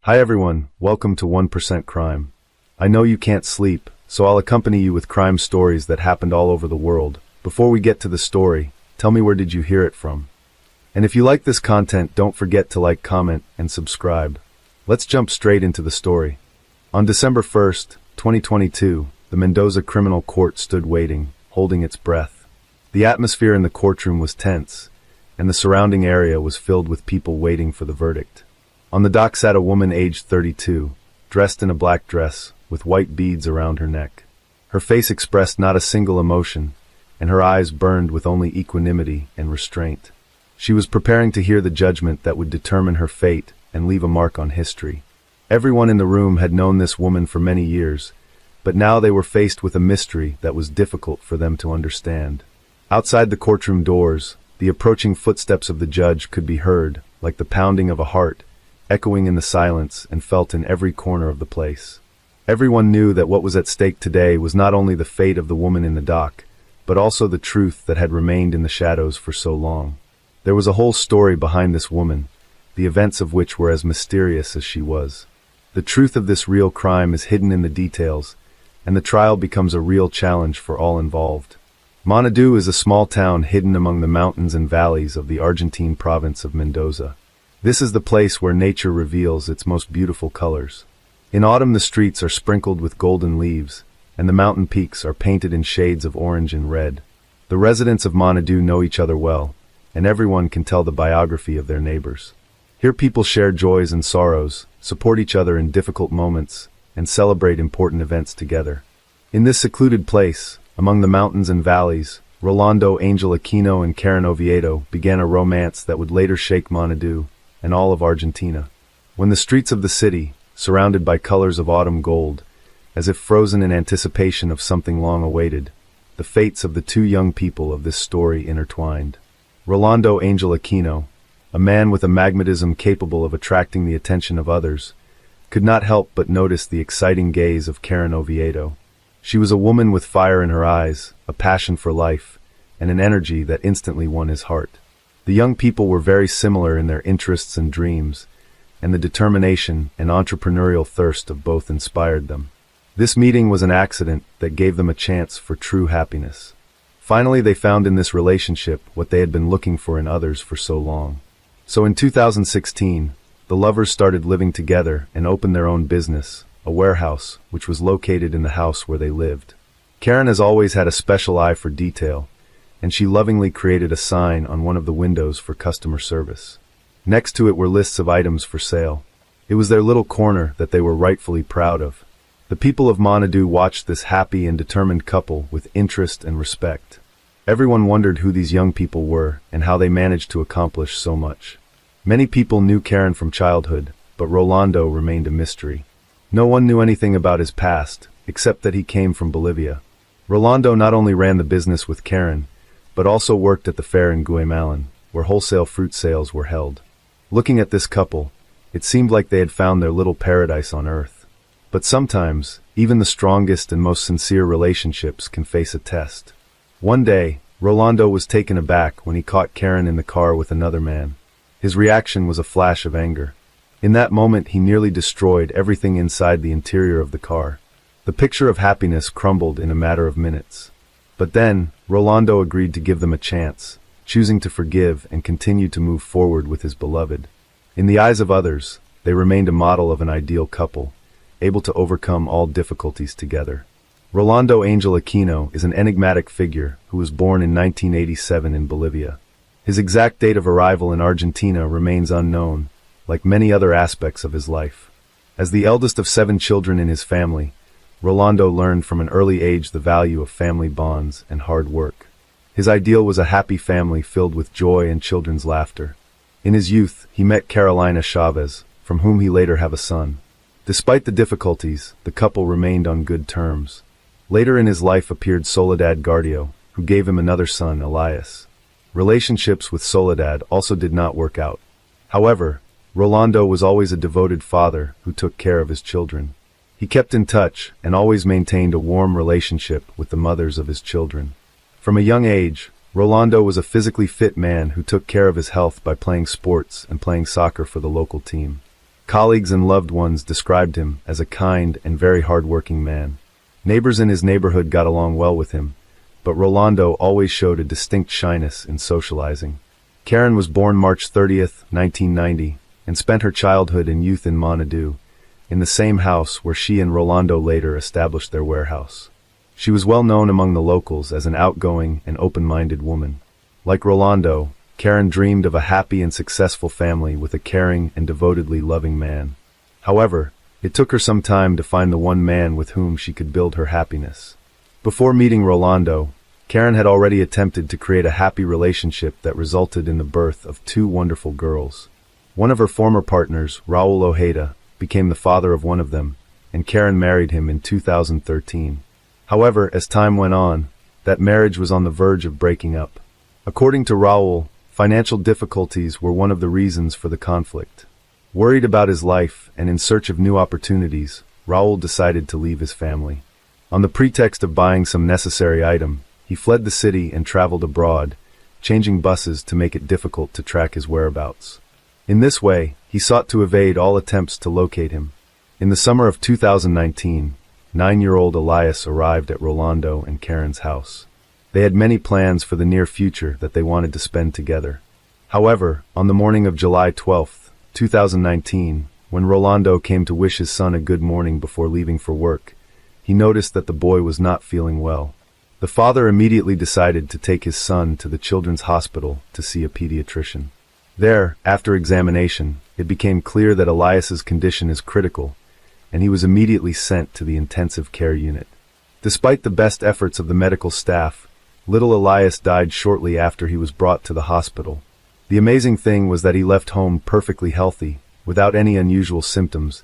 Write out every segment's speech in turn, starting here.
Hi everyone, welcome to 1% Crime. I know you can't sleep, so I'll accompany you with crime stories that happened all over the world. Before we get to the story, tell me where did you hear it from? And if you like this content, don't forget to like, comment, and subscribe. Let's jump straight into the story. On December 1st, 2022, the Mendoza Criminal Court stood waiting, holding its breath. The atmosphere in the courtroom was tense, and the surrounding area was filled with people waiting for the verdict. On the dock sat a woman aged 32, dressed in a black dress, with white beads around her neck. Her face expressed not a single emotion, and her eyes burned with only equanimity and restraint. She was preparing to hear the judgment that would determine her fate and leave a mark on history. Everyone in the room had known this woman for many years, but now they were faced with a mystery that was difficult for them to understand. Outside the courtroom doors, the approaching footsteps of the judge could be heard, like the pounding of a heart, echoing in the silence and felt in every corner of the place. Everyone knew that what was at stake today was not only the fate of the woman in the dock, but also the truth that had remained in the shadows for so long. There was a whole story behind this woman, the events of which were as mysterious as she was. The truth of this real crime is hidden in the details, and the trial becomes a real challenge for all involved. Manadú is a small town hidden among the mountains and valleys of the Argentine province of Mendoza. This is the place where nature reveals its most beautiful colors. In autumn, the streets are sprinkled with golden leaves, and the mountain peaks are painted in shades of orange and red. The residents of Manadú know each other well, and everyone can tell the biography of their neighbors. Here people share joys and sorrows, support each other in difficult moments, and celebrate important events together. In this secluded place, among the mountains and valleys, Rolando Angel Aquino and Karen Oviedo began a romance that would later shake Manadú and all of Argentina. When the streets of the city, surrounded by colors of autumn gold, as if frozen in anticipation of something long awaited, the fates of the two young people of this story intertwined. Rolando Angel Aquino, a man with a magnetism capable of attracting the attention of others, could not help but notice the exciting gaze of Karen Oviedo. She was a woman with fire in her eyes, a passion for life, and an energy that instantly won his heart. The young people were very similar in their interests and dreams, and the determination and entrepreneurial thirst of both inspired them. This meeting was an accident that gave them a chance for true happiness. Finally, they found in this relationship what they had been looking for in others for so long. So in 2016, the lovers started living together and opened their own business, a warehouse, which was located in the house where they lived. Karen has always had a special eye for detail, and she lovingly created a sign on one of the windows for customer service. Next to it were lists of items for sale. It was their little corner that they were rightfully proud of. The people of Manadú watched this happy and determined couple with interest and respect. Everyone wondered who these young people were and how they managed to accomplish so much. Many people knew Karen from childhood, but Rolando remained a mystery. No one knew anything about his past, except that he came from Bolivia. Rolando not only ran the business with Karen, but also worked at the fair in Guaymalan, where wholesale fruit sales were held. Looking at this couple, it seemed like they had found their little paradise on earth. But sometimes, even the strongest and most sincere relationships can face a test. One day, Rolando was taken aback when he caught Karen in the car with another man. His reaction was a flash of anger. In that moment, he nearly destroyed everything inside the interior of the car. The picture of happiness crumbled in a matter of minutes. But then, Rolando agreed to give them a chance, choosing to forgive and continue to move forward with his beloved. In the eyes of others, they remained a model of an ideal couple, able to overcome all difficulties together. Rolando Angel Aquino is an enigmatic figure who was born in 1987 in Bolivia. His exact date of arrival in Argentina remains unknown, like many other aspects of his life. As the eldest of 7 children in his family, Rolando learned from an early age the value of family bonds and hard work. His ideal was a happy family filled with joy and children's laughter. In his youth, he met Carolina Chavez, from whom he later have a son. Despite the difficulties, the couple remained on good terms. Later in his life appeared Soledad Gardio, who gave him another son, Elias. Relationships with Soledad also did not work out. However, Rolando was always a devoted father who took care of his children. He kept in touch and always maintained a warm relationship with the mothers of his children. From a young age, Rolando was a physically fit man who took care of his health by playing sports and playing soccer for the local team. Colleagues and loved ones described him as a kind and very hard-working man. Neighbors in his neighborhood got along well with him, but Rolando always showed a distinct shyness in socializing. Karen was born March 30th, 1990, and spent her childhood and youth in Manado, in the same house where she and Rolando later established their warehouse. She was well known among the locals as an outgoing and open-minded woman. Like Rolando, Karen dreamed of a happy and successful family with a caring and devotedly loving man. However, it took her some time to find the one man with whom she could build her happiness. Before meeting Rolando, Karen had already attempted to create a happy relationship that resulted in the birth of two wonderful girls. One of her former partners, Raul Ojeda, became the father of one of them, and Karen married him in 2013. However, as time went on, that marriage was on the verge of breaking up. According to Raul, financial difficulties were one of the reasons for the conflict. Worried about his life and in search of new opportunities, Raul decided to leave his family. On the pretext of buying some necessary item, he fled the city and traveled abroad, changing buses to make it difficult to track his whereabouts. In this way, he sought to evade all attempts to locate him. In the summer of 2019, 9-year-old Elias arrived at Rolando and Karen's house. They had many plans for the near future that they wanted to spend together. However, on the morning of July 12, 2019, when Rolando came to wish his son a good morning before leaving for work, he noticed that the boy was not feeling well. The father immediately decided to take his son to the children's hospital to see a pediatrician. There, after examination, it became clear that Elias's condition is critical, and he was immediately sent to the intensive care unit. Despite the best efforts of the medical staff, little Elias died shortly after he was brought to the hospital. The amazing thing was that he left home perfectly healthy, without any unusual symptoms,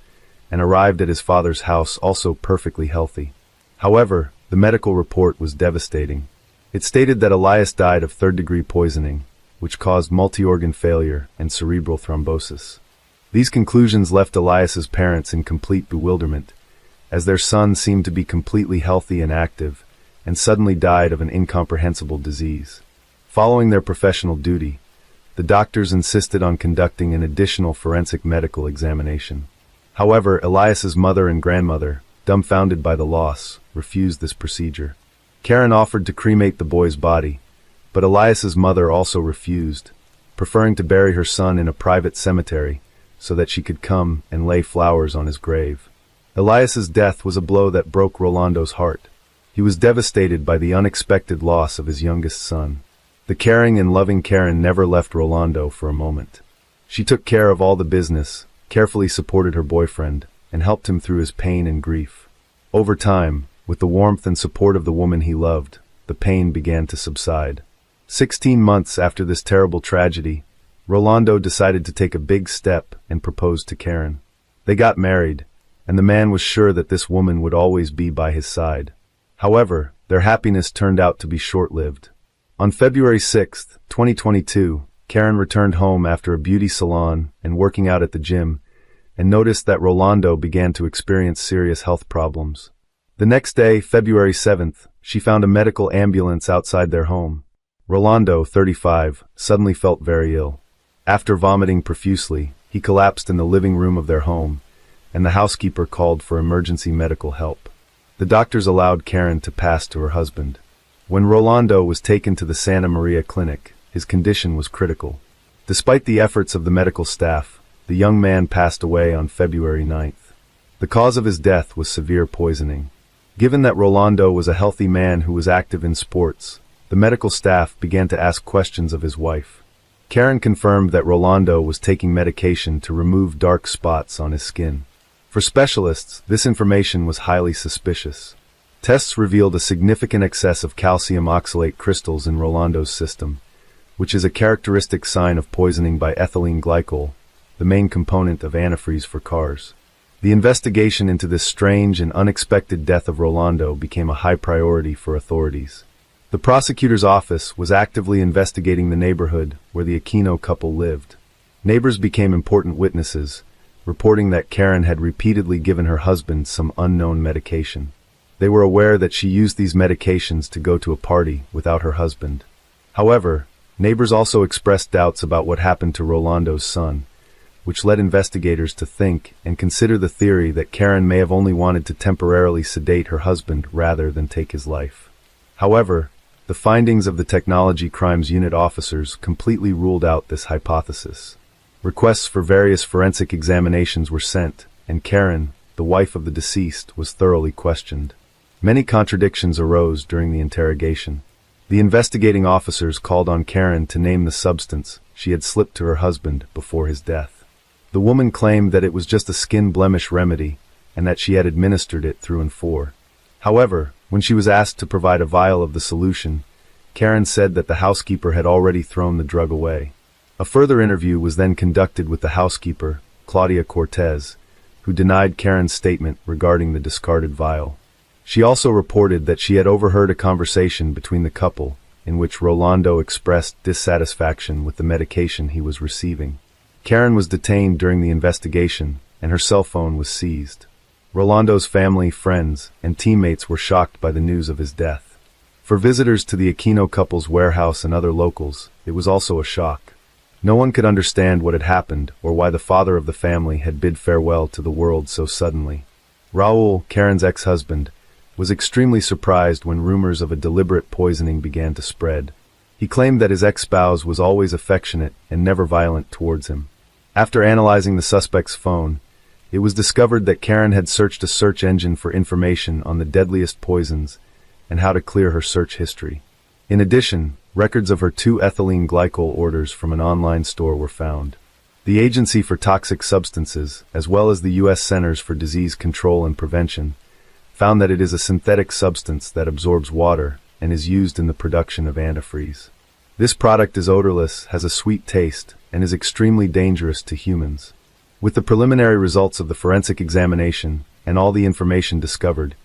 and arrived at his father's house also perfectly healthy. However, the medical report was devastating. It stated that Elias died of third-degree poisoning, which caused multi-organ failure and cerebral thrombosis. These conclusions left Elias's parents in complete bewilderment, as their son seemed to be completely healthy and active, and suddenly died of an incomprehensible disease. Following their professional duty, the doctors insisted on conducting an additional forensic medical examination. However, Elias's mother and grandmother, dumbfounded by the loss, refused this procedure. Karen offered to cremate the boy's body, but Elias's mother also refused, preferring to bury her son in a private cemetery so that she could come and lay flowers on his grave. Elias's death was a blow that broke Rolando's heart. He was devastated by the unexpected loss of his youngest son. The caring and loving Karen never left Rolando for a moment. She took care of all the business, carefully supported her boyfriend, and helped him through his pain and grief. Over time, with the warmth and support of the woman he loved, the pain began to subside. 16 months after this terrible tragedy, Rolando decided to take a big step and proposed to Karen. They got married, and the man was sure that this woman would always be by his side. However, their happiness turned out to be short-lived. On February 6, 2022, Karen returned home after a beauty salon and working out at the gym, and noticed that Rolando began to experience serious health problems. The next day, February 7th, she found a medical ambulance outside their home. Rolando, 35, suddenly felt very ill. After vomiting profusely, he collapsed in the living room of their home, and the housekeeper called for emergency medical help. The doctors allowed Karen to pass to her husband. When Rolando was taken to the Santa Maria clinic, his condition was critical. Despite the efforts of the medical staff, the young man passed away on February 9th. The cause of his death was severe poisoning. Given that Rolando was a healthy man who was active in sports, the medical staff began to ask questions of his wife. Karen confirmed that Rolando was taking medication to remove dark spots on his skin. For specialists, this information was highly suspicious. Tests revealed a significant excess of calcium oxalate crystals in Rolando's system, which is a characteristic sign of poisoning by ethylene glycol, the main component of antifreeze for cars. The investigation into this strange and unexpected death of Rolando became a high priority for authorities. The prosecutor's office was actively investigating the neighborhood where the Aquino couple lived. Neighbors became important witnesses, reporting that Karen had repeatedly given her husband some unknown medication. They were aware that she used these medications to go to a party without her husband. However, neighbors also expressed doubts about what happened to Rolando's son, which led investigators to think and consider the theory that Karen may have only wanted to temporarily sedate her husband rather than take his life. However, the findings of the Technology Crimes Unit officers completely ruled out this hypothesis. Requests for various forensic examinations were sent, and Karen, the wife of the deceased, was thoroughly questioned. Many contradictions arose during the interrogation. The investigating officers called on Karen to name the substance she had slipped to her husband before his death. The woman claimed that it was just a skin blemish remedy and that she had administered it through and for. However, when she was asked to provide a vial of the solution, Karen said that the housekeeper had already thrown the drug away. A further interview was then conducted with the housekeeper, Claudia Cortez, who denied Karen's statement regarding the discarded vial. She also reported that she had overheard a conversation between the couple in which Rolando expressed dissatisfaction with the medication he was receiving. Karen was detained during the investigation, and her cell phone was seized. Rolando's family, friends, and teammates were shocked by the news of his death. For visitors to the Aquino couple's warehouse and other locals, it was also a shock. No one could understand what had happened or why the father of the family had bid farewell to the world so suddenly. Raul, Karen's ex-husband, was extremely surprised when rumors of a deliberate poisoning began to spread. He claimed that his ex-spouse was always affectionate and never violent towards him. After analyzing the suspect's phone, it was discovered that Karen had searched a search engine for information on the deadliest poisons and how to clear her search history. In addition, records of her 2 ethylene glycol orders from an online store were found. The Agency for Toxic Substances, as well as the U.S. Centers for Disease Control and Prevention, found that it is a synthetic substance that absorbs water and is used in the production of antifreeze. This product is odorless, has a sweet taste, and is extremely dangerous to humans. With the preliminary results of the forensic examination and all the information discovered,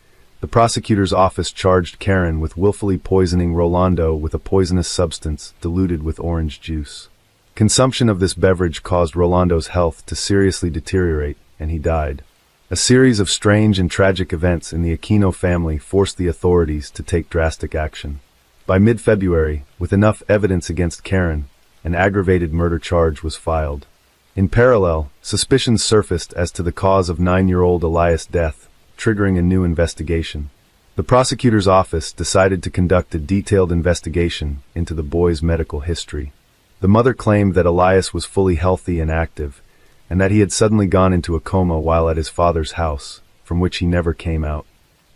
the prosecutor's office charged Karen with willfully poisoning Rolando with a poisonous substance diluted with orange juice. Consumption of this beverage caused Rolando's health to seriously deteriorate, and he died. A series of strange and tragic events in the Aquino family forced the authorities to take drastic action. By mid-February, with enough evidence against Karen, an aggravated murder charge was filed. In parallel, suspicions surfaced as to the cause of 9-year-old Elias' death, triggering a new investigation. The prosecutor's office decided to conduct a detailed investigation into the boy's medical history. The mother claimed that Elias was fully healthy and active, and that he had suddenly gone into a coma while at his father's house, from which he never came out.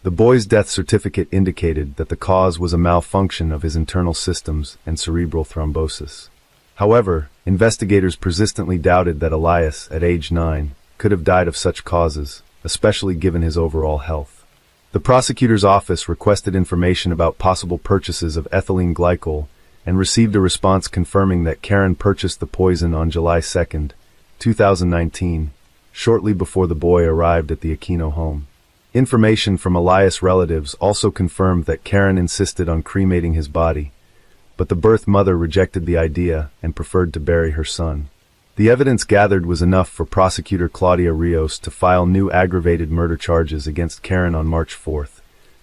The boy's death certificate indicated that the cause was a malfunction of his internal systems and cerebral thrombosis. However, investigators persistently doubted that Elias, at age 9, could have died of such causes, especially given his overall health. The prosecutor's office requested information about possible purchases of ethylene glycol and received a response confirming that Karen purchased the poison on July 2, 2019, shortly before the boy arrived at the Aquino home. Information from Elias' relatives also confirmed that Karen insisted on cremating his body, but the birth mother rejected the idea and preferred to bury her son. The evidence gathered was enough for prosecutor Claudia Rios to file new aggravated murder charges against Karen on March 4th,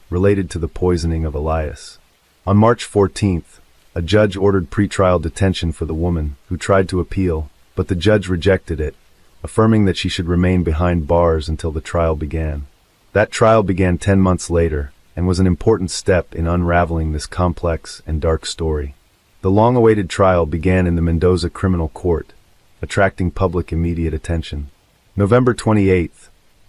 related to the poisoning of Elias. On March 14th, a judge ordered pretrial detention for the woman, who tried to appeal, but the judge rejected it, affirming that she should remain behind bars until the trial began. That trial began 10 months later, and was an important step in unraveling this complex and dark story. The long-awaited trial began in the Mendoza Criminal Court, attracting public immediate attention. November 28,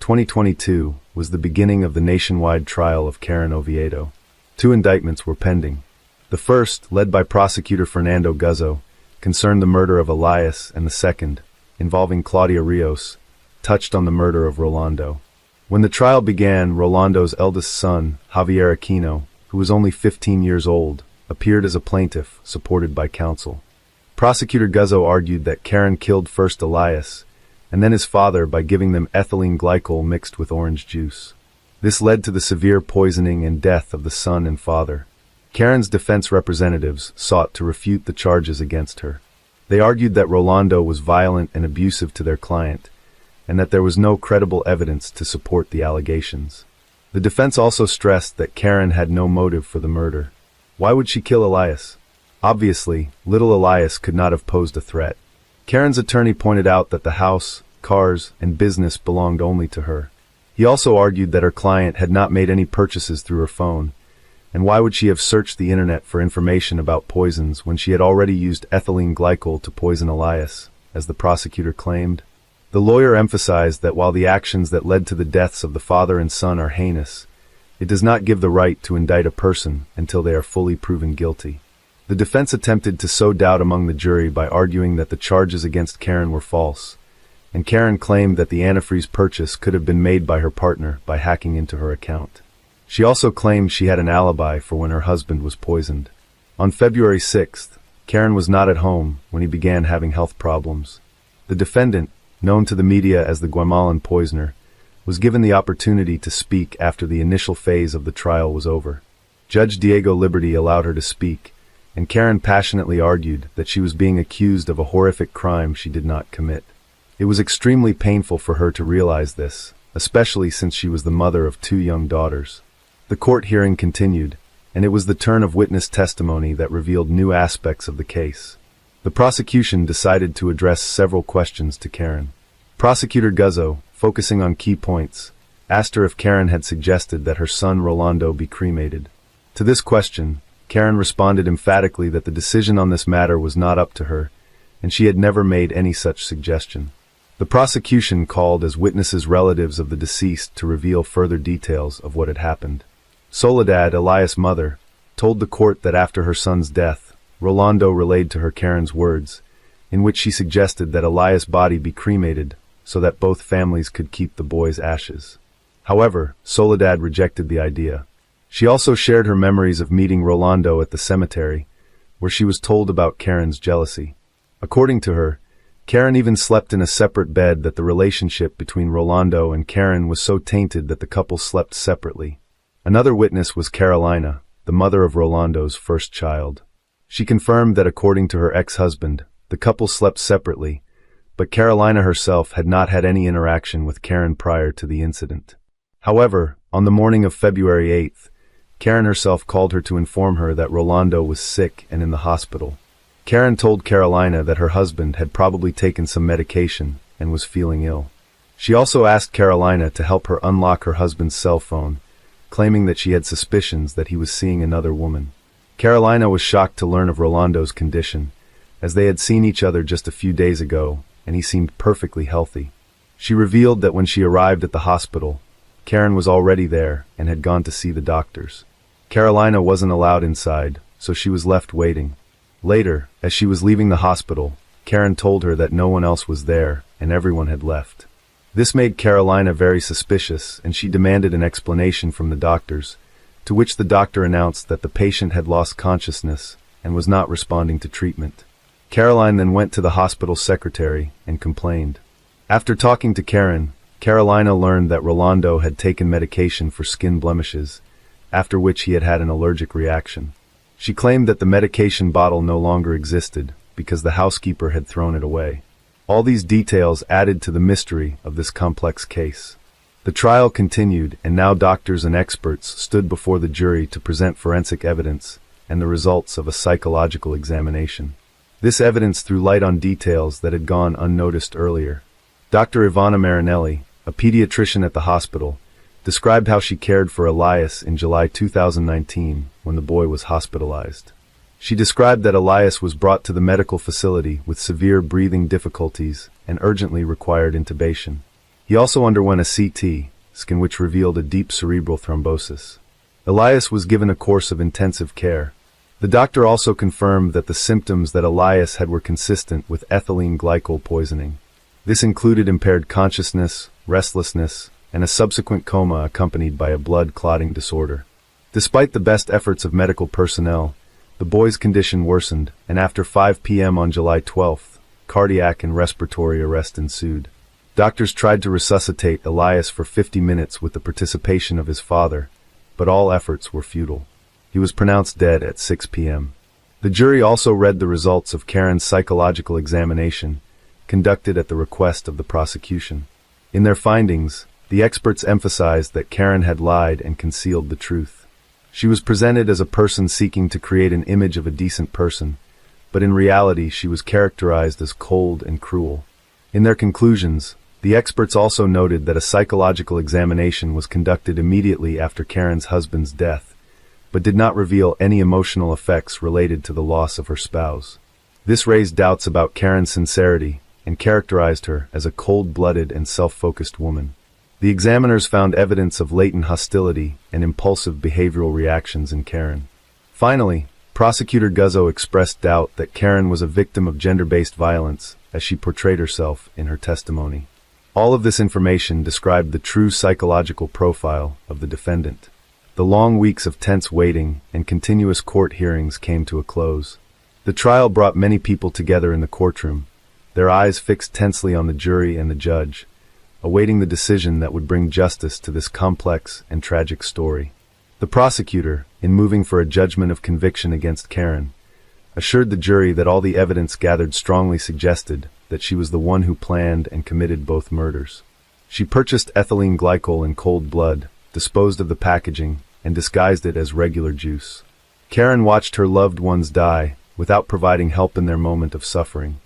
2022, was the beginning of the nationwide trial of Karen Oviedo. 2 indictments were pending. The first, led by prosecutor Fernando Guzzo, concerned the murder of Elias, and the second, involving Claudia Rios, touched on the murder of Rolando. When the trial began, Rolando's eldest son, Javier Aquino, who was only 15 years old, appeared as a plaintiff, supported by counsel. Prosecutor Guzzo argued that Karen killed first Elias, and then his father by giving them ethylene glycol mixed with orange juice. This led to the severe poisoning and death of the son and father. Karen's defense representatives sought to refute the charges against her. They argued that Rolando was violent and abusive to their client, and that there was no credible evidence to support the allegations. The defense also stressed that Karen had no motive for the murder. Why would she kill Elias? Obviously, little Elias could not have posed a threat. Karen's attorney pointed out that the house, cars, and business belonged only to her. He also argued that her client had not made any purchases through her phone, and why would she have searched the internet for information about poisons when she had already used ethylene glycol to poison Elias, as the prosecutor claimed? The lawyer emphasized that while the actions that led to the deaths of the father and son are heinous, it does not give the right to indict a person until they are fully proven guilty. The defense attempted to sow doubt among the jury by arguing that the charges against Karen were false, and Karen claimed that the antifreeze purchase could have been made by her partner by hacking into her account. She also claimed she had an alibi for when her husband was poisoned. On February 6th, Karen was not at home when he began having health problems. The defendant, known to the media as the Guatemalan poisoner, was given the opportunity to speak after the initial phase of the trial was over. Judge Diego Liberty allowed her to speak, and Karen passionately argued that she was being accused of a horrific crime she did not commit. It was extremely painful for her to realize this, especially since she was the mother of 2 young daughters. The court hearing continued, and it was the turn of witness testimony that revealed new aspects of the case. The prosecution decided to address several questions to Karen. Prosecutor Guzzo, focusing on key points, asked her if Karen had suggested that her son Rolando be cremated. To this question, Karen responded emphatically that the decision on this matter was not up to her, and she had never made any such suggestion. The prosecution called as witnesses relatives of the deceased to reveal further details of what had happened. Soledad, Elias' mother, told the court that after her son's death, Rolando relayed to her Karen's words, in which she suggested that Elias' body be cremated so that both families could keep the boy's ashes. However, Soledad rejected the idea. She also shared her memories of meeting Rolando at the cemetery, where she was told about Karen's jealousy. According to her, Karen even slept in a separate bed, that the relationship between Rolando and Karen was so tainted that the couple slept separately. Another witness was Carolina, the mother of Rolando's first child. She confirmed that according to her ex-husband, the couple slept separately, but Carolina herself had not had any interaction with Karen prior to the incident. However, on the morning of February 8th, Karen herself called her to inform her that Rolando was sick and in the hospital. Karen told Carolina that her husband had probably taken some medication and was feeling ill. She also asked Carolina to help her unlock her husband's cell phone, claiming that she had suspicions that he was seeing another woman. Carolina was shocked to learn of Rolando's condition, as they had seen each other just a few days ago, and he seemed perfectly healthy. She revealed that when she arrived at the hospital, Karen was already there and had gone to see the doctors. Carolina wasn't allowed inside, so she was left waiting. Later, as she was leaving the hospital, Karen told her that no one else was there and everyone had left. This made Carolina very suspicious, and she demanded an explanation from the doctors, to which the doctor announced that the patient had lost consciousness and was not responding to treatment. Caroline then went to the hospital secretary and complained. After talking to Karen, Carolina learned that Rolando had taken medication for skin blemishes, after which he had had an allergic reaction. She claimed that the medication bottle no longer existed because the housekeeper had thrown it away. All these details added to the mystery of this complex case. The trial continued, and now doctors and experts stood before the jury to present forensic evidence and the results of a psychological examination. This evidence threw light on details that had gone unnoticed earlier. Dr. Ivana Marinelli, a pediatrician at the hospital, described how she cared for Elias in July 2019 when the boy was hospitalized. She described that Elias was brought to the medical facility with severe breathing difficulties and urgently required intubation. He also underwent a CT scan which revealed a deep cerebral thrombosis. Elias was given a course of intensive care. The doctor also confirmed that the symptoms that Elias had were consistent with ethylene glycol poisoning. This included impaired consciousness, restlessness, and a subsequent coma accompanied by a blood clotting disorder. Despite the best efforts of medical personnel, the boy's condition worsened, and after 5 p.m. on July 12th, cardiac and respiratory arrest ensued. Doctors tried to resuscitate Elias for 50 minutes with the participation of his father, but all efforts were futile. He was pronounced dead at 6 p.m. The jury also read the results of Karen's psychological examination, conducted at the request of the prosecution. In their findings, the experts emphasized that Karen had lied and concealed the truth. She was presented as a person seeking to create an image of a decent person, but in reality she was characterized as cold and cruel. In their conclusions, the experts also noted that a psychological examination was conducted immediately after Karen's husband's death, but did not reveal any emotional effects related to the loss of her spouse. This raised doubts about Karen's sincerity and characterized her as a cold-blooded and self-focused woman. The examiners found evidence of latent hostility and impulsive behavioral reactions in Karen. Finally, Prosecutor Guzzo expressed doubt that Karen was a victim of gender-based violence as she portrayed herself in her testimony. All of this information described the true psychological profile of the defendant. The long weeks of tense waiting and continuous court hearings came to a close. The trial brought many people together in the courtroom, their eyes fixed tensely on the jury and the judge, awaiting the decision that would bring justice to this complex and tragic story. The prosecutor, in moving for a judgment of conviction against Karen, assured the jury that all the evidence gathered strongly suggested that she was the one who planned and committed both murders. She purchased ethylene glycol in cold blood, disposed of the packaging, and disguised it as regular juice. Karen watched her loved ones die without providing help in their moment of suffering.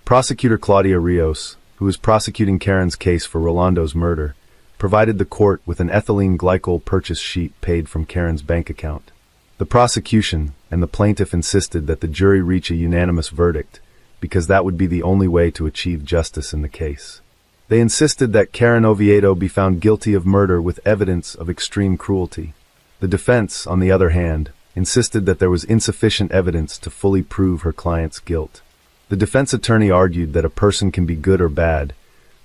Prosecutor Claudia Rios, who was prosecuting Karen's case for Rolando's murder, provided the court with an ethylene glycol purchase sheet paid from Karen's bank account. The prosecution and the plaintiff insisted that the jury reach a unanimous verdict because that would be the only way to achieve justice in the case. They insisted that Karen Oviedo be found guilty of murder with evidence of extreme cruelty. The defense, on the other hand, insisted that there was insufficient evidence to fully prove her client's guilt. The defense attorney argued that a person can be good or bad,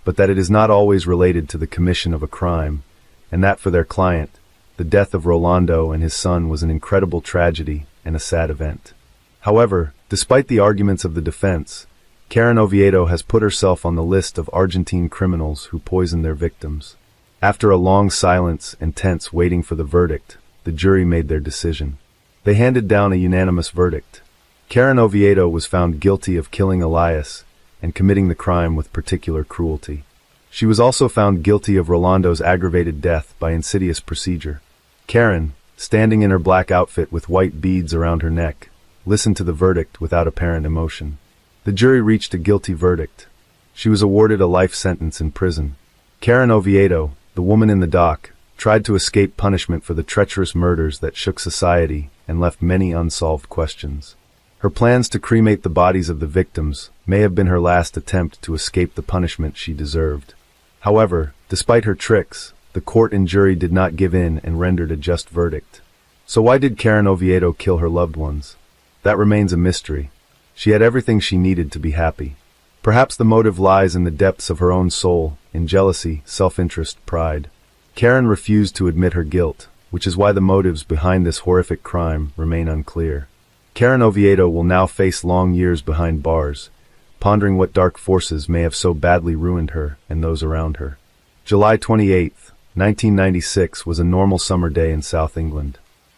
but that it is not always related to the commission of a crime, and that for their client, the death of Rolando and his son was an incredible tragedy and a sad event. However, despite the arguments of the defense, Karen Oviedo has put herself on the list of Argentine criminals who poisoned their victims. After a long silence and tense waiting for the verdict, the jury made their decision. They handed down a unanimous verdict. Karen Oviedo was found guilty of killing Elias and committing the crime with particular cruelty. She was also found guilty of Rolando's aggravated death by insidious procedure. Karen, standing in her black outfit with white beads around her neck, listened to the verdict without apparent emotion. The jury reached a guilty verdict. She was awarded a life sentence in prison. Karen Oviedo, the woman in the dock, tried to escape punishment for the treacherous murders that shook society and left many unsolved questions. Her plans to cremate the bodies of the victims may have been her last attempt to escape the punishment she deserved. However, despite her tricks, the court and jury did not give in and rendered a just verdict. So why did Karen Oviedo kill her loved ones? That remains a mystery. She had everything she needed to be happy. Perhaps the motive lies in the depths of her own soul, in jealousy, self-interest, pride. Karen refused to admit her guilt, which is why the motives behind this horrific crime remain unclear. Karen Oviedo will now face long years behind bars, pondering what dark forces may have so badly ruined her and those around her. July 28, 1996 was a normal summer day in South England.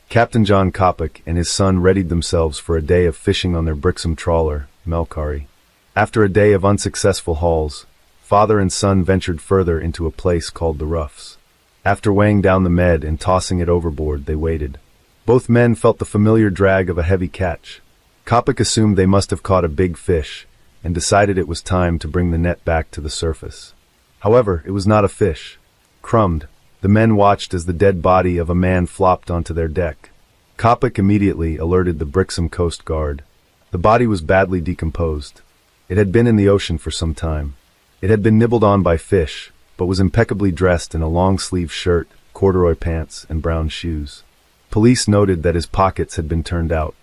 Captain John Coppock and his son readied themselves for a day of fishing on their Brixham trawler, Melcari. After a day of unsuccessful hauls, father and son ventured further into a place called the Roughs. After weighing down the med and tossing it overboard, they waited. Both men felt the familiar drag of a heavy catch. Coppock assumed they must have caught a big fish, and decided it was time to bring the net back to the surface. However, it was not a fish. Crumbed, the men watched as the dead body of a man flopped onto their deck. Coppock immediately alerted the Brixham Coast Guard. The body was badly decomposed. It had been in the ocean for some time. It had been nibbled on by fish, but was impeccably dressed in a long-sleeved shirt, corduroy pants, and brown shoes. Police noted that his pockets had been turned out.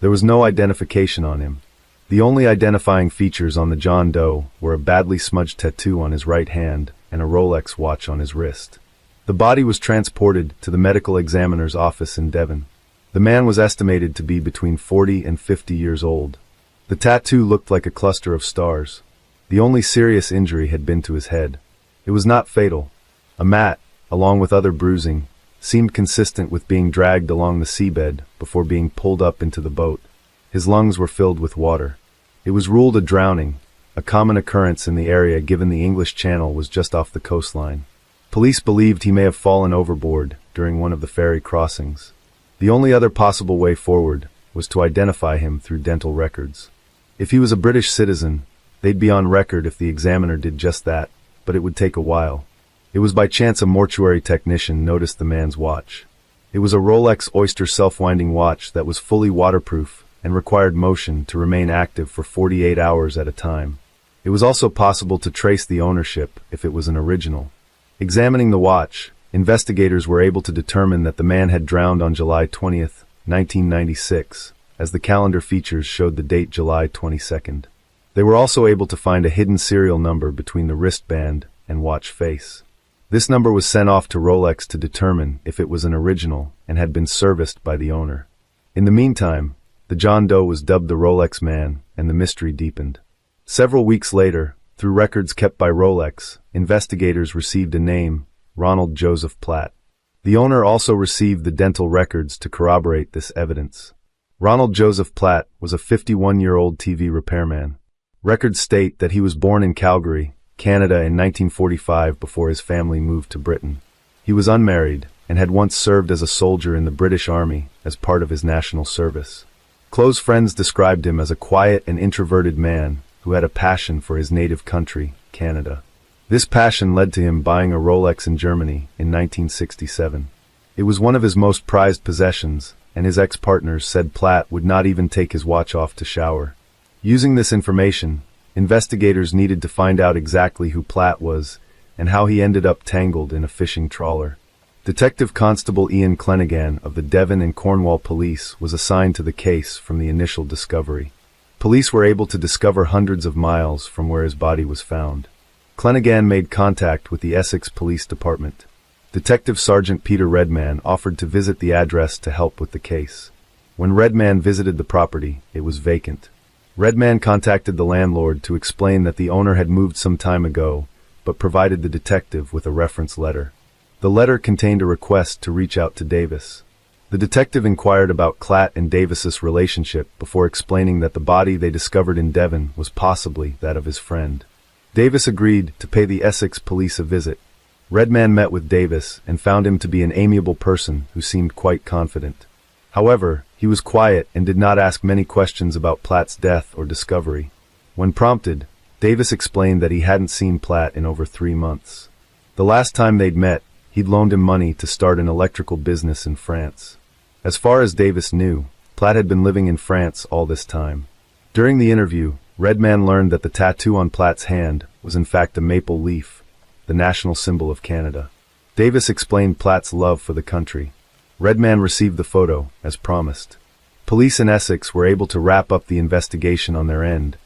There was no identification on him. The only identifying features on the John Doe were a badly smudged tattoo on his right hand and a Rolex watch on his wrist. The body was transported to the medical examiner's office in Devon. The man was estimated to be between 40 and 50 years old. The tattoo looked like a cluster of stars. The only serious injury had been to his head. It was not fatal. A mat, along with other bruising, seemed consistent with being dragged along the seabed before being pulled up into the boat. His lungs were filled with water. It was ruled a drowning, a common occurrence in the area given the English Channel was just off the coastline. Police believed he may have fallen overboard during one of the ferry crossings. The only other possible way forward was to identify him through dental records. If he was a British citizen, they'd be on record if the examiner did just that, but it would take a while. It was by chance a mortuary technician noticed the man's watch. It was a Rolex Oyster self-winding watch that was fully waterproof and required motion to remain active for 48 hours at a time. It was also possible to trace the ownership if it was an original. Examining the watch, investigators were able to determine that the man had drowned on July 20th, 1996, as the calendar features showed the date July 22nd. They were also able to find a hidden serial number between the wristband and watch face. This number was sent off to Rolex to determine if it was an original and had been serviced by the owner. In the meantime, the John Doe was dubbed the Rolex Man, and the mystery deepened. Several weeks later, through records kept by Rolex, investigators received a name, Ronald Joseph Platt. The owner also received the dental records to corroborate this evidence. Ronald Joseph Platt was a 51-year-old TV repairman. Records state that he was born in Calgary, Canada in 1945 before his family moved to Britain. He was unmarried and had once served as a soldier in the British Army as part of his national service. Close friends described him as a quiet and introverted man who had a passion for his native country, Canada. This passion led to him buying a Rolex in Germany in 1967. It was one of his most prized possessions, and his ex-partners said Platt would not even take his watch off to shower. Using this information, investigators needed to find out exactly who Platt was and how he ended up tangled in a fishing trawler. Detective Constable Ian Clenaghan of the Devon and Cornwall Police was assigned to the case from the initial discovery. Police were able to discover hundreds of miles from where his body was found. Clenaghan made contact with the Essex Police Department. Detective Sergeant Peter Redman offered to visit the address to help with the case. When Redman visited the property, it was vacant. Redman contacted the landlord to explain that the owner had moved some time ago, but provided the detective with a reference letter. The letter contained a request to reach out to Davis. The detective inquired about Platt and Davis's relationship before explaining that the body they discovered in Devon was possibly that of his friend. Davis agreed to pay the Essex police a visit. Redman met with Davis and found him to be an amiable person who seemed quite confident. However, he was quiet and did not ask many questions about Platt's death or discovery. When prompted, Davis explained that he hadn't seen Platt in over 3 months. The last time they'd met, he'd loaned him money to start an electrical business in France. As far as Davis knew, Platt had been living in France all this time. During the interview, Redman learned that the tattoo on Platt's hand was in fact a maple leaf, the national symbol of Canada. Davis explained Platt's love for the country. Redman received the photo, as promised. Police in Essex were able to wrap up the investigation on their end,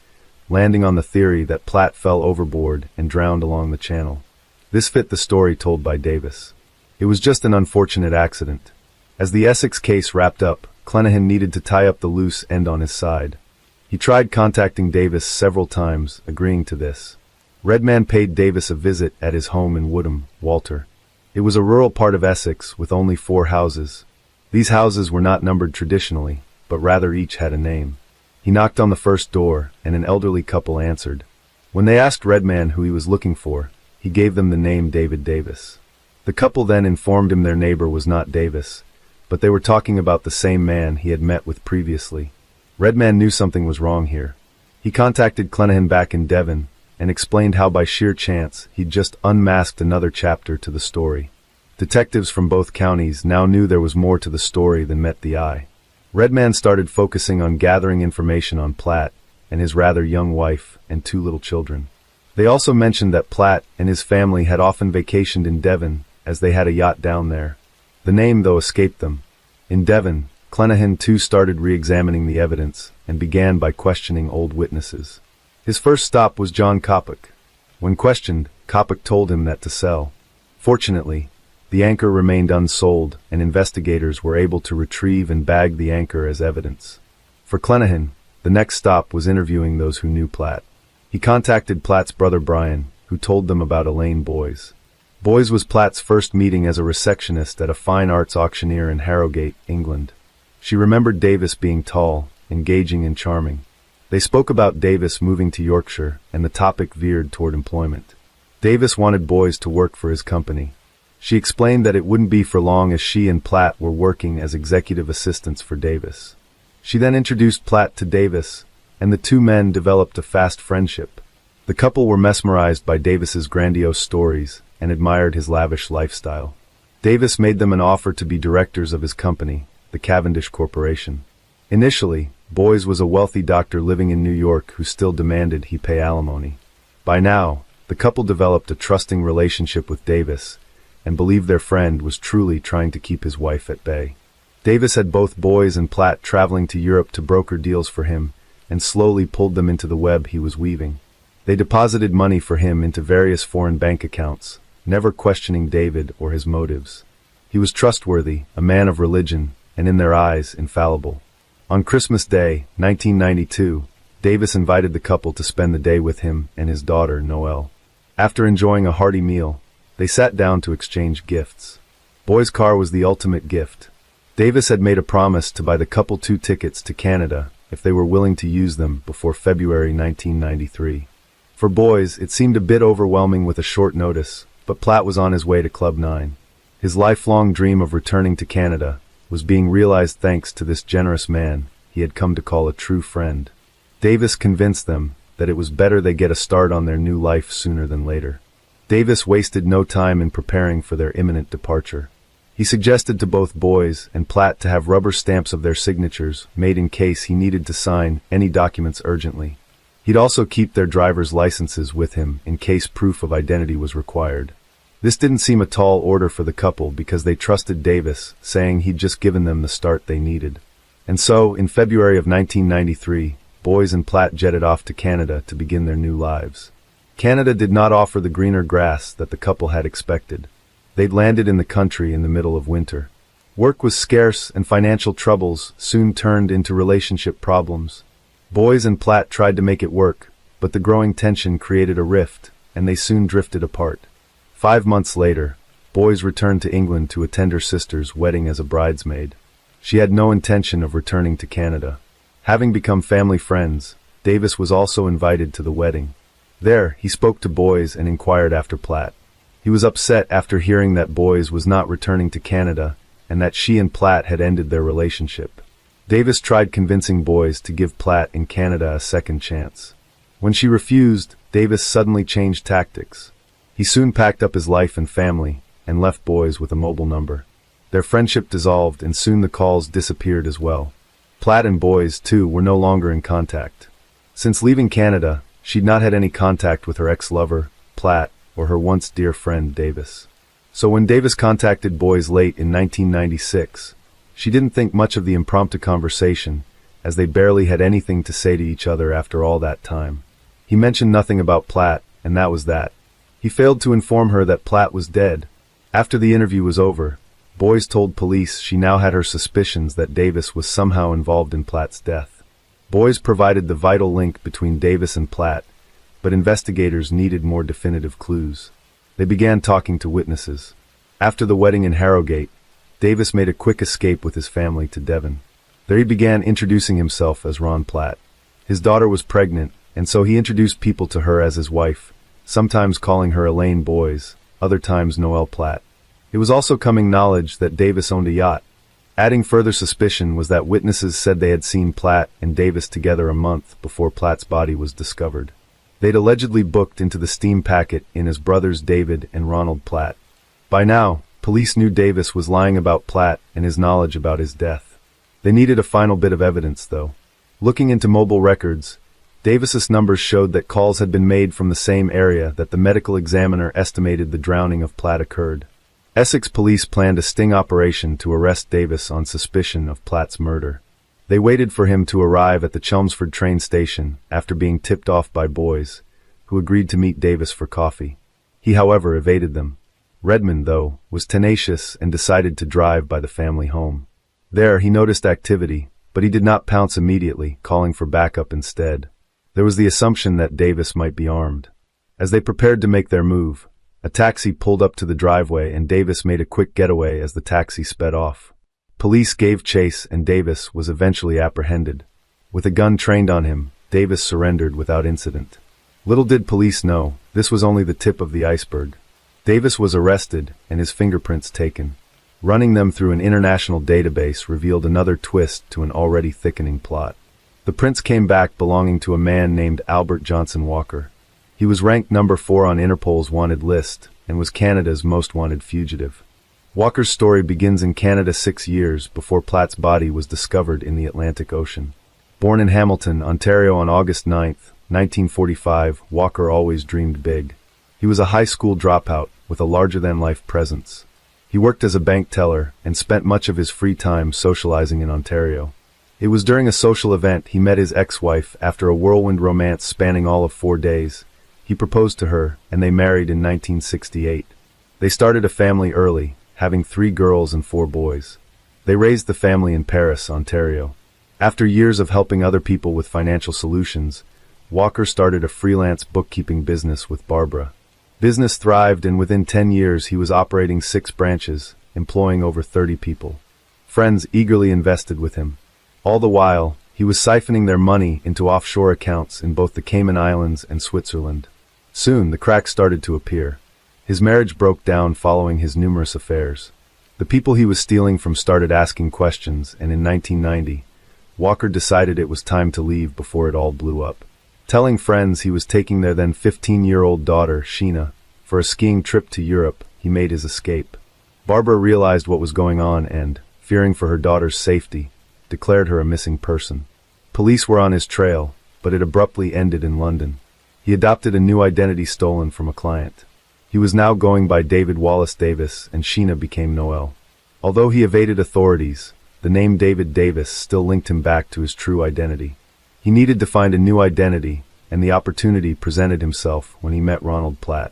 landing on the theory that Platt fell overboard and drowned along the channel. This fit the story told by Davis. It was just an unfortunate accident. As the Essex case wrapped up, Clenaghan needed to tie up the loose end on his side. He tried contacting Davis several times, agreeing to this. Redman paid Davis a visit at his home in Woodham, Walter. It was a rural part of Essex with only 4 houses. These houses were not numbered traditionally, but rather each had a name. He knocked on the first door, and an elderly couple answered. When they asked Redman who he was looking for, he gave them the name David Davis. The couple then informed him their neighbor was not Davis, but they were talking about the same man he had met with previously. Redman knew something was wrong here. He contacted Clenaghan back in Devon and explained how by sheer chance he'd just unmasked another chapter to the story. Detectives from both counties now knew there was more to the story than met the eye. Redman started focusing on gathering information on Platt and his rather young wife and 2 little children. They also mentioned that Platt and his family had often vacationed in Devon as they had a yacht down there. The name, though, escaped them. In Devon, Clenaghan too started re-examining the evidence and began by questioning old witnesses. His first stop was John Coppock. When questioned, Coppock told him that to sell. Fortunately, the anchor remained unsold, and investigators were able to retrieve and bag the anchor as evidence. For Clenaghan, the next stop was interviewing those who knew Platt. He contacted Platt's brother Brian, who told them about Elaine Boys. Boys was Platt's first meeting as a receptionist at a fine arts auctioneer in Harrogate, England. She remembered Davis being tall, engaging and charming. They spoke about Davis moving to Yorkshire, and the topic veered toward employment. Davis wanted Boys to work for his company. She explained that it wouldn't be for long as she and Platt were working as executive assistants for Davis. She then introduced Platt to Davis, and the two men developed a fast friendship. The couple were mesmerized by Davis's grandiose stories and admired his lavish lifestyle. Davis made them an offer to be directors of his company, the Cavendish Corporation. Initially, Boys was a wealthy doctor living in New York who still demanded he pay alimony. By now, the couple developed a trusting relationship with Davis and believed their friend was truly trying to keep his wife at bay. Davis had both Boys and Platt traveling to Europe to broker deals for him and slowly pulled them into the web he was weaving. They deposited money for him into various foreign bank accounts, never questioning David or his motives. He was trustworthy, a man of religion, and in their eyes, infallible. On Christmas Day, 1992, Davis invited the couple to spend the day with him and his daughter, Noelle. After enjoying a hearty meal, they sat down to exchange gifts. Boy's car was the ultimate gift. Davis had made a promise to buy the couple 2 tickets to Canada if they were willing to use them before February 1993. For Boys, it seemed a bit overwhelming with a short notice, but Platt was on his way to Club 9. His lifelong dream of returning to Canada was being realized thanks to this generous man he had come to call a true friend. Davis convinced them that it was better they get a start on their new life sooner than later. Davis wasted no time in preparing for their imminent departure. He suggested to both Boys and Platt to have rubber stamps of their signatures made in case he needed to sign any documents urgently. He'd also keep their driver's licenses with him in case proof of identity was required. This didn't seem a tall order for the couple because they trusted Davis, saying he'd just given them the start they needed. And so, in February of 1993, Boys and Platt jetted off to Canada to begin their new lives. Canada did not offer the greener grass that the couple had expected. They'd landed in the country in the middle of winter. Work was scarce and financial troubles soon turned into relationship problems. Boys and Platt tried to make it work, but the growing tension created a rift, and they soon drifted apart. 5 months later, Boys returned to England to attend her sister's wedding as a bridesmaid. She had no intention of returning to Canada. Having become family friends, Davis was also invited to the wedding. There, he spoke to Boys and inquired after Platt. He was upset after hearing that Boys was not returning to Canada and that she and Platt had ended their relationship. Davis tried convincing Boys to give Platt in Canada a second chance. When she refused, Davis suddenly changed tactics. He soon packed up his life and family and left Boys with a mobile number. Their friendship dissolved and soon the calls disappeared as well. Platt and Boys, too, were no longer in contact. Since leaving Canada, she'd not had any contact with her ex-lover, Platt, or her once dear friend, Davis. So when Davis contacted Boys late in 1996, she didn't think much of the impromptu conversation, as they barely had anything to say to each other after all that time. He mentioned nothing about Platt, and that was that. He failed to inform her that Platt was dead. After the interview was over, Boys told police she now had her suspicions that Davis was somehow involved in Platt's death. Boys provided the vital link between Davis and Platt, but investigators needed more definitive clues. They began talking to witnesses. After the wedding in Harrogate, Davis made a quick escape with his family to Devon. There he began introducing himself as Ron Platt. His daughter was pregnant, and so he introduced people to her as his wife, sometimes calling her Elaine Boys, other times Noelle Platt. It was also coming knowledge that Davis owned a yacht. Adding further suspicion was that witnesses said they had seen Platt and Davis together a month before Platt's body was discovered. They'd allegedly booked into the steam packet in as brothers David and Ronald Platt. By now, police knew Davis was lying about Platt and his knowledge about his death. They needed a final bit of evidence, though. Looking into mobile records, Davis's numbers showed that calls had been made from the same area that the medical examiner estimated the drowning of Platt occurred. Essex police planned a sting operation to arrest Davis on suspicion of Platt's murder. They waited for him to arrive at the Chelmsford train station after being tipped off by Boys, who agreed to meet Davis for coffee. He, however, evaded them. Redmond, though, was tenacious and decided to drive by the family home. There, he noticed activity, but he did not pounce immediately, calling for backup instead. There was the assumption that Davis might be armed. As they prepared to make their move, a taxi pulled up to the driveway and Davis made a quick getaway as the taxi sped off. Police gave chase and Davis was eventually apprehended. With a gun trained on him, Davis surrendered without incident. Little did police know, this was only the tip of the iceberg. Davis was arrested and his fingerprints taken. Running them through an international database revealed another twist to an already thickening plot. The prince came back belonging to a man named Albert Johnson Walker. He was ranked number 4 on Interpol's wanted list and was Canada's most wanted fugitive. Walker's story begins in Canada 6 years before Platt's body was discovered in the Atlantic Ocean. Born in Hamilton, Ontario on August 9, 1945, Walker always dreamed big. He was a high school dropout with a larger-than-life presence. He worked as a bank teller and spent much of his free time socializing in Ontario. It was during a social event he met his ex-wife after a whirlwind romance spanning all of 4 days. He proposed to her, and they married in 1968. They started a family early, having 3 girls and 4 boys. They raised the family in Paris, Ontario. After years of helping other people with financial solutions, Walker started a freelance bookkeeping business with Barbara. Business thrived, and within 10 years he was operating 6 branches, employing over 30 people. Friends eagerly invested with him. All the while, he was siphoning their money into offshore accounts in both the Cayman Islands and Switzerland. Soon, the cracks started to appear. His marriage broke down following his numerous affairs. The people he was stealing from started asking questions, and in 1990, Walker decided it was time to leave before it all blew up. Telling friends he was taking their then 15-year-old daughter, Sheena, for a skiing trip to Europe, he made his escape. Barbara realized what was going on and, fearing for her daughter's safety, declared her a missing person. Police were on his trail, but it abruptly ended in London. He adopted a new identity stolen from a client. He was now going by David Wallace Davis, and Sheena became Noel. Although he evaded authorities, the name David Davis still linked him back to his true identity. He needed to find a new identity, and the opportunity presented himself when he met Ronald Platt.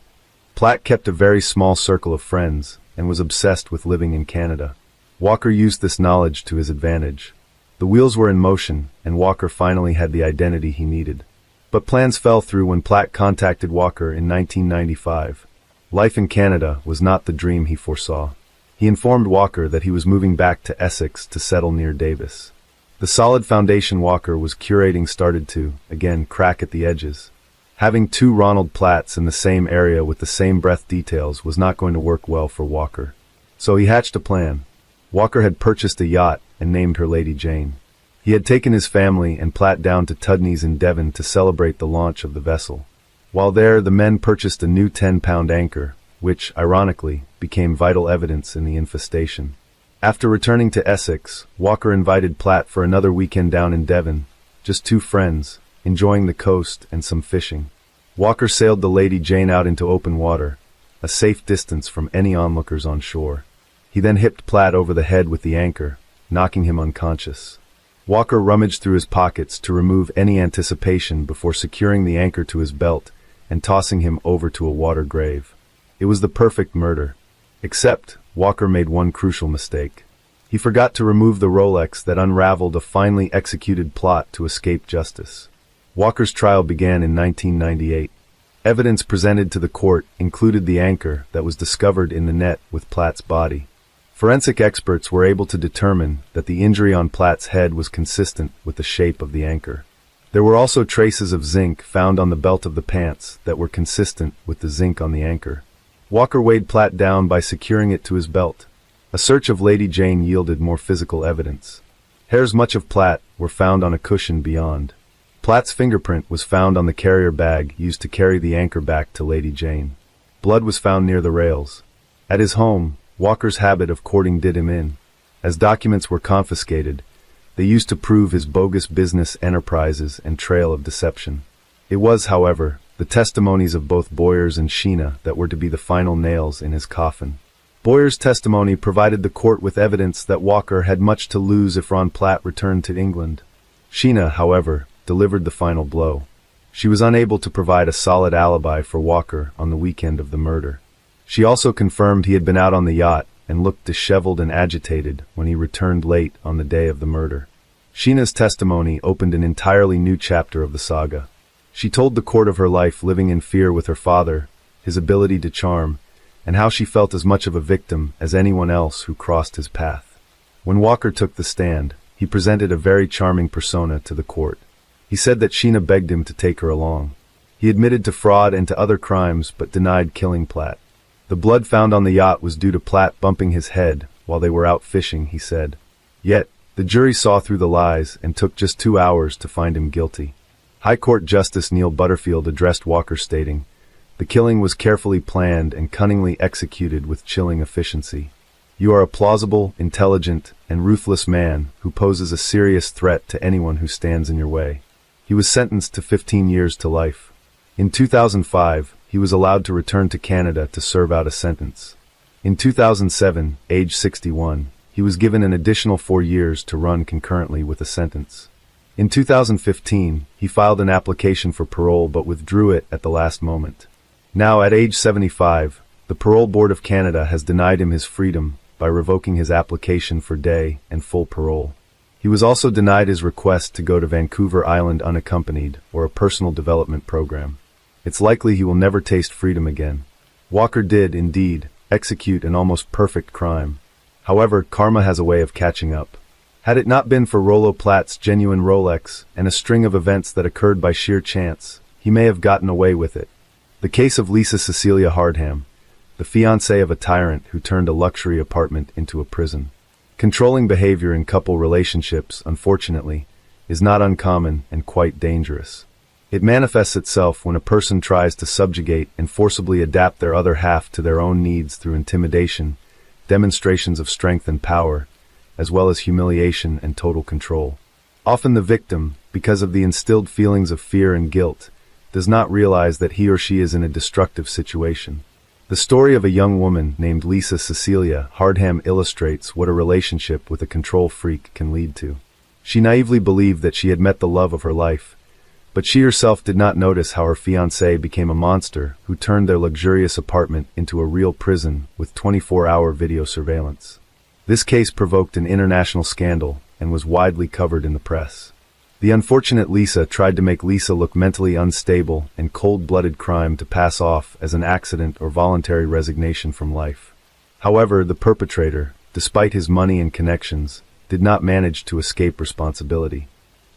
Platt kept a very small circle of friends, and was obsessed with living in Canada. Walker used this knowledge to his advantage. The wheels were in motion, and Walker finally had the identity he needed. But plans fell through when Platt contacted Walker in 1995. Life in Canada was not the dream he foresaw. He informed Walker that he was moving back to Essex to settle near Davis. The solid foundation Walker was curating started to, again, crack at the edges. Having 2 Ronald Platts in the same area with the same breath details was not going to work well for Walker. So he hatched a plan. Walker had purchased a yacht and named her Lady Jane. He had taken his family and Platt down to Tudney's in Devon to celebrate the launch of the vessel. While there, the men purchased a new 10-pound anchor, which, ironically, became vital evidence in the infestation. After returning to Essex, Walker invited Platt for another weekend down in Devon, just 2 friends, enjoying the coast and some fishing. Walker sailed the Lady Jane out into open water, a safe distance from any onlookers on shore. He then hipped Platt over the head with the anchor, knocking him unconscious. Walker rummaged through his pockets to remove any anticipation before securing the anchor to his belt and tossing him over to a water grave. It was the perfect murder. Except, Walker made one crucial mistake. He forgot to remove the Rolex that unraveled a finely executed plot to escape justice. Walker's trial began in 1998. Evidence presented to the court included the anchor that was discovered in the net with Platt's body. Forensic experts were able to determine that the injury on Platt's head was consistent with the shape of the anchor. There were also traces of zinc found on the belt of the pants that were consistent with the zinc on the anchor. Walker weighed Platt down by securing it to his belt. A search of Lady Jane yielded more physical evidence. Hairs much of Platt were found on a cushion beyond. Platt's fingerprint was found on the carrier bag used to carry the anchor back to Lady Jane. Blood was found near the rails. At his home, Walker's habit of courting did him in. As documents were confiscated, they used to prove his bogus business enterprises and trail of deception. It was, however, the testimonies of both Boyers and Sheena that were to be the final nails in his coffin. Boyer's testimony provided the court with evidence that Walker had much to lose if Ron Platt returned to England. Sheena, however, delivered the final blow. She was unable to provide a solid alibi for Walker on the weekend of the murder. She also confirmed he had been out on the yacht and looked disheveled and agitated when he returned late on the day of the murder. Sheena's testimony opened an entirely new chapter of the saga. She told the court of her life living in fear with her father, his ability to charm, and how she felt as much of a victim as anyone else who crossed his path. When Walker took the stand, he presented a very charming persona to the court. He said that Sheena begged him to take her along. He admitted to fraud and to other crimes but denied killing Platt. The blood found on the yacht was due to Platt bumping his head while they were out fishing, he said. Yet, The jury saw through the lies and took just 2 hours to find him guilty. High Court Justice Neil Butterfield addressed Walker stating, "The killing was carefully planned and cunningly executed with chilling efficiency. You are a plausible, intelligent, and ruthless man who poses a serious threat to anyone who stands in your way." He was sentenced to 15 years to life. In 2005, he was allowed to return to Canada to serve out a sentence. In 2007, age 61, he was given an additional 4 years to run concurrently with a sentence. In 2015, he filed an application for parole but withdrew it at the last moment. Now, at age 75, the Parole Board of Canada has denied him his freedom by revoking his application for day and full parole. He was also denied his request to go to Vancouver Island unaccompanied or a personal development program. It's likely he will never taste freedom again. Walker did, indeed, execute an almost perfect crime. However, karma has a way of catching up. Had it not been for Rollo Platt's genuine Rolex and a string of events that occurred by sheer chance, he may have gotten away with it. The case of Lisa Cecilia Hardham, the fiancée of a tyrant who turned a luxury apartment into a prison. Controlling behavior in couple relationships, unfortunately, is not uncommon and quite dangerous. It manifests itself when a person tries to subjugate and forcibly adapt their other half to their own needs through intimidation, demonstrations of strength and power, as well as humiliation and total control. Often the victim, because of the instilled feelings of fear and guilt, does not realize that he or she is in a destructive situation. The story of a young woman named Lisa Cecilia Hardham illustrates what a relationship with a control freak can lead to. She naively believed that she had met the love of her life, but she herself did not notice how her fiancé became a monster who turned their luxurious apartment into a real prison with 24-hour video surveillance. This case provoked an international scandal and was widely covered in the press. The unfortunate Lisa tried to make Lisa look mentally unstable and cold-blooded crime to pass off as an accident or voluntary resignation from life. However, the perpetrator, despite his money and connections, did not manage to escape responsibility.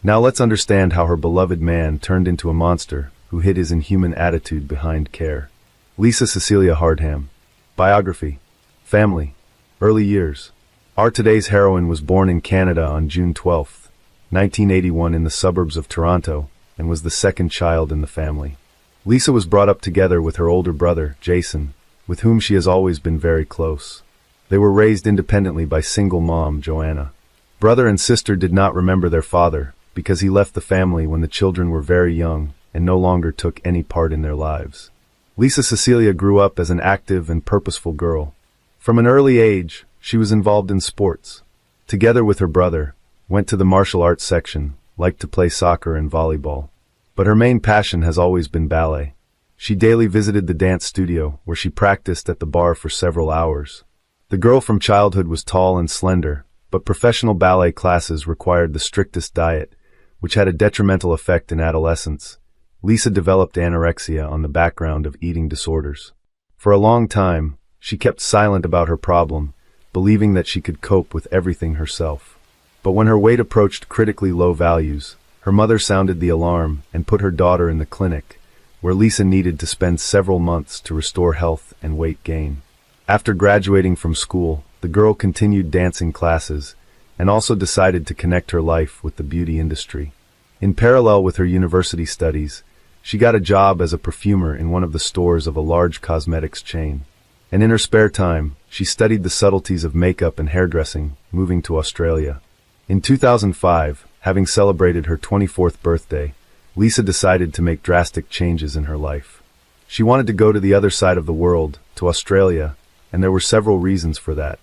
Now let's understand how her beloved man turned into a monster who hid his inhuman attitude behind care. Lisa Cecilia Hardham. Biography. Family. Early years. Our today's heroine was born in Canada on June 12, 1981 in the suburbs of Toronto, and was the second child in the family. Lisa was brought up together with her older brother, Jason, with whom she has always been very close. They were raised independently by single mom, Joanna. Brother and sister did not remember their father, because he left the family when the children were very young and no longer took any part in their lives. Lisa Cecilia grew up as an active and purposeful girl. From an early age, she was involved in sports. Together with her brother, went to the martial arts section, liked to play soccer and volleyball. But her main passion has always been ballet. She daily visited the dance studio, where she practiced at the bar for several hours. The girl from childhood was tall and slender, but professional ballet classes required the strictest diet, which had a detrimental effect in adolescence. Lisa developed anorexia on the background of eating disorders. For a long time, she kept silent about her problem, believing that she could cope with everything herself. But when her weight approached critically low values, her mother sounded the alarm and put her daughter in the clinic, where Lisa needed to spend several months to restore health and weight gain. After graduating from school, the girl continued dancing classes and also decided to connect her life with the beauty industry. In parallel with her university studies, she got a job as a perfumer in one of the stores of a large cosmetics chain. And in her spare time, she studied the subtleties of makeup and hairdressing, moving to Australia. In 2005, having celebrated her 24th birthday, Lisa decided to make drastic changes in her life. She wanted to go to the other side of the world, to Australia, and there were several reasons for that.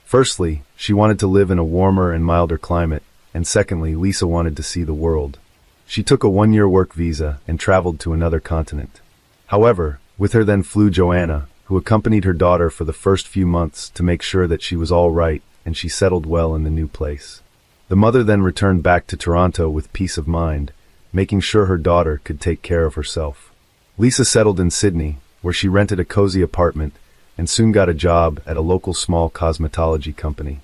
Firstly, she wanted to live in a warmer and milder climate, and secondly, Lisa wanted to see the world. She took a 1-year work visa and traveled to another continent. However, with her then flew Joanna, who accompanied her daughter for the first few months to make sure that she was all right and she settled well in the new place. The mother then returned back to Toronto with peace of mind, making sure her daughter could take care of herself. Lisa settled in Sydney, where she rented a cozy apartment and soon got a job at a local small cosmetology company.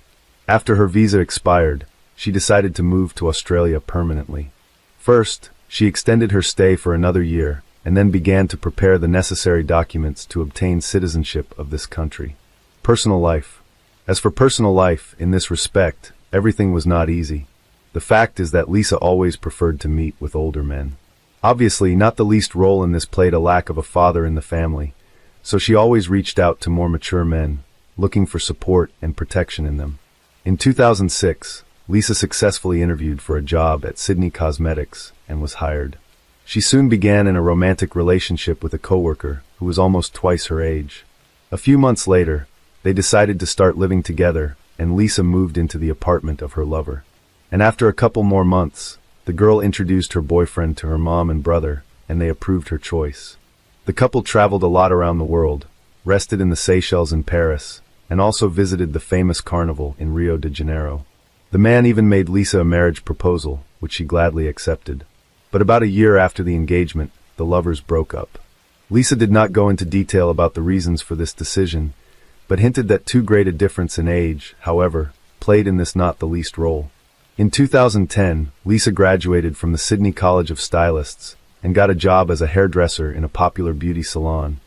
After her visa expired, she decided to move to Australia permanently. First, she extended her stay for another year and then began to prepare the necessary documents to obtain citizenship of this country. Personal life. As for personal life, in this respect, everything was not easy. The fact is that Lisa always preferred to meet with older men. Obviously, not the least role in this played a lack of a father in the family, so she always reached out to more mature men, looking for support and protection in them. In 2006, Lisa successfully interviewed for a job at Sydney Cosmetics and was hired. She soon began in a romantic relationship with a coworker who was almost twice her age. A few months later, they decided to start living together, and Lisa moved into the apartment of her lover. And after a couple more months, the girl introduced her boyfriend to her mom and brother, and they approved her choice. The couple traveled a lot around the world, rested in the Seychelles and Paris, and also visited the famous carnival in Rio de Janeiro. The man even made Lisa a marriage proposal, which she gladly accepted. But about a year after the engagement, the lovers broke up. Lisa did not go into detail about the reasons for this decision, but hinted that too great a difference in age, however, played in this not the least role. In 2010, Lisa graduated from the Sydney College of Stylists and got a job as a hairdresser in a popular beauty salon,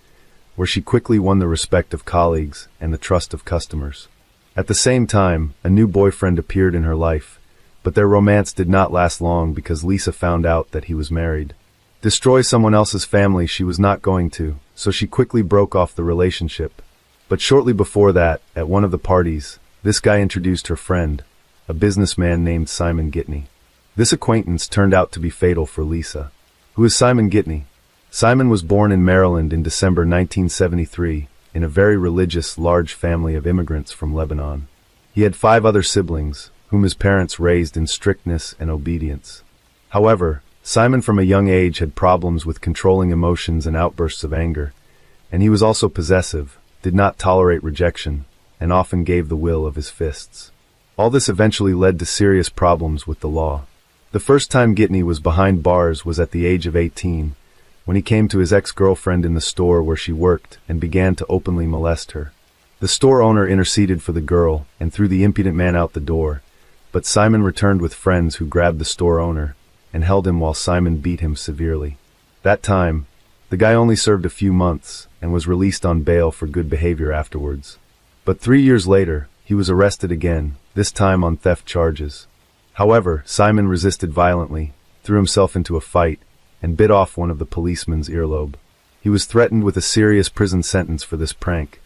where she quickly won the respect of colleagues and the trust of customers. At the same time, a new boyfriend appeared in her life, but their romance did not last long because Lisa found out that he was married. Destroy someone else's family she was not going to, so she quickly broke off the relationship. But shortly before that, at one of the parties, this guy introduced her friend, a businessman named Simon Gitney. This acquaintance turned out to be fatal for Lisa. Who is Simon Gitney? Simon was born in Maryland in December 1973 in a very religious, large family of immigrants from Lebanon. He had 5 other siblings, whom his parents raised in strictness and obedience. However, Simon from a young age had problems with controlling emotions and outbursts of anger, and he was also possessive, did not tolerate rejection, and often gave the will of his fists. All this eventually led to serious problems with the law. The first time Gitney was behind bars was at the age of 18, when he came to his ex-girlfriend in the store where she worked and began to openly molest her. The store owner interceded for the girl and threw the impudent man out the door, but Simon returned with friends who grabbed the store owner and held him while Simon beat him severely. That time, the guy only served a few months and was released on bail for good behavior afterwards. But 3 years later, he was arrested again, this time on theft charges. However, Simon resisted violently, threw himself into a fight, and bit off one of the policeman's earlobe. He was threatened with a serious prison sentence for this prank,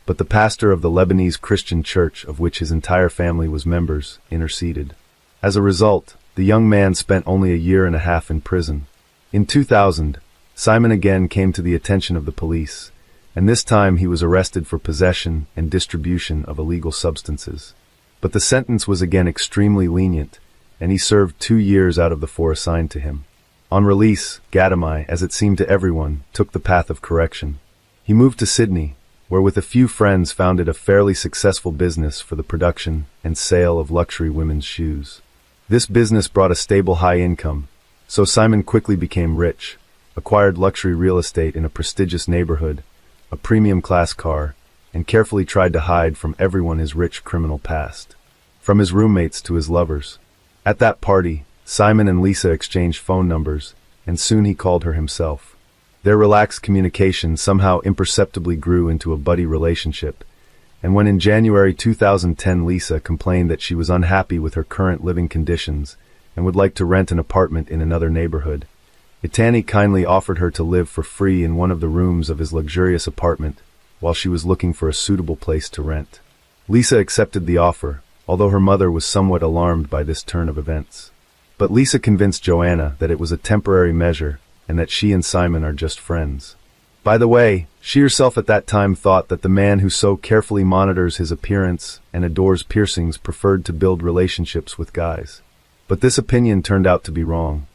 but the pastor of the Lebanese Christian church of which his entire family was members interceded. As a result, the young man spent only a year and a half in prison. In 2000, Simon again came to the attention of the police, and this time he was arrested for possession and distribution of illegal substances. But the sentence was again extremely lenient, and he served 2 years out of the 4 assigned to him. On release, Gadamai, as it seemed to everyone, took the path of correction. He moved to Sydney, where with a few friends founded a fairly successful business for the production and sale of luxury women's shoes. This business brought a stable high income, so Simon quickly became rich, acquired luxury real estate in a prestigious neighborhood, a premium class car, and carefully tried to hide from everyone his rich criminal past. From his roommates to his lovers. At that party, Simon and Lisa exchanged phone numbers, and soon he called her himself. Their relaxed communication somehow imperceptibly grew into a buddy relationship, and when in January 2010 Lisa complained that she was unhappy with her current living conditions and would like to rent an apartment in another neighborhood, Itani kindly offered her to live for free in one of the rooms of his luxurious apartment while she was looking for a suitable place to rent. Lisa accepted the offer, although her mother was somewhat alarmed by this turn of events. But Lisa convinced Joanna that it was a temporary measure and that she and Simon are just friends. By the way, she herself at that time thought that the man who so carefully monitors his appearance and adores piercings preferred to build relationships with guys. But this opinion turned out to be wrong.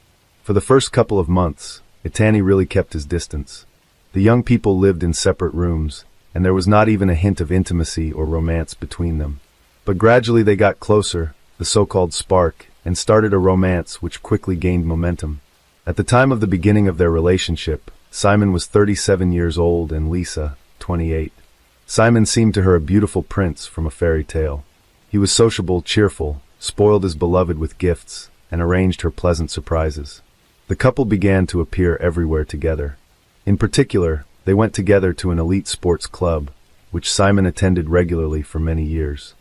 For the first couple of months, Itani really kept his distance. The young people lived in separate rooms, and there was not even a hint of intimacy or romance between them. But gradually they got closer, the so-called spark, and started a romance which quickly gained momentum. At the time of the beginning of their relationship, Simon was 37 years old and Lisa, 28. Simon seemed to her a beautiful prince from a fairy tale. He was sociable, cheerful, spoiled his beloved with gifts, and arranged her pleasant surprises. The couple began to appear everywhere together. In particular, they went together to an elite sports club, which Simon attended regularly for many years.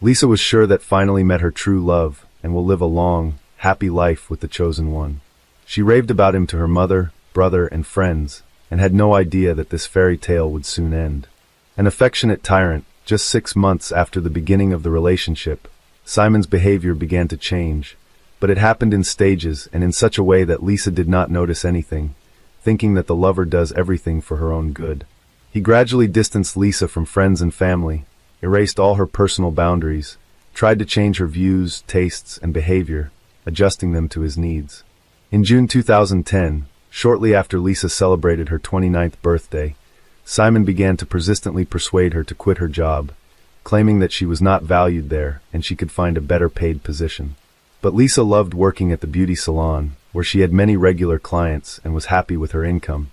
Lisa was sure that finally met her true love and will live a long, happy life with the chosen one. She raved about him to her mother, brother, and friends, and had no idea that this fairy tale would soon end. An affectionate tyrant, just 6 months after the beginning of the relationship, Simon's behavior began to change, but it happened in stages and in such a way that Lisa did not notice anything, thinking that the lover does everything for her own good. He gradually distanced Lisa from friends and family, erased all her personal boundaries, tried to change her views, tastes, and behavior, adjusting them to his needs. In June 2010, shortly after Lisa celebrated her 29th birthday, Simon began to persistently persuade her to quit her job, claiming that she was not valued there and she could find a better paid position. But Lisa loved working at the beauty salon, where she had many regular clients and was happy with her income,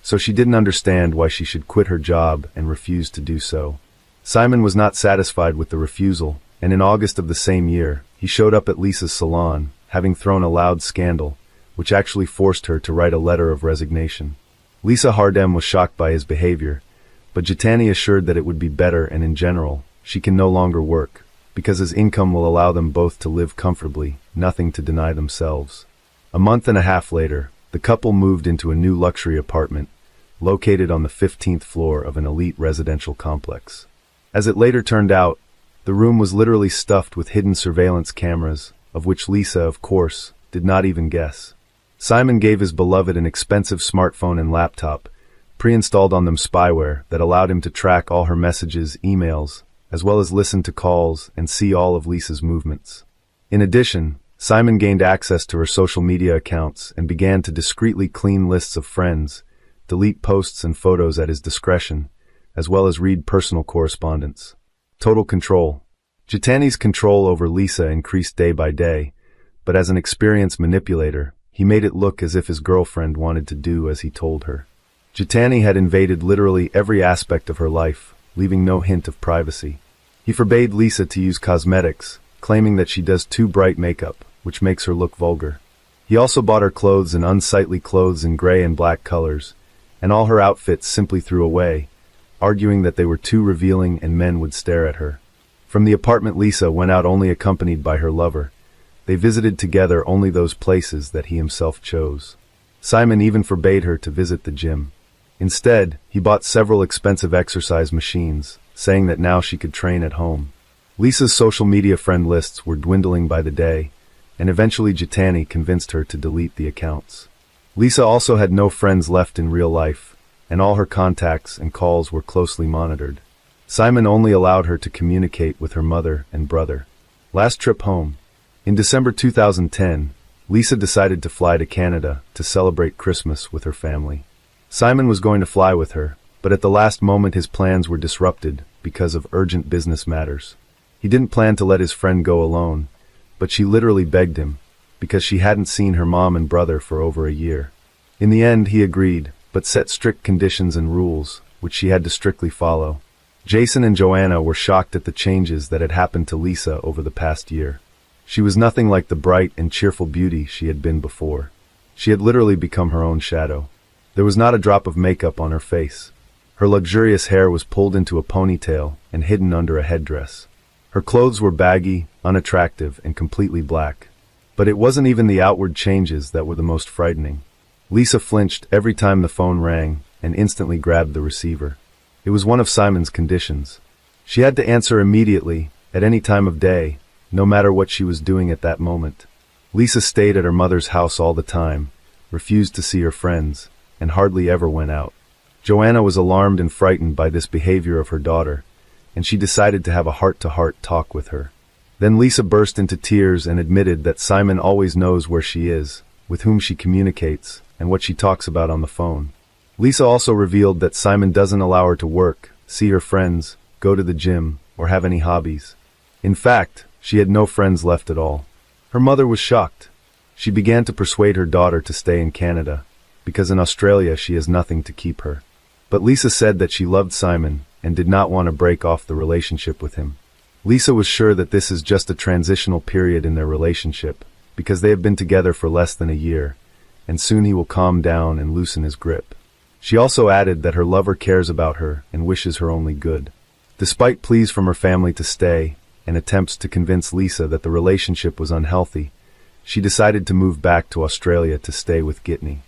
so she didn't understand why she should quit her job and refused to do so. Simon was not satisfied with the refusal, and in August of the same year, he showed up at Lisa's salon, having thrown a loud scandal, which actually forced her to write a letter of resignation. Lisa Hardem was shocked by his behavior, but Jitani assured that it would be better and in general, she can no longer work, because his income will allow them both to live comfortably, nothing to deny themselves. A month and a half later, the couple moved into a new luxury apartment, located on the 15th floor of an elite residential complex. As it later turned out, the room was literally stuffed with hidden surveillance cameras, of which Lisa, of course, did not even guess. Simon gave his beloved an expensive smartphone and laptop, pre-installed on them spyware that allowed him to track all her messages, emails, as well as listen to calls and see all of Lisa's movements. In addition, Simon gained access to her social media accounts and began to discreetly clean lists of friends, delete posts and photos at his discretion, as well as read personal correspondence. Total control. Jitani's control over Lisa increased day by day, but as an experienced manipulator, he made it look as if his girlfriend wanted to do as he told her. Jitani had invaded literally every aspect of her life, leaving no hint of privacy. He forbade Lisa to use cosmetics, claiming that she does too bright makeup, which makes her look vulgar. He also bought her clothes in unsightly clothes in gray and black colors, and all her outfits simply threw away, arguing that they were too revealing and men would stare at her. From the apartment, Lisa went out only accompanied by her lover. They visited together only those places that he himself chose. Simon even forbade her to visit the gym. Instead, he bought several expensive exercise machines, saying that now she could train at home. Lisa's social media friend lists were dwindling by the day, and eventually Jitani convinced her to delete the accounts. Lisa also had no friends left in real life, and all her contacts and calls were closely monitored. Simon only allowed her to communicate with her mother and brother. Last trip home. In December 2010, Lisa decided to fly to Canada to celebrate Christmas with her family. Simon was going to fly with her, but at the last moment his plans were disrupted because of urgent business matters. He didn't plan to let his friend go alone, but she literally begged him, because she hadn't seen her mom and brother for over a year. In the end, he agreed, but set strict conditions and rules, which she had to strictly follow. Jason and Joanna were shocked at the changes that had happened to Lisa over the past year. She was nothing like the bright and cheerful beauty she had been before. She had literally become her own shadow. There was not a drop of makeup on her face. Her luxurious hair was pulled into a ponytail and hidden under a headdress. Her clothes were baggy, unattractive, and completely black. But it wasn't even the outward changes that were the most frightening. Lisa flinched every time the phone rang and instantly grabbed the receiver. It was one of Simon's conditions. She had to answer immediately, at any time of day, no matter what she was doing at that moment. Lisa stayed at her mother's house all the time, refused to see her friends, and hardly ever went out. Joanna was alarmed and frightened by this behavior of her daughter, and she decided to have a heart-to-heart talk with her. Then Lisa burst into tears and admitted that Simon always knows where she is, with whom she communicates, and what she talks about on the phone. Lisa also revealed that Simon doesn't allow her to work, see her friends, go to the gym, or have any hobbies. In fact, she had no friends left at all. Her mother was shocked. She began to persuade her daughter to stay in Canada, because in Australia she has nothing to keep her. But Lisa said that she loved Simon and did not want to break off the relationship with him. Lisa was sure that this is just a transitional period in their relationship, because they have been together for less than a year, and soon he will calm down and loosen his grip. She also added that her lover cares about her and wishes her only good. Despite pleas from her family to stay, and attempts to convince Lisa that the relationship was unhealthy, she decided to move back to Australia to stay with Gitney.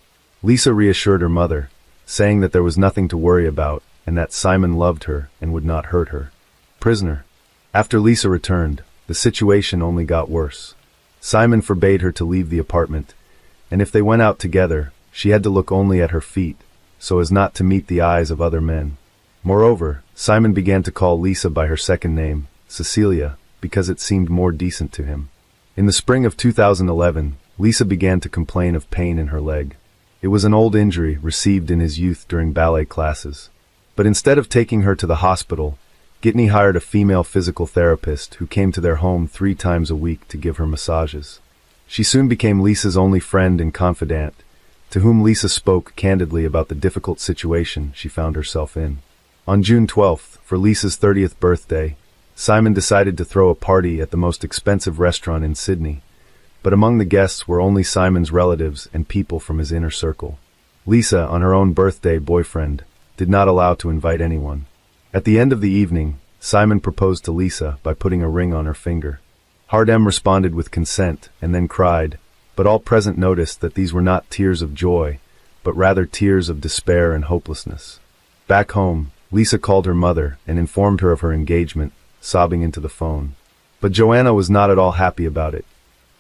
Lisa reassured her mother, saying that there was nothing to worry about and that Simon loved her and would not hurt her. Prisoner. After Lisa returned, the situation only got worse. Simon forbade her to leave the apartment, and if they went out together, she had to look only at her feet, so as not to meet the eyes of other men. Moreover, Simon began to call Lisa by her second name, Cecilia, because it seemed more decent to him. In the spring of 2011, Lisa began to complain of pain in her leg. It was an old injury received in his youth during ballet classes. But instead of taking her to the hospital, Gitney hired a female physical therapist who came to their home 3 times a week to give her massages. She soon became Lisa's only friend and confidant, to whom Lisa spoke candidly about the difficult situation she found herself in. On June 12th, for Lisa's 30th birthday, Simon decided to throw a party at the most expensive restaurant in Sydney, but among the guests were only Simon's relatives and people from his inner circle. Lisa, on her own birthday boyfriend, did not allow to invite anyone. At the end of the evening, Simon proposed to Lisa by putting a ring on her finger. Hardem responded with consent and then cried, but all present noticed that these were not tears of joy, but rather tears of despair and hopelessness. Back home, Lisa called her mother and informed her of her engagement, sobbing into the phone. But Joanna was not at all happy about it.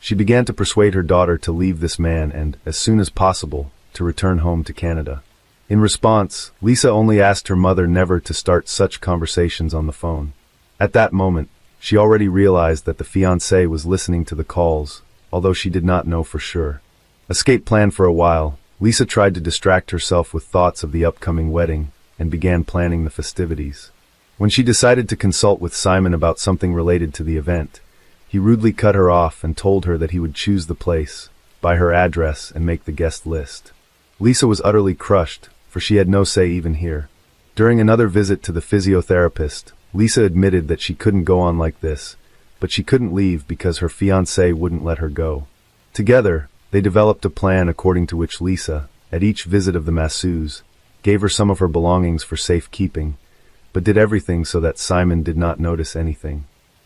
She began to persuade her daughter to leave this man and, as soon as possible, to return home to Canada. In response, Lisa only asked her mother never to start such conversations on the phone. At that moment, she already realized that the fiancé was listening to the calls, although she did not know for sure. Escape plan for a while, Lisa tried to distract herself with thoughts of the upcoming wedding and began planning the festivities. When she decided to consult with Simon about something related to the event, he rudely cut her off and told her that he would choose the place, buy her address, and make the guest list. Lisa was utterly crushed, for she had no say even here. During another visit to the physiotherapist, Lisa admitted that she couldn't go on like this, but she couldn't leave because her fiancé wouldn't let her go. Together, they developed a plan according to which Lisa, at each visit of the masseuse, gave her some of her belongings for safekeeping, but did everything so that Simon did not notice anything.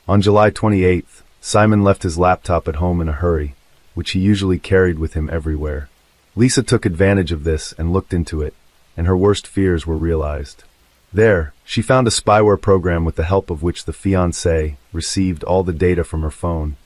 On July 28th, Simon left his laptop at home in a hurry, which he usually carried with him everywhere. Lisa took advantage of this and looked into it, and her worst fears were realized. There, she found a spyware program with the help of which the fiancé received all the data from her phone,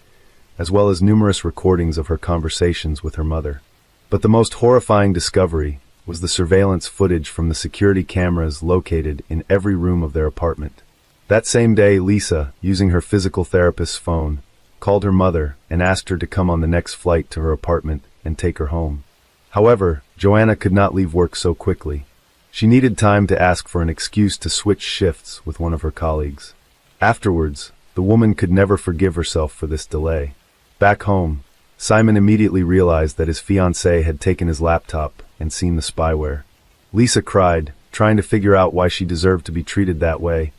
as well as numerous recordings of her conversations with her mother. But the most horrifying discovery was the surveillance footage from the security cameras located in every room of their apartment. That same day, Lisa, using her physical therapist's phone, called her mother and asked her to come on the next flight to her apartment and take her home. However, Joanna could not leave work so quickly. She needed time to ask for an excuse to switch shifts with one of her colleagues. Afterwards, the woman could never forgive herself for this delay. Back home, Simon immediately realized that his fiancée had taken his laptop and seen the spyware. Lisa cried, trying to figure out why she deserved to be treated that way,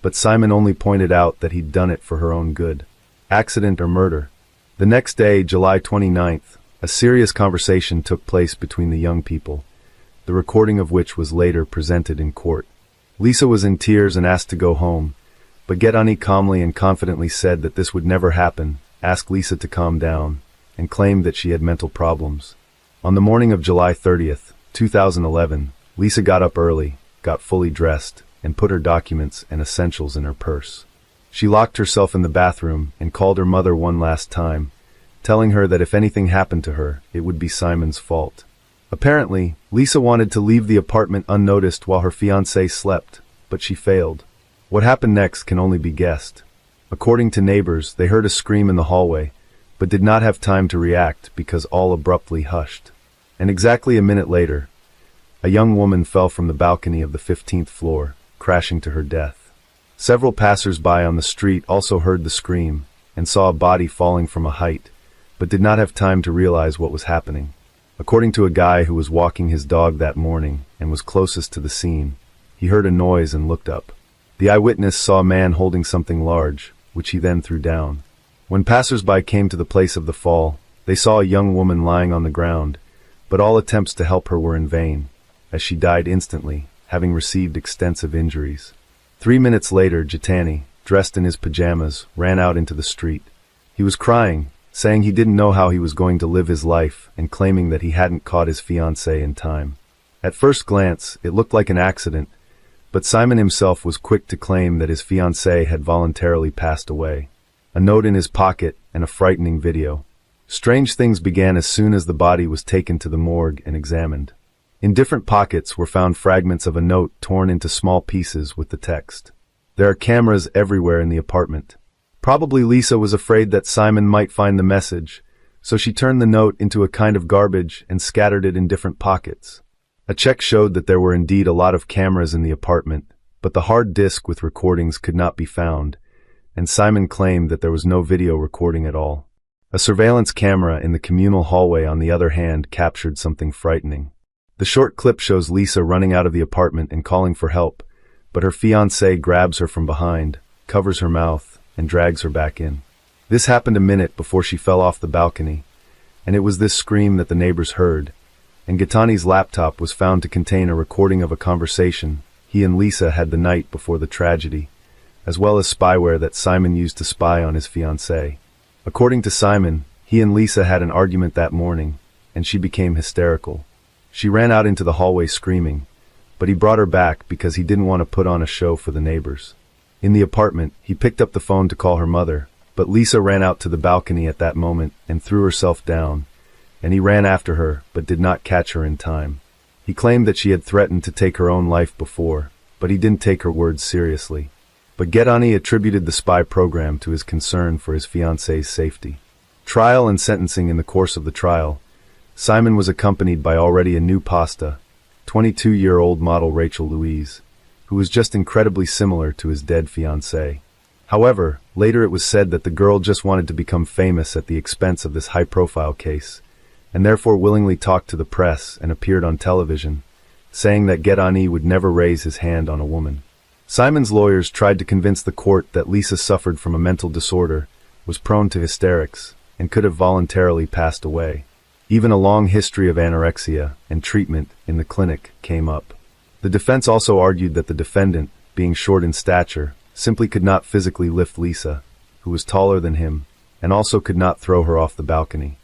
but Simon only pointed out that he'd done it for her own good. Accident or murder? The next day, July 29th, a serious conversation took place between the young people, the recording of which was later presented in court. Lisa was in tears and asked to go home, but Gitney calmly and confidently said that this would never happen, asked Lisa to calm down, and claimed that she had mental problems. On the morning of July 30th, 2011, Lisa got up early, got fully dressed, and put her documents and essentials in her purse. She locked herself in the bathroom and called her mother one last time, telling her that if anything happened to her, it would be Simon's fault. Apparently, Lisa wanted to leave the apartment unnoticed while her fiancé slept, but she failed. What happened next can only be guessed. According to neighbors, they heard a scream in the hallway, but did not have time to react because all abruptly hushed. And exactly a minute later, a young woman fell from the balcony of the 15th floor, crashing to her death. Several passers-by on the street also heard the scream and saw a body falling from a height, but did not have time to realize what was happening. According to a guy who was walking his dog that morning and was closest to the scene, he heard a noise and looked up. The eyewitness saw a man holding something large, which he then threw down. When passers-by came to the place of the fall, they saw a young woman lying on the ground, but all attempts to help her were in vain, as she died instantly, having received extensive injuries. 3 minutes later, Gitney, dressed in his pajamas, ran out into the street. He was crying, saying he didn't know how he was going to live his life and claiming that he hadn't caught his fiancée in time. At first glance, it looked like an accident, but Simon himself was quick to claim that his fiancée had voluntarily passed away. A note in his pocket and a frightening video. Strange things began as soon as the body was taken to the morgue and examined. In different pockets were found fragments of a note torn into small pieces with the text, "There are cameras everywhere in the apartment." Probably Lisa was afraid that Simon might find the message, so she turned the note into a kind of garbage and scattered it in different pockets. A check showed that there were indeed a lot of cameras in the apartment, but the hard disk with recordings could not be found, and Simon claimed that there was no video recording at all. A surveillance camera in the communal hallway, on the other hand, captured something frightening. The short clip shows Lisa running out of the apartment and calling for help, but her fiancé grabs her from behind, covers her mouth, and drags her back in. This happened a minute before she fell off the balcony, and it was this scream that the neighbors heard, and Gaetani's laptop was found to contain a recording of a conversation he and Lisa had the night before the tragedy, as well as spyware that Simon used to spy on his fiancée. According to Simon, he and Lisa had an argument that morning, and she became hysterical. She ran out into the hallway screaming, but he brought her back because he didn't want to put on a show for the neighbors. In the apartment, he picked up the phone to call her mother, but Lisa ran out to the balcony at that moment and threw herself down, and he ran after her but did not catch her in time. He claimed that she had threatened to take her own life before, but he didn't take her words seriously. But Gaetani attributed the spy program to his concern for his fiancée's safety. Trial and sentencing. In the course of the trial, Simon was accompanied by already a new pasta, 22-year-old model Rachel Louise, who was just incredibly similar to his dead fiancée. However, later it was said that the girl just wanted to become famous at the expense of this high-profile case, and therefore willingly talked to the press and appeared on television, saying that Gaetani would never raise his hand on a woman. Simon's lawyers tried to convince the court that Lisa suffered from a mental disorder, was prone to hysterics, and could have voluntarily passed away. Even a long history of anorexia and treatment in the clinic came up. The defense also argued that the defendant, being short in stature, simply could not physically lift Lisa, who was taller than him, and also could not throw her off the balcony.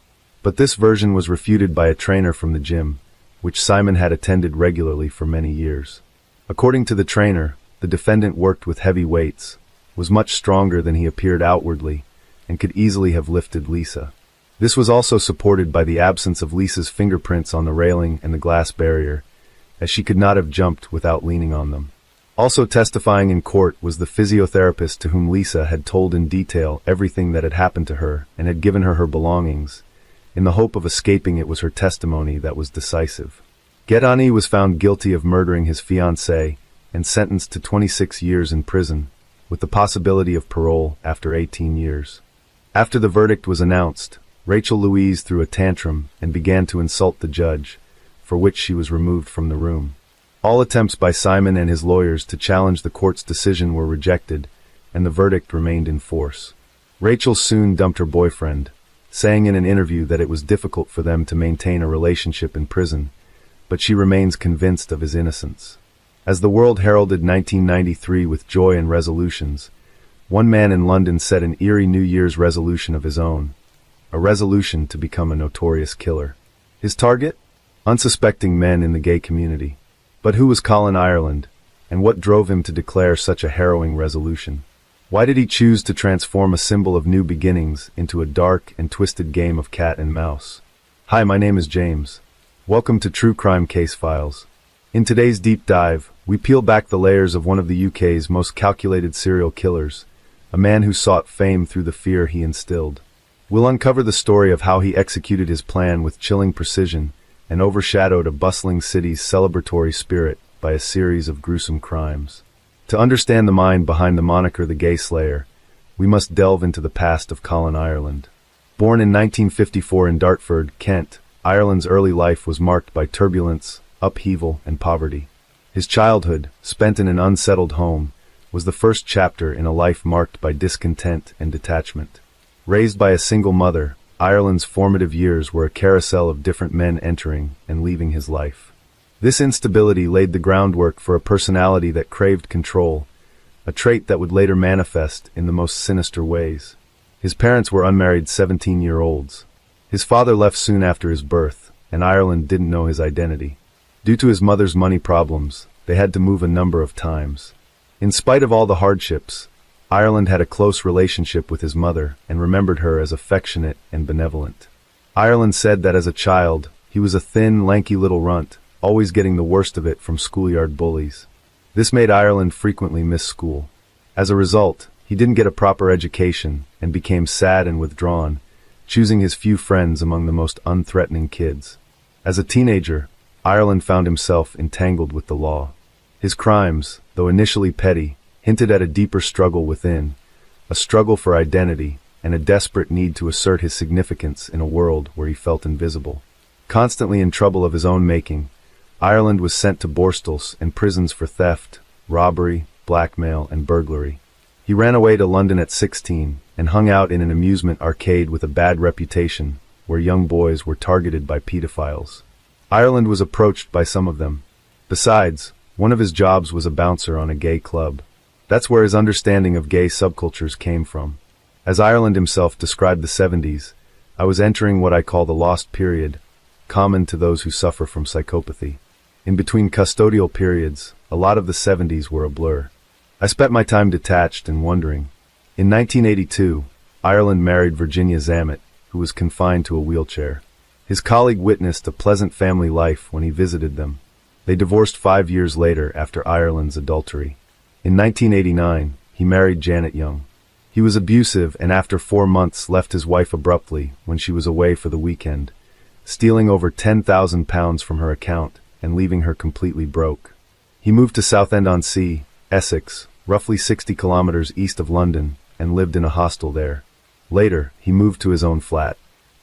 But this version was refuted by a trainer from the gym, which Simon had attended regularly for many years. According to the trainer, the defendant worked with heavy weights, was much stronger than he appeared outwardly, and could easily have lifted Lisa. This was also supported by the absence of Lisa's fingerprints on the railing and the glass barrier, as she could not have jumped without leaning on them. Also testifying in court was the physiotherapist to whom Lisa had told in detail everything that had happened to her and had given her her belongings. In the hope of escaping, it was her testimony that was decisive. Gaetani was found guilty of murdering his fiancée and sentenced to 26 years in prison, with the possibility of parole after 18 years. After the verdict was announced, Rachel Louise threw a tantrum and began to insult the judge, for which she was removed from the room. All attempts by Simon and his lawyers to challenge the court's decision were rejected, and the verdict remained in force. Rachel soon dumped her boyfriend, saying in an interview that it was difficult for them to maintain a relationship in prison, but she remains convinced of his innocence. As the world heralded 1993 with joy and resolutions, one man in London set an eerie New Year's resolution of his own, a resolution to become a notorious killer. His target? Unsuspecting men in the gay community. But who was Colin Ireland, and what drove him to declare such a harrowing resolution? Why did he choose to transform a symbol of new beginnings into a dark and twisted game of cat and mouse? Hi, my name is James. Welcome to True Crime Case Files. In today's deep dive, we peel back the layers of one of the UK's most calculated serial killers, a man who sought fame through the fear he instilled. We'll uncover the story of how he executed his plan with chilling precision and overshadowed a bustling city's celebratory spirit by a series of gruesome crimes. To understand the mind behind the moniker the Gay Slayer, we must delve into the past of Colin Ireland. Born in 1954 in Dartford, Kent, Ireland's early life was marked by turbulence, upheaval, and poverty. His childhood, spent in an unsettled home, was the first chapter in a life marked by discontent and detachment. Raised by a single mother, Ireland's formative years were a carousel of different men entering and leaving his life. This instability laid the groundwork for a personality that craved control, a trait that would later manifest in the most sinister ways. His parents were unmarried 17-year-olds. His father left soon after his birth, and Ireland didn't know his identity. Due to his mother's money problems, they had to move a number of times. In spite of all the hardships, Ireland had a close relationship with his mother and remembered her as affectionate and benevolent. Ireland said that as a child, he was a thin, lanky little runt, always getting the worst of it from schoolyard bullies. This made Ireland frequently miss school. As a result, he didn't get a proper education and became sad and withdrawn, choosing his few friends among the most unthreatening kids. As a teenager, Ireland found himself entangled with the law. His crimes, though initially petty, hinted at a deeper struggle within, a struggle for identity, and a desperate need to assert his significance in a world where he felt invisible. Constantly in trouble of his own making, Ireland was sent to borstalls and prisons for theft, robbery, blackmail, and burglary. He ran away to London at 16 and hung out in an amusement arcade with a bad reputation where young boys were targeted by pedophiles. Ireland was approached by some of them. Besides, one of his jobs was a bouncer on a gay club. That's where his understanding of gay subcultures came from. As Ireland himself described the 70s, I was entering what I call the lost period, common to those who suffer from psychopathy. In between custodial periods, a lot of the 70s were a blur. I spent my time detached and wondering. In 1982, Ireland married Virginia Zammit, who was confined to a wheelchair. His colleague witnessed a pleasant family life when he visited them. They divorced 5 years later after Ireland's adultery. In 1989, he married Janet Young. He was abusive and after 4 months left his wife abruptly when she was away for the weekend, stealing over £10,000 from her account and leaving her completely broke. He moved to Southend-on-Sea, Essex, roughly 60 kilometers east of London, and lived in a hostel there. Later, he moved to his own flat.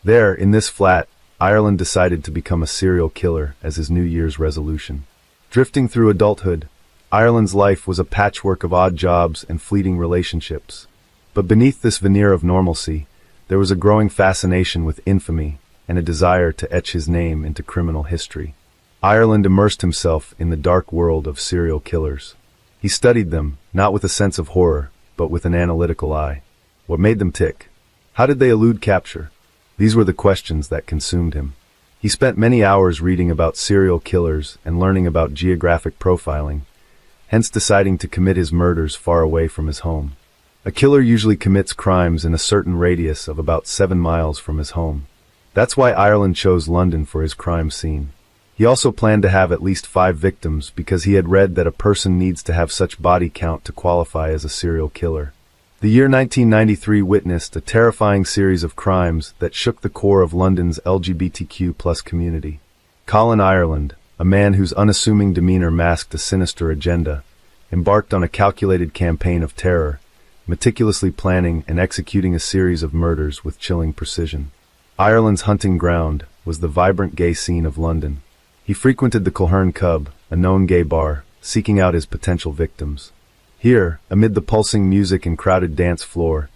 There, in this flat, Ireland decided to become a serial killer as his New Year's resolution. Drifting through adulthood, Ireland's life was a patchwork of odd jobs and fleeting relationships. But beneath this veneer of normalcy, there was a growing fascination with infamy and a desire to etch his name into criminal history. Ireland immersed himself in the dark world of serial killers. He studied them, not with a sense of horror, but with an analytical eye. What made them tick? How did they elude capture? These were the questions that consumed him. He spent many hours reading about serial killers and learning about geographic profiling, hence deciding to commit his murders far away from his home. A killer usually commits crimes in a certain radius of about 7 miles from his home. That's why Ireland chose London for his crime scene. He also planned to have at least 5 victims because he had read that a person needs to have such body count to qualify as a serial killer. The year 1993 witnessed a terrifying series of crimes that shook the core of London's LGBTQ+ community. Colin Ireland, a man whose unassuming demeanor masked a sinister agenda, embarked on a calculated campaign of terror, meticulously planning and executing a series of murders with chilling precision. Ireland's hunting ground was the vibrant gay scene of London. He frequented the Colhern Cub, a known gay bar, seeking out his potential victims. Here, amid the pulsing music and crowded dance floor,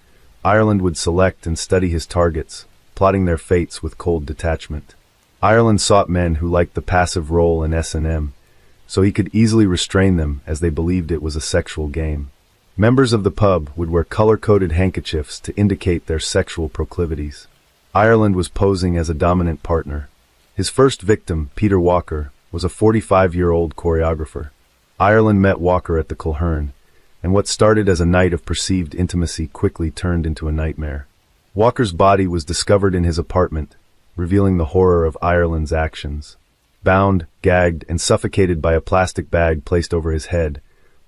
Ireland would select and study his targets, plotting their fates with cold detachment. Ireland sought men who liked the passive role in S&M, so he could easily restrain them as they believed it was a sexual game. Members of the pub would wear color-coded handkerchiefs to indicate their sexual proclivities. Ireland was posing as a dominant partner. His first victim, Peter Walker, was a 45-year-old choreographer. Ireland met Walker at the Colhern, and what started as a night of perceived intimacy quickly turned into a nightmare. Walker's body was discovered in his apartment, revealing the horror of Ireland's actions. Bound, gagged, and suffocated by a plastic bag placed over his head,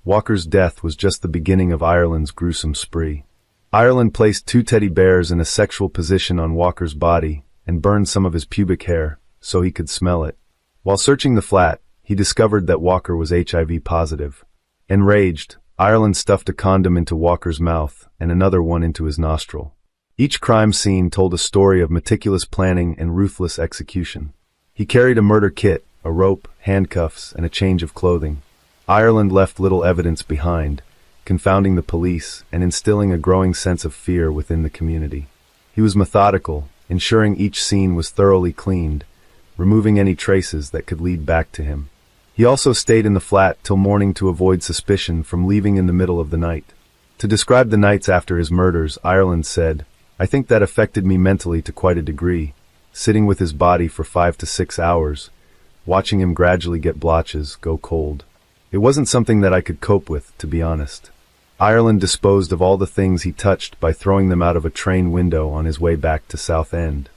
Walker's death was just the beginning of Ireland's gruesome spree. Ireland placed 2 teddy bears in a sexual position on Walker's body and burned some of his pubic hair so he could smell it. While searching the flat, he discovered that Walker was HIV positive. Enraged, Ireland stuffed a condom into Walker's mouth and another one into his nostril. Each crime scene told a story of meticulous planning and ruthless execution. He carried a murder kit, a rope, handcuffs, and a change of clothing. Ireland left little evidence behind, confounding the police and instilling a growing sense of fear within the community. He was methodical, ensuring each scene was thoroughly cleaned, removing any traces that could lead back to him. He also stayed in the flat till morning to avoid suspicion from leaving in the middle of the night. To describe the nights after his murders, Ireland said, "I think that affected me mentally to quite a degree, sitting with his body for 5 to 6 hours, watching him gradually get blotches, go cold. It wasn't something that I could cope with, to be honest." Ireland disposed of all the things he touched by throwing them out of a train window on his way back to Southend.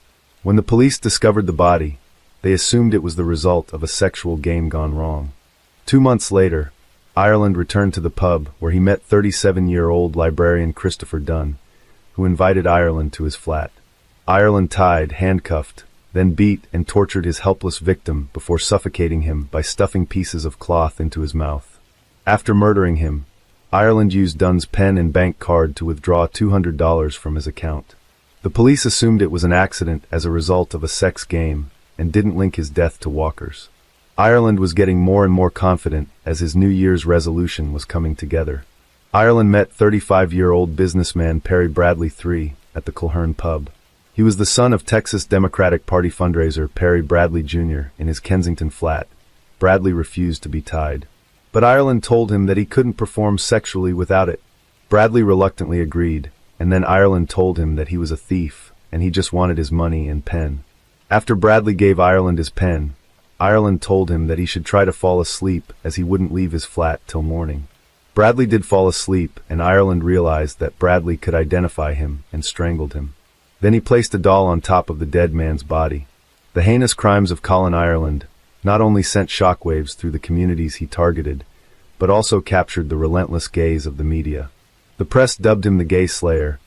When the police discovered the body, they assumed it was the result of a sexual game gone wrong. 2 months later, Ireland returned to the pub where he met 37-year-old librarian Christopher Dunn, who invited Ireland to his flat. Ireland tied, handcuffed, then beat and tortured his helpless victim before suffocating him by stuffing pieces of cloth into his mouth. After murdering him, Ireland used Dunn's pen and bank card to withdraw $200 from his account. The police assumed it was an accident as a result of a sex game and didn't link his death to walkers. Ireland was getting more and more confident as his New Year's resolution was coming together. Ireland met 35-year-old businessman Perry Bradley III at the Culhern pub. He was the son of Texas Democratic Party fundraiser Perry Bradley Jr. In his Kensington flat. Bradley refused to be tied. But Ireland told him that he couldn't perform sexually without it. Bradley reluctantly agreed, and then Ireland told him that he was a thief, and he just wanted his money and pen. After Bradley gave Ireland his pen, Ireland told him that he should try to fall asleep as he wouldn't leave his flat till morning. Bradley did fall asleep, and Ireland realized that Bradley could identify him and strangled him. Then he placed a doll on top of the dead man's body. The heinous crimes of Colin Ireland not only sent shockwaves through the communities he targeted, but also captured the relentless gaze of the media. The press dubbed him the Gay Slayer,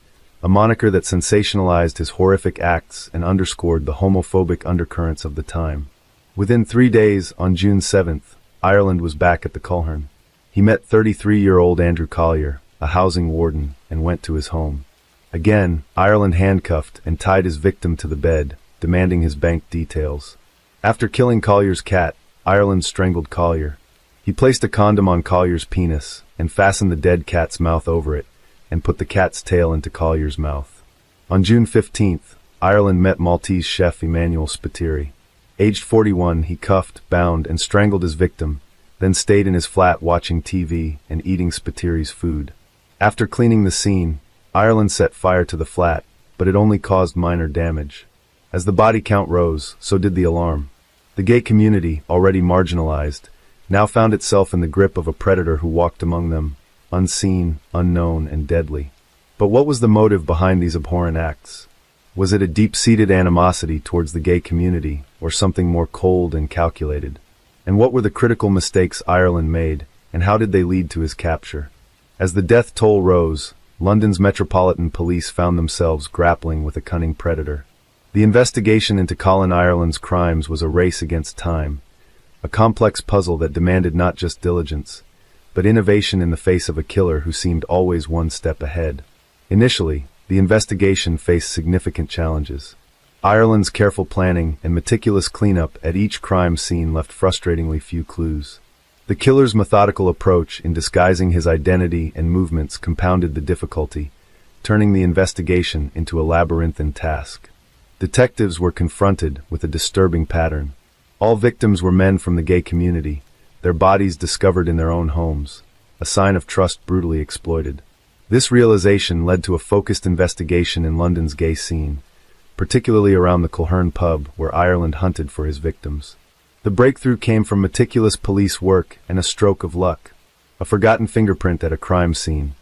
a moniker that sensationalized his horrific acts and underscored the homophobic undercurrents of the time. Within 3 days, on June 7th, Ireland was back at the Culhern. He met 33-year-old Andrew Collier, a housing warden, and went to his home. Again, Ireland handcuffed and tied his victim to the bed, demanding his bank details. After killing Collier's cat, Ireland strangled Collier. He placed a condom on Collier's penis and fastened the dead cat's mouth over it and put the cat's tail into Collier's mouth. On June 15th, Ireland met Maltese chef Emmanuel Spiteri. Aged 41, he cuffed, bound, and strangled his victim, then stayed in his flat watching TV and eating Spiteri's food. After cleaning the scene, Ireland set fire to the flat, but it only caused minor damage. As the body count rose, so did the alarm. The gay community, already marginalized, now found itself in the grip of a predator who walked among them, unseen, unknown, and deadly. But what was the motive behind these abhorrent acts? Was it a deep-seated animosity towards the gay community, or something more cold and calculated? And what were the critical mistakes Ireland made, and how did they lead to his capture? As the death toll rose, London's Metropolitan Police found themselves grappling with a cunning predator. The investigation into Colin Ireland's crimes was a race against time, a complex puzzle that demanded not just diligence, but innovation in the face of a killer who seemed always one step ahead. Initially, the investigation faced significant challenges. Ireland's careful planning and meticulous cleanup at each crime scene left frustratingly few clues. The killer's methodical approach in disguising his identity and movements compounded the difficulty, turning the investigation into a labyrinthine task. Detectives were confronted with a disturbing pattern. All victims were men from the gay community, their bodies discovered in their own homes, a sign of trust brutally exploited. This realization led to a focused investigation in London's gay scene, particularly around the Culhern pub where Ireland hunted for his victims. The breakthrough came from meticulous police work and a stroke of luck. A forgotten fingerprint at a crime scene,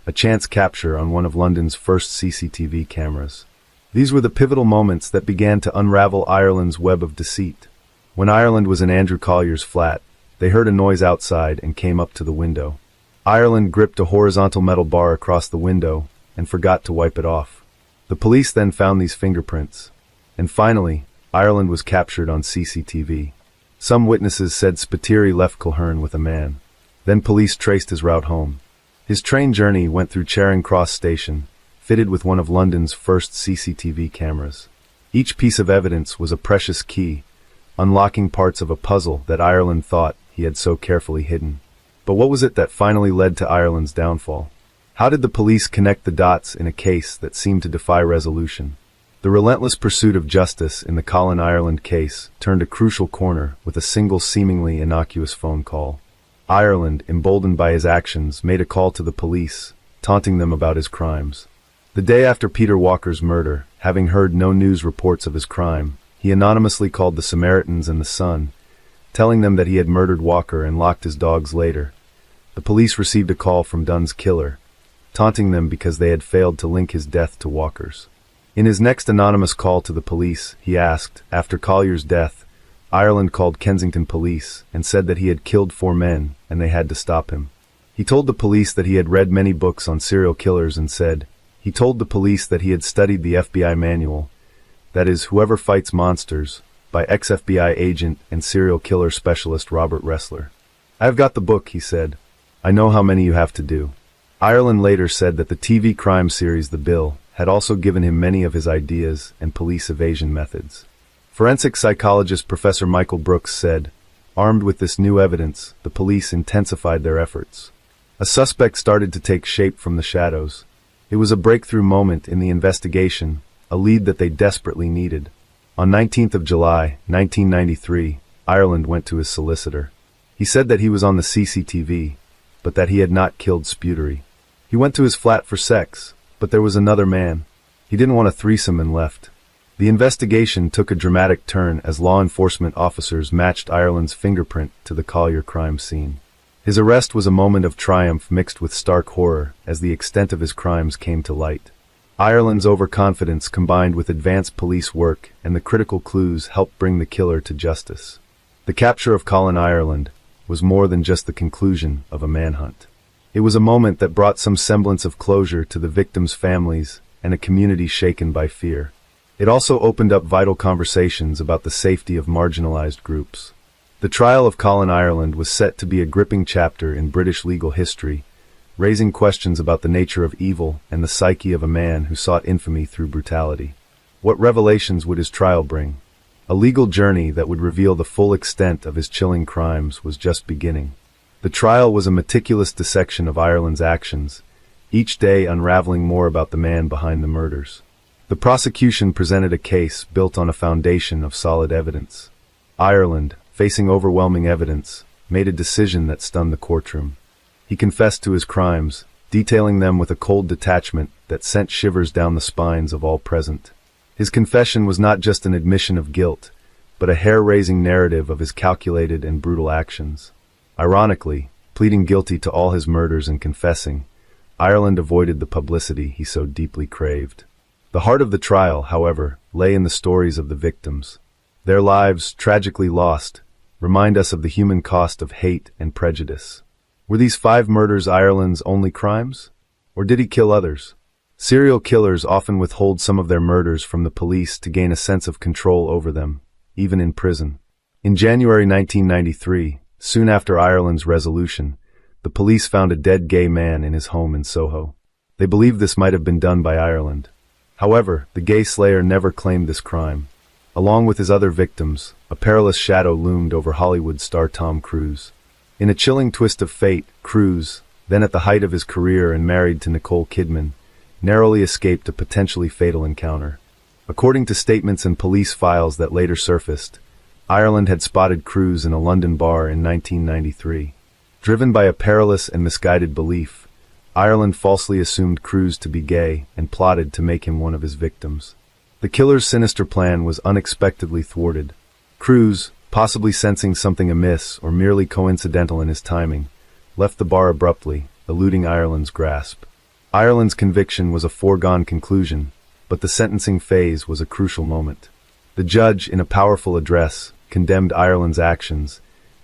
a chance capture on one of London's first CCTV cameras. These were the pivotal moments that began to unravel Ireland's web of deceit. When Ireland was in Andrew Collier's flat, they heard a noise outside and came up to the window. Ireland gripped a horizontal metal bar across the window and forgot to wipe it off. The police then found these fingerprints. And finally, Ireland was captured on CCTV. Some witnesses said Spiteri left Culhern with a man. Then police traced his route home. His train journey went through Charing Cross Station, fitted with one of London's first CCTV cameras. Each piece of evidence was a precious key, unlocking parts of a puzzle that Ireland thought he had so carefully hidden. But what was it that finally led to Ireland's downfall? How did the police connect the dots in a case that seemed to defy resolution? The relentless pursuit of justice in the Colin Ireland case turned a crucial corner with a single seemingly innocuous phone call. Ireland, emboldened by his actions, made a call to the police, taunting them about his crimes. The day after Peter Walker's murder, having heard no news reports of his crime, he anonymously called the Samaritans and the Sun, telling them that he had murdered Walker and locked his dogs later. The police received a call from Dunn's killer, taunting them because they had failed to link his death to Walker's. In his next anonymous call to the police, he asked, after Collier's death, Ireland called Kensington police and said that he had killed 4 men and they had to stop him. He told the police that he had read many books on serial killers and said, he told the police that he had studied the FBI manual, that is, Whoever Fights Monsters, by ex-FBI agent and serial killer specialist Robert Ressler. I have got the book, he said. I know how many you have to do. Ireland later said that the TV crime series The Bill had also given him many of his ideas and police evasion methods. Forensic psychologist Professor Michael Brooks said, armed with this new evidence, the police intensified their efforts. A suspect started to take shape from the shadows. It was a breakthrough moment in the investigation, a lead that they desperately needed. On 19th of July, 1993, Ireland went to his solicitor. He said that he was on the CCTV, but that he had not killed Sputery. He went to his flat for sex, but there was another man. He didn't want a threesome and left. The investigation took a dramatic turn as law enforcement officers matched Ireland's fingerprint to the Collier crime scene. His arrest was a moment of triumph mixed with stark horror as the extent of his crimes came to light. Ireland's overconfidence combined with advanced police work and the critical clues helped bring the killer to justice. The capture of Colin Ireland was more than just the conclusion of a manhunt. It was a moment that brought some semblance of closure to the victims' families and a community shaken by fear. It also opened up vital conversations about the safety of marginalized groups. The trial of Colin Ireland was set to be a gripping chapter in British legal history, raising questions about the nature of evil and the psyche of a man who sought infamy through brutality. What revelations would his trial bring? A legal journey that would reveal the full extent of his chilling crimes was just beginning. The trial was a meticulous dissection of Ireland's actions, each day unraveling more about the man behind the murders. The prosecution presented a case built on a foundation of solid evidence. Ireland, facing overwhelming evidence, made a decision that stunned the courtroom. He confessed to his crimes, detailing them with a cold detachment that sent shivers down the spines of all present. His confession was not just an admission of guilt, but a hair-raising narrative of his calculated and brutal actions. Ironically, pleading guilty to all his murders and confessing, Ireland avoided the publicity he so deeply craved. The heart of the trial, however, lay in the stories of the victims. Their lives, tragically lost, remind us of the human cost of hate and prejudice. Were these 5 murders Ireland's only crimes? Or did he kill others? Serial killers often withhold some of their murders from the police to gain a sense of control over them, even in prison. In January 1993, soon after Ireland's resolution, the police found a dead gay man in his home in Soho. They believed this might have been done by Ireland. However, the gay slayer never claimed this crime. Along with his other victims, a perilous shadow loomed over Hollywood star Tom Cruise. In a chilling twist of fate, Cruise, then at the height of his career and married to Nicole Kidman, narrowly escaped a potentially fatal encounter. According to statements and police files that later surfaced, Ireland had spotted Cruise in a London bar in 1993. Driven by a perilous and misguided belief, Ireland falsely assumed Cruise to be gay and plotted to make him one of his victims. The killer's sinister plan was unexpectedly thwarted. Cruise, possibly sensing something amiss or merely coincidental in his timing, left the bar abruptly, eluding Ireland's grasp. Ireland's conviction was a foregone conclusion, but the sentencing phase was a crucial moment. The judge, in a powerful address, condemned Ireland's actions,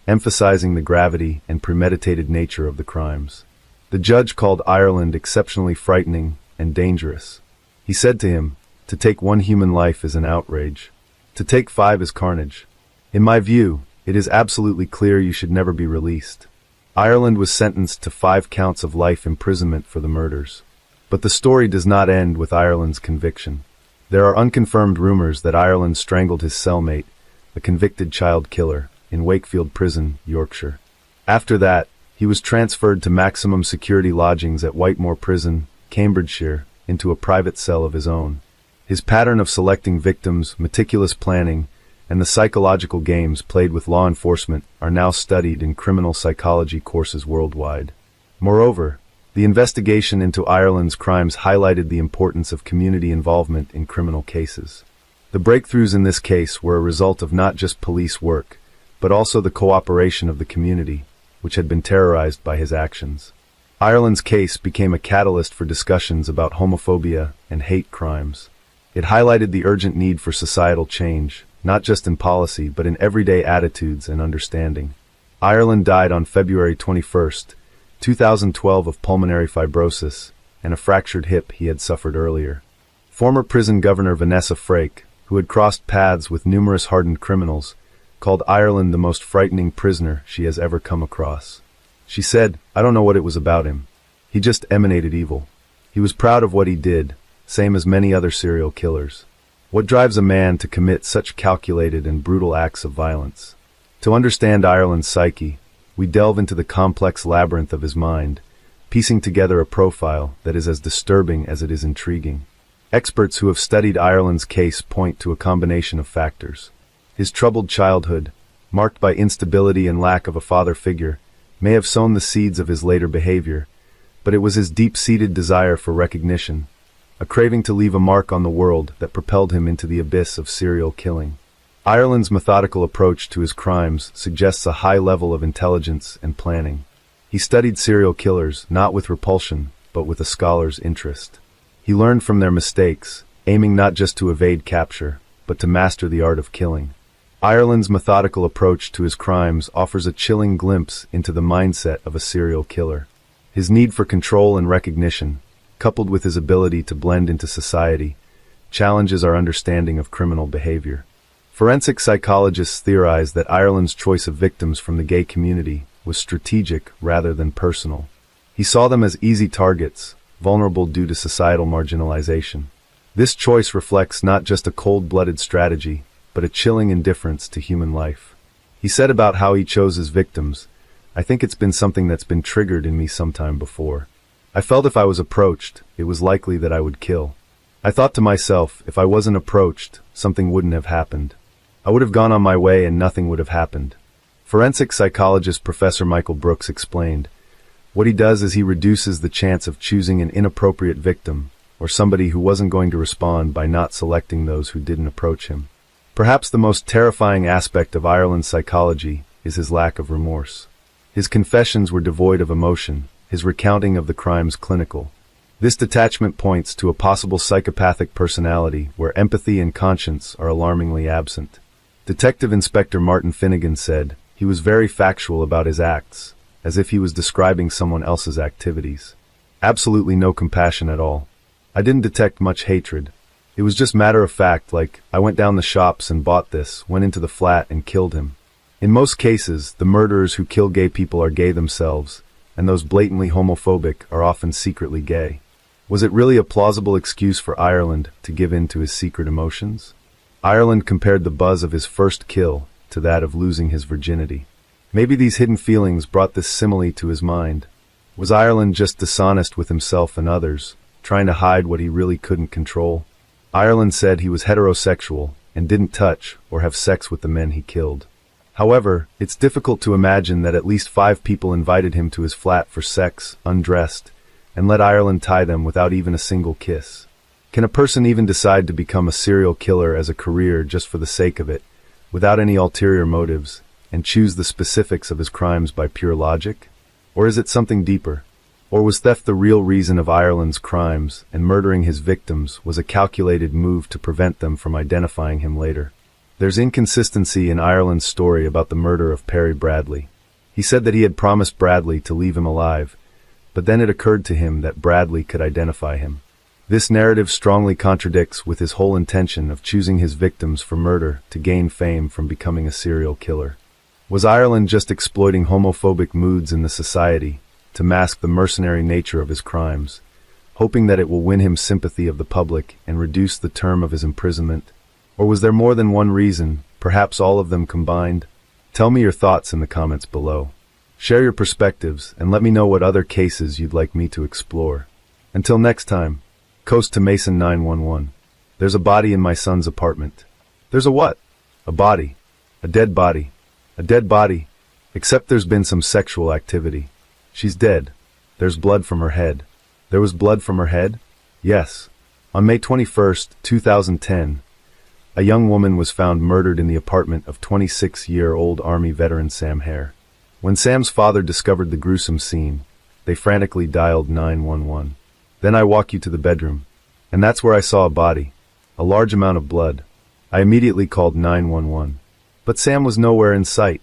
emphasizing the gravity and premeditated nature of the crimes. The judge called Ireland exceptionally frightening and dangerous. He said to him, "To take one human life is an outrage. To take 5 is carnage. In my view, it is absolutely clear you should never be released." Ireland was sentenced to 5 counts of life imprisonment for the murders. But the story does not end with Ireland's conviction. There are unconfirmed rumors that Ireland strangled his cellmate, a convicted child killer, in Wakefield Prison, Yorkshire. After that, he was transferred to maximum security lodgings at Whitemoor Prison, Cambridgeshire, into a private cell of his own. His pattern of selecting victims, meticulous planning, and the psychological games played with law enforcement are now studied in criminal psychology courses worldwide. Moreover, the investigation into Ireland's crimes highlighted the importance of community involvement in criminal cases. The breakthroughs in this case were a result of not just police work, but also the cooperation of the community, which had been terrorized by his actions. Ireland's case became a catalyst for discussions about homophobia and hate crimes. It highlighted the urgent need for societal change, not just in policy but in everyday attitudes and understanding. Ireland died on February 21, 2012 of pulmonary fibrosis and a fractured hip he had suffered earlier. Former prison governor Vanessa Frake, who had crossed paths with numerous hardened criminals, called Ireland the most frightening prisoner she has ever come across. She said, "I don't know what it was about him. He just emanated evil. He was proud of what he did, same as many other serial killers. What drives a man to commit such calculated and brutal acts of violence?" To understand Ireland's psyche, we delve into the complex labyrinth of his mind, piecing together a profile that is as disturbing as it is intriguing. Experts who have studied Ireland's case point to a combination of factors. His troubled childhood, marked by instability and lack of a father figure, may have sown the seeds of his later behavior, but it was his deep-seated desire for recognition, a craving to leave a mark on the world, that propelled him into the abyss of serial killing. Ireland's methodical approach to his crimes suggests a high level of intelligence and planning. He studied serial killers not with repulsion, but with a scholar's interest. He learned from their mistakes, aiming not just to evade capture, but to master the art of killing. Ireland's methodical approach to his crimes offers a chilling glimpse into the mindset of a serial killer. His need for control and recognition, coupled with his ability to blend into society, challenges our understanding of criminal behavior. Forensic psychologists theorize that Ireland's choice of victims from the gay community was strategic rather than personal. He saw them as easy targets, vulnerable due to societal marginalization. This choice reflects not just a cold-blooded strategy, but a chilling indifference to human life. He said about how he chose his victims, "I think it's been something that's been triggered in me sometime before. I felt if I was approached, it was likely that I would kill. I thought to myself, if I wasn't approached, something wouldn't have happened. I would have gone on my way and nothing would have happened." Forensic psychologist Professor Michael Brooks explained, "What he does is he reduces the chance of choosing an inappropriate victim, or somebody who wasn't going to respond, by not selecting those who didn't approach him." Perhaps the most terrifying aspect of Ireland's psychology is his lack of remorse. His confessions were devoid of emotion, his recounting of the crimes clinical. This detachment points to a possible psychopathic personality where empathy and conscience are alarmingly absent. Detective Inspector Martin Finnegan said, "He was very factual about his acts, as if he was describing someone else's activities. Absolutely no compassion at all. I didn't detect much hatred. It was just matter of fact, like, I went down the shops and bought this, went into the flat and killed him." In most cases, the murderers who kill gay people are gay themselves, and those blatantly homophobic are often secretly gay. Was it really a plausible excuse for Ireland to give in to his secret emotions? Ireland compared the buzz of his first kill to that of losing his virginity. Maybe these hidden feelings brought this simile to his mind. Was Ireland just dishonest with himself and others, trying to hide what he really couldn't control? Ireland said he was heterosexual and didn't touch or have sex with the men he killed. However, it's difficult to imagine that at least 5 people invited him to his flat for sex, undressed, and let Ireland tie them without even a single kiss. Can a person even decide to become a serial killer as a career just for the sake of it, without any ulterior motives, and choose the specifics of his crimes by pure logic? Or is it something deeper? Or was theft the real reason of Ireland's crimes, and murdering his victims was a calculated move to prevent them from identifying him later? There's inconsistency in Ireland's story about the murder of Perry Bradley. He said that he had promised Bradley to leave him alive, but then it occurred to him that Bradley could identify him. This narrative strongly contradicts with his whole intention of choosing his victims for murder to gain fame from becoming a serial killer. Was Ireland just exploiting homophobic moods in the society to mask the mercenary nature of his crimes, hoping that it will win him sympathy of the public and reduce the term of his imprisonment? Or was there more than one reason, perhaps all of them combined? Tell me your thoughts in the comments below. Share your perspectives and let me know what other cases you'd like me to explore. Until next time, Coast to Mason 911. There's a body in my son's apartment. There's a what? A body. A dead body. A dead body. Except there's been some sexual activity. She's dead. There's blood from her head. There was blood from her head? Yes. On May 21st, 2010, a young woman was found murdered in the apartment of 26-year-old Army veteran Sam Hare. When Sam's father discovered the gruesome scene, they frantically dialed 911. Then I walk you to the bedroom, and that's where I saw a body, a large amount of blood. I immediately called 911. But Sam was nowhere in sight.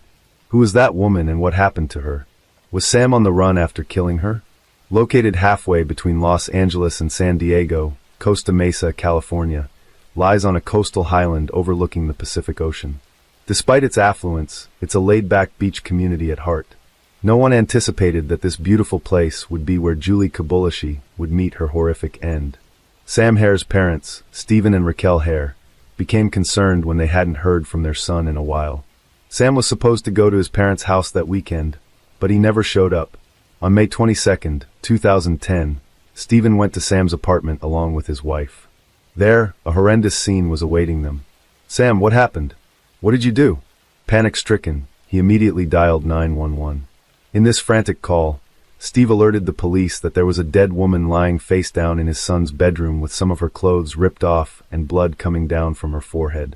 Who was that woman and what happened to her? Was Sam on the run after killing her? Located halfway between Los Angeles and San Diego, Costa Mesa, California, lies on a coastal highland overlooking the Pacific Ocean. Despite its affluence, it's a laid-back beach community at heart. No one anticipated that this beautiful place would be where Julie Kabulishi would meet her horrific end. Sam Hare's parents, Stephen and Raquel Hare, became concerned when they hadn't heard from their son in a while. Sam was supposed to go to his parents' house that weekend, but he never showed up. On May 22nd, 2010, Stephen went to Sam's apartment along with his wife. There, a horrendous scene was awaiting them. "Sam, what happened? What did you do?" Panic-stricken, he immediately dialed 911. In this frantic call, Steve alerted the police that there was a dead woman lying face down in his son's bedroom with some of her clothes ripped off and blood coming down from her forehead.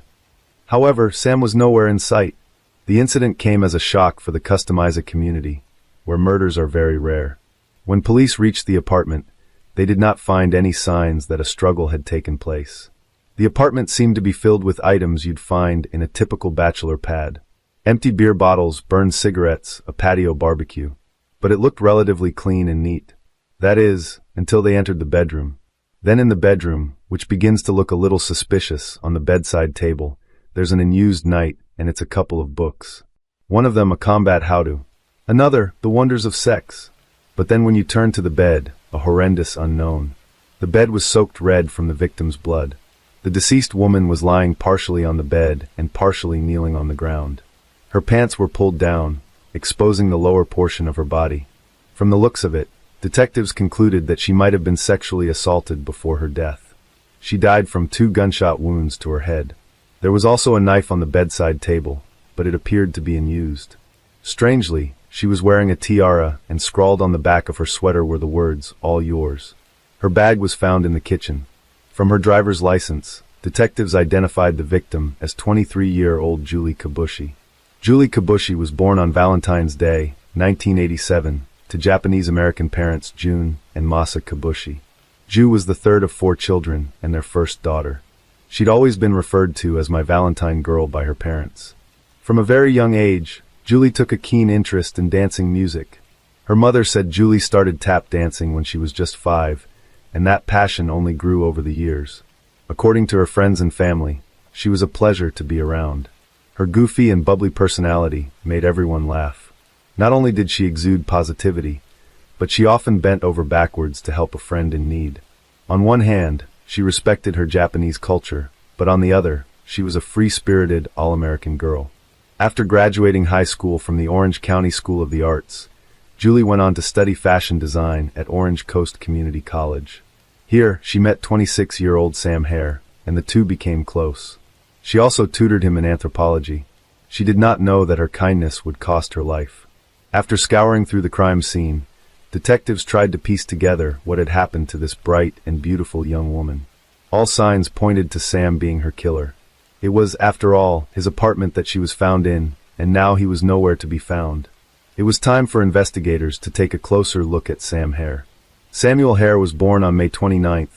However, Sam was nowhere in sight. The incident came as a shock for the Customiza community, where murders are very rare. When police reached the apartment, they did not find any signs that a struggle had taken place. The apartment seemed to be filled with items you'd find in a typical bachelor pad. Empty beer bottles, burned cigarettes, a patio barbecue. But it looked relatively clean and neat. That is, until they entered the bedroom. Then in the bedroom, which begins to look a little suspicious, on the bedside table, there's an unused knight, and it's a couple of books. One of them a combat how-to. Another, The Wonders of Sex. But then when you turn to the bed, a horrendous unknown. The bed was soaked red from the victim's blood. The deceased woman was lying partially on the bed and partially kneeling on the ground. Her pants were pulled down, exposing the lower portion of her body. From the looks of it, detectives concluded that she might have been sexually assaulted before her death. She died from 2 gunshot wounds to her head. There was also a knife on the bedside table, but it appeared to be unused. Strangely, she was wearing a tiara, and scrawled on the back of her sweater were the words, "All yours." Her bag was found in the kitchen. From her driver's license, detectives identified the victim as 23-year-old Julie Kabushi. Julie Kabushi was born on Valentine's Day, 1987, to Japanese-American parents Jun and Masa Kabushi. Ju was the third of 4 children and their first daughter. She'd always been referred to as my Valentine girl by her parents. From a very young age, Julie took a keen interest in dancing music. Her mother said Julie started tap dancing when she was just 5, and that passion only grew over the years. According to her friends and family, she was a pleasure to be around. Her goofy and bubbly personality made everyone laugh. Not only did she exude positivity, but she often bent over backwards to help a friend in need. On one hand, she respected her Japanese culture, but on the other, she was a free-spirited, all-American girl. After graduating high school from the Orange County School of the Arts, Julie went on to study fashion design at Orange Coast Community College. Here, she met 26-year-old Sam Hare, and the two became close. She also tutored him in anthropology. She did not know that her kindness would cost her life. After scouring through the crime scene, detectives tried to piece together what had happened to this bright and beautiful young woman. All signs pointed to Sam being her killer. It was, after all, his apartment that she was found in, and now he was nowhere to be found. It was time for investigators to take a closer look at Sam Hare. Samuel Hare was born on May 29,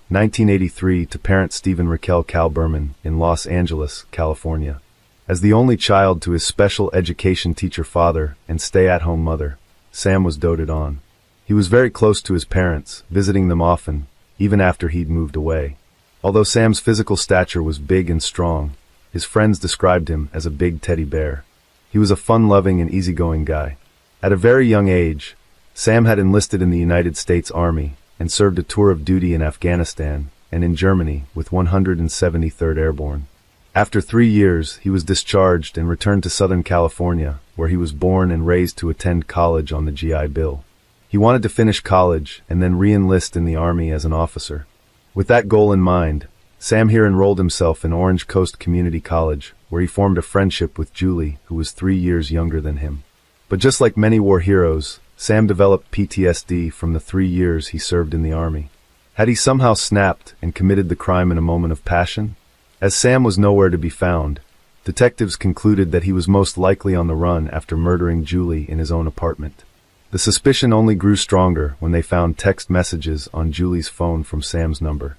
1983 to parents Stephen Raquel Kalberman in Los Angeles, California. As the only child to his special education teacher father and stay-at-home mother, Sam was doted on. He was very close to his parents, visiting them often, even after he'd moved away. Although Sam's physical stature was big and strong, his friends described him as a big teddy bear. He was a fun-loving and easygoing guy. At a very young age, Sam had enlisted in the United States Army and served a tour of duty in Afghanistan and in Germany with 173rd Airborne. After 3 years, he was discharged and returned to Southern California, where he was born and raised to attend college on the GI Bill. He wanted to finish college and then re-enlist in the Army as an officer. With that goal in mind, Sam here enrolled himself in Orange Coast Community College, where he formed a friendship with Julie, who was 3 years younger than him. But just like many war heroes, Sam developed PTSD from the 3 years he served in the army. Had he somehow snapped and committed the crime in a moment of passion? As Sam was nowhere to be found, detectives concluded that he was most likely on the run after murdering Julie in his own apartment. The suspicion only grew stronger when they found text messages on Julie's phone from Sam's number.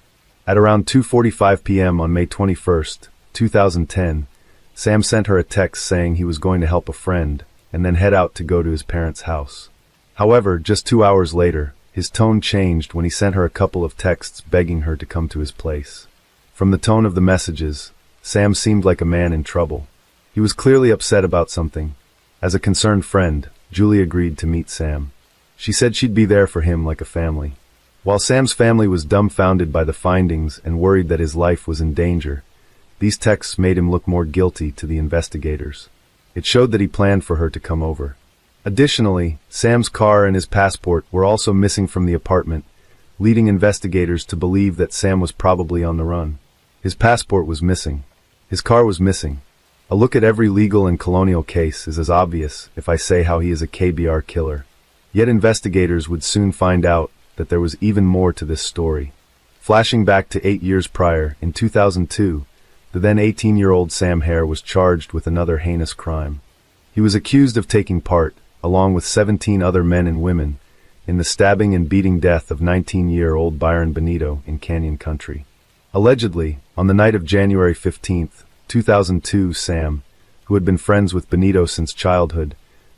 At around 2:45 p.m. on May 21, 2010, Sam sent her a text saying he was going to help a friend and then head out to go to his parents' house. However, just 2 hours later, his tone changed when he sent her a couple of texts begging her to come to his place. From the tone of the messages, Sam seemed like a man in trouble. He was clearly upset about something. As a concerned friend, Julie agreed to meet Sam. She said she'd be there for him like a family. While Sam's family was dumbfounded by the findings and worried that his life was in danger, these texts made him look more guilty to the investigators. It showed that he planned for her to come over. Additionally, Sam's car and his passport were also missing from the apartment, leading investigators to believe that Sam was probably on the run. His passport was missing. His car was missing. A look at every legal and colonial case is as obvious if I say how he is a KBR killer. Yet investigators would soon find out that there was even more to this story. Flashing back to 8 years prior, in 2002, the then 18-year-old Sam Hare was charged with another heinous crime. He was accused of taking part, along with 17 other men and women, in the stabbing and beating death of 19-year-old Byron Benito in Canyon Country. Allegedly, on the night of January 15, 2002, Sam, who had been friends with Benito since childhood,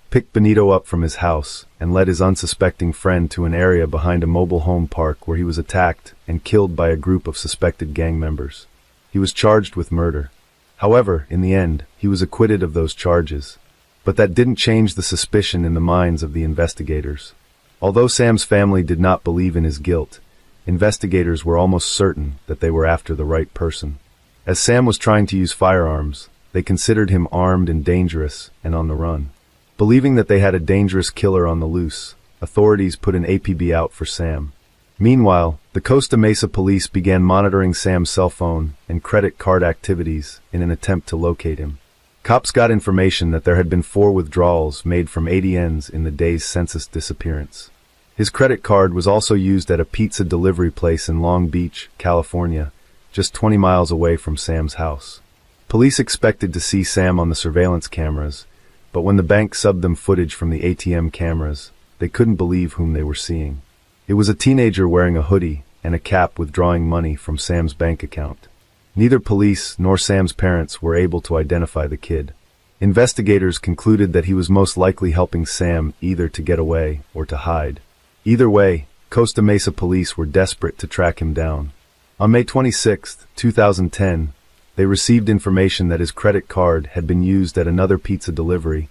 picked Benito up from his house and led his unsuspecting friend to an area behind a mobile home park where he was attacked and killed by a group of suspected gang members. He was charged with murder. However, in the end, he was acquitted of those charges. But that didn't change the suspicion in the minds of the investigators. Although Sam's family did not believe in his guilt, investigators were almost certain that they were after the right person. As Sam was trying to use firearms, they considered him armed and dangerous and on the run. Believing that they had a dangerous killer on the loose, authorities put an APB out for Sam. Meanwhile, the Costa Mesa police began monitoring Sam's cell phone and credit card activities in an attempt to locate him. Cops got information that there had been 4 withdrawals made from ATMs in the day's census disappearance. His credit card was also used at a pizza delivery place in Long Beach, California, just 20 miles away from Sam's house. Police expected to see Sam on the surveillance cameras, but when the bank subbed them footage from the ATM cameras, they couldn't believe whom they were seeing. It was a teenager wearing a hoodie and a cap withdrawing money from Sam's bank account. Neither police nor Sam's parents were able to identify the kid. Investigators concluded that he was most likely helping Sam either to get away or to hide. Either way, Costa Mesa police were desperate to track him down. On May 26, 2010, they received information that his credit card had been used at another pizza delivery,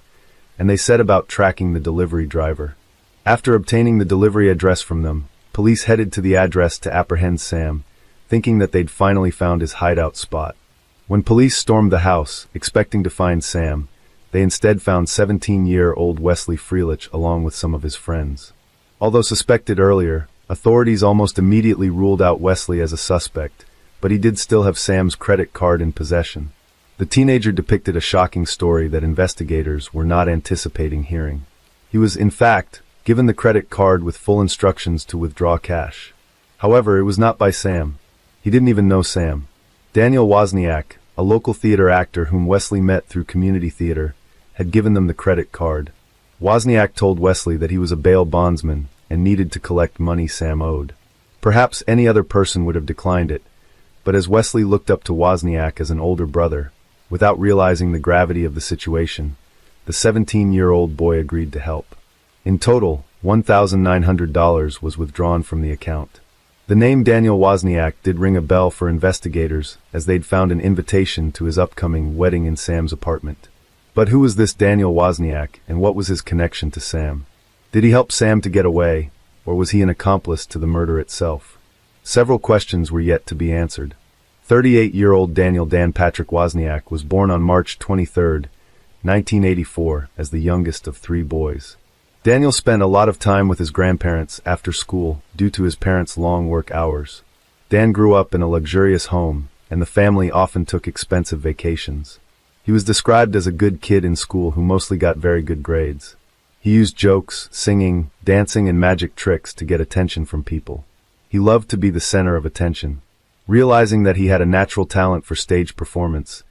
and they set about tracking the delivery driver. After obtaining the delivery address from them, police headed to the address to apprehend Sam, thinking that they'd finally found his hideout spot. When police stormed the house, expecting to find Sam, they instead found 17-year-old Wesley Freelich along with some of his friends. Although suspected earlier, authorities almost immediately ruled out Wesley as a suspect, but he did still have Sam's credit card in possession. The teenager depicted a shocking story that investigators were not anticipating hearing. He was, in fact, given the credit card with full instructions to withdraw cash. However, it was not by Sam. He didn't even know Sam. Daniel Wozniak, a local theater actor whom Wesley met through community theater, had given them the credit card. Wozniak told Wesley that he was a bail bondsman and needed to collect money Sam owed. Perhaps any other person would have declined it, but as Wesley looked up to Wozniak as an older brother, without realizing the gravity of the situation, the 17-year-old boy agreed to help. In total, $1,900 was withdrawn from the account. The name Daniel Wozniak did ring a bell for investigators, as they'd found an invitation to his upcoming wedding in Sam's apartment. But who was this Daniel Wozniak, and what was his connection to Sam? Did he help Sam to get away, or was he an accomplice to the murder itself? Several questions were yet to be answered. 38-year-old Daniel Dan Patrick Wozniak was born on March 23, 1984, as the youngest of 3 boys. Daniel spent a lot of time with his grandparents after school due to his parents' long work hours. Dan grew up in a luxurious home, and the family often took expensive vacations. He was described as a good kid in school who mostly got very good grades. He used jokes, singing, dancing, and magic tricks to get attention from people. He loved to be the center of attention. Realizing that he had a natural talent for stage performance,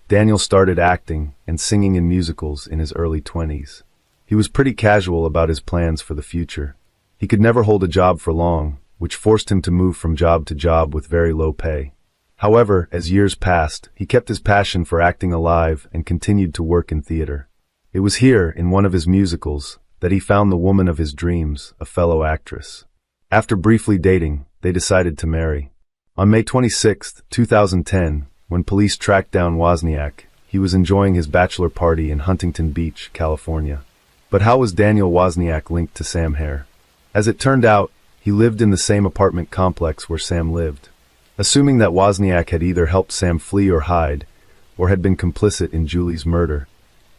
Daniel started acting and singing in musicals in his early 20s. He was pretty casual about his plans for the future. He could never hold a job for long, which forced him to move from job to job with very low pay. However, as years passed, he kept his passion for acting alive and continued to work in theater. It was here, in one of his musicals, that he found the woman of his dreams, a fellow actress. After briefly dating, they decided to marry. On May 26, 2010, when police tracked down Wozniak, he was enjoying his bachelor party in Huntington Beach, California. But how was Daniel Wozniak linked to Sam Hare? As it turned out, he lived in the same apartment complex where Sam lived. Assuming that Wozniak had either helped Sam flee or hide, or had been complicit in Julie's murder,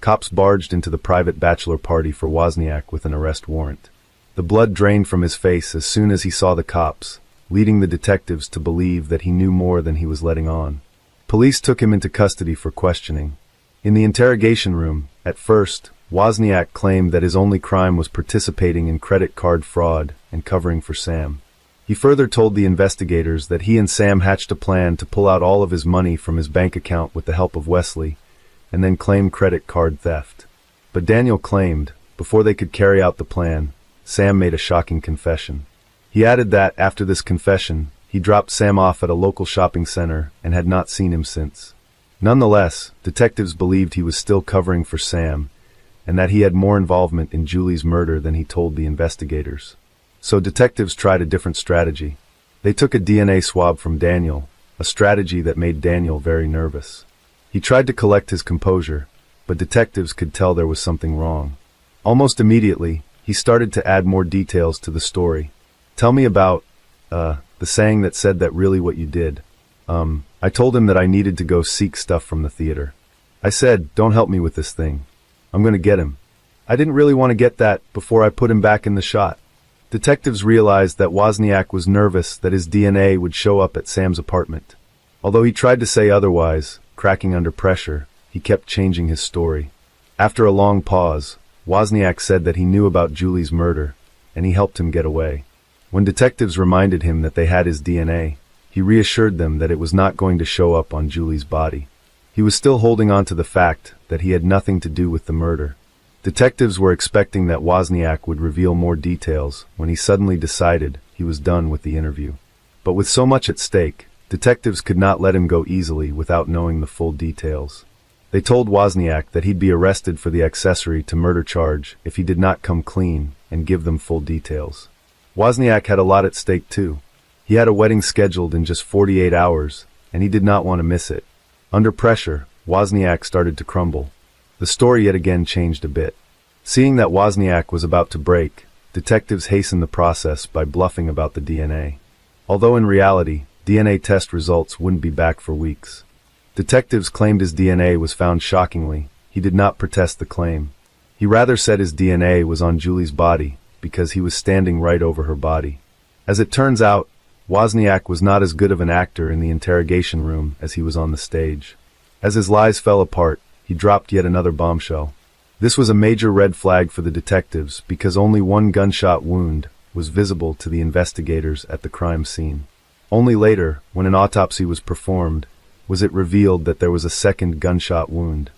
cops barged into the private bachelor party for Wozniak with an arrest warrant. The blood drained from his face as soon as he saw the cops, leading the detectives to believe that he knew more than he was letting on. Police took him into custody for questioning. In the interrogation room, at first, Wozniak claimed that his only crime was participating in credit card fraud and covering for Sam. He further told the investigators that he and Sam hatched a plan to pull out all of his money from his bank account with the help of Wesley, and then claim credit card theft. But Daniel claimed, before they could carry out the plan, Sam made a shocking confession. He added that, after this confession, he dropped Sam off at a local shopping center and had not seen him since. Nonetheless, detectives believed he was still covering for Sam, and that he had more involvement in Julie's murder than he told the investigators. So detectives tried a different strategy. They took a DNA swab from Daniel, a strategy that made Daniel very nervous. He tried to collect his composure, but detectives could tell there was something wrong. Almost immediately, he started to add more details to the story. Tell me about, the saying that said that really what you did. I told him that I needed to go seek stuff from the theater. I said, don't help me with this thing. I'm gonna get him. I didn't really want to get that before I put him back in the shot. Detectives realized that Wozniak was nervous that his DNA would show up at Sam's apartment. Although he tried to say otherwise, cracking under pressure, he kept changing his story. After a long pause, Wozniak said that he knew about Julie's murder, and he helped him get away. When detectives reminded him that they had his DNA, he reassured them that it was not going to show up on Julie's body. He was still holding on to the fact that he had nothing to do with the murder. Detectives were expecting that Wozniak would reveal more details when he suddenly decided he was done with the interview. But with so much at stake, detectives could not let him go easily without knowing the full details. They told Wozniak that he'd be arrested for the accessory to murder charge if he did not come clean and give them full details. Wozniak had a lot at stake too. He had a wedding scheduled in just 48 hours, and he did not want to miss it. Under pressure, Wozniak started to crumble. The story yet again changed a bit. Seeing that Wozniak was about to break, detectives hastened the process by bluffing about the DNA. Although in reality, DNA test results wouldn't be back for weeks. Detectives claimed his DNA was found shockingly. He did not protest the claim. He rather said his DNA was on Julie's body because he was standing right over her body. As it turns out, Wozniak was not as good of an actor in the interrogation room as he was on the stage. As his lies fell apart, he dropped yet another bombshell. This was a major red flag for the detectives because only one gunshot wound was visible to the investigators at the crime scene. Only later, when an autopsy was performed, was it revealed that there was a second gunshot wound.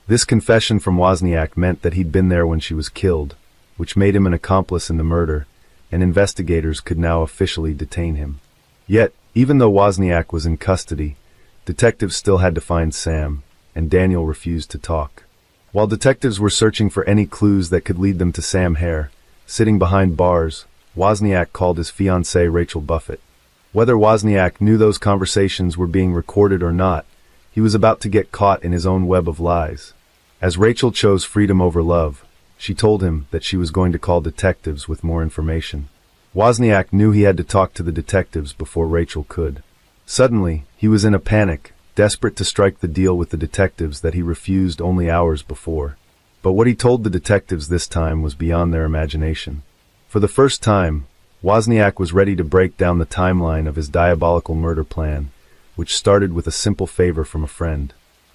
This confession from Wozniak meant that he'd been there when she was killed, which made him an accomplice in the murder, and investigators could now officially detain him. Yet, even though Wozniak was in custody, detectives still had to find Sam, and Daniel refused to talk. While detectives were searching for any clues that could lead them to Sam Hare, sitting behind bars, Wozniak called his fiancée Rachel Buffett. Whether Wozniak knew those conversations were being recorded or not, he was about to get caught in his own web of lies. As Rachel chose freedom over love, she told him that she was going to call detectives with more information. Wozniak knew he had to talk to the detectives before Rachel could. Suddenly, he was in a panic, desperate to strike the deal with the detectives that he refused only hours before. But what he told the detectives this time was beyond their imagination. For the first time, Wozniak was ready to break down the timeline of his diabolical murder plan, which started with a simple favor from a friend.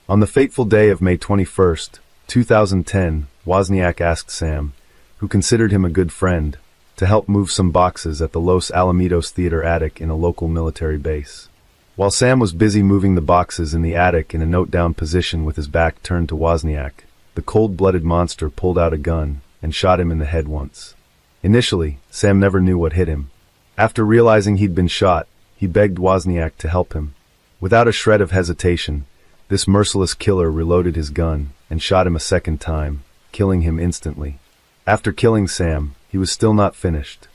On the fateful day of May 21st, 2010, Wozniak asked Sam, who considered him a good friend, to help move some boxes at the Los Alamitos Theater attic in a local military base. While Sam was busy moving the boxes in the attic in a note-down position with his back turned to Wozniak, the cold-blooded monster pulled out a gun and shot him in the head once. Initially, Sam never knew what hit him. After realizing he'd been shot, he begged Wozniak to help him. Without a shred of hesitation, this merciless killer reloaded his gun and shot him a second time, killing him instantly. After killing Sam, he was still not finished.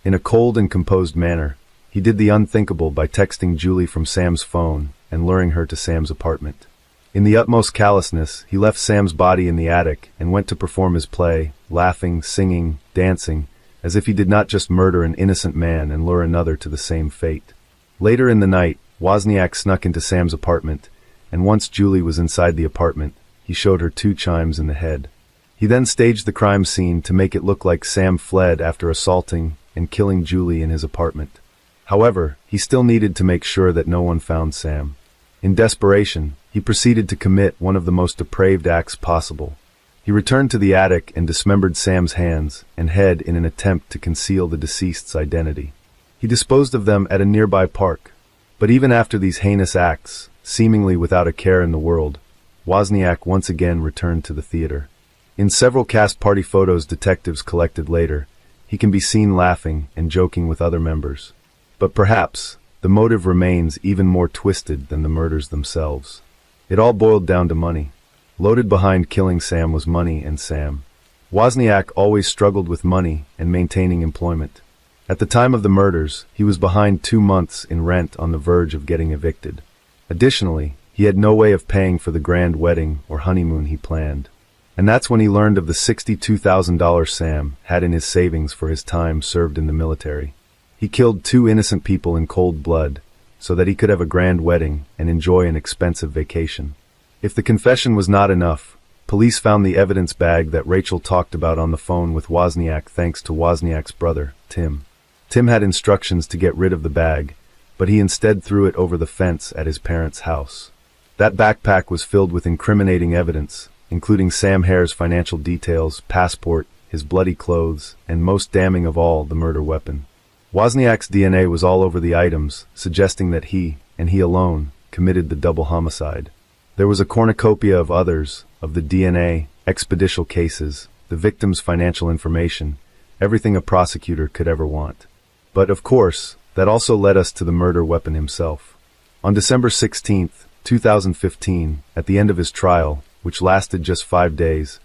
In a cold and composed manner, he did the unthinkable by texting Julie from Sam's phone and luring her to Sam's apartment. In the utmost callousness, he left Sam's body in the attic and went to perform his play, laughing, singing, dancing, as if he did not just murder an innocent man and lure another to the same fate. Later in the night, Wozniak snuck into Sam's apartment, and once Julie was inside the apartment, he showed her 2 chimes in the head. He then staged the crime scene to make it look like Sam fled after assaulting and killing Julie in his apartment. However, he still needed to make sure that no one found Sam. In desperation, he proceeded to commit one of the most depraved acts possible. He returned to the attic and dismembered Sam's hands and head in an attempt to conceal the deceased's identity. He disposed of them at a nearby park. But even after these heinous acts, seemingly without a care in the world, Wozniak once again returned to the theater. In several cast party photos detectives collected later, he can be seen laughing and joking with other members. But perhaps, the motive remains even more twisted than the murders themselves. It all boiled down to money. Loaded behind killing Sam was money and Sam. Wozniak always struggled with money and maintaining employment. At the time of the murders, he was behind 2 months in rent on the verge of getting evicted. Additionally, he had no way of paying for the grand wedding or honeymoon he planned. And that's when he learned of the $62,000 Sam had in his savings for his time served in the military. He killed 2 innocent people in cold blood so that he could have a grand wedding and enjoy an expensive vacation. If the confession was not enough, police found the evidence bag that Rachel talked about on the phone with Wozniak thanks to Wozniak's brother, Tim. Tim had instructions to get rid of the bag, but he instead threw it over the fence at his parents' house. That backpack was filled with incriminating evidence, including Sam Hare's financial details, passport, his bloody clothes, and most damning of all, the murder weapon. Wozniak's DNA was all over the items, suggesting that he, and he alone, committed the double homicide. There was a cornucopia of others, of the DNA, expeditial cases, the victim's financial information, everything a prosecutor could ever want. But, of course, that also led us to the murder weapon himself. On December 16, 2015, at the end of his trial, which lasted just 5 days,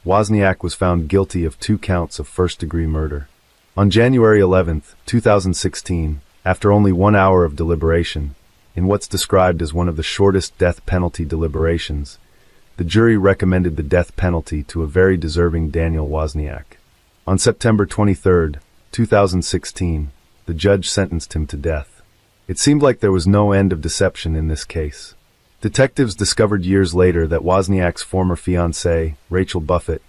Wozniak was found guilty of 2 counts of first-degree murder. On January 11, 2016, after only 1 hour of deliberation, in what's described as one of the shortest death penalty deliberations, the jury recommended the death penalty to a very deserving Daniel Wozniak. On September 23, 2016, the judge sentenced him to death. It seemed like there was no end of deception in this case. Detectives discovered years later that Wozniak's former fiancée, Rachel Buffett,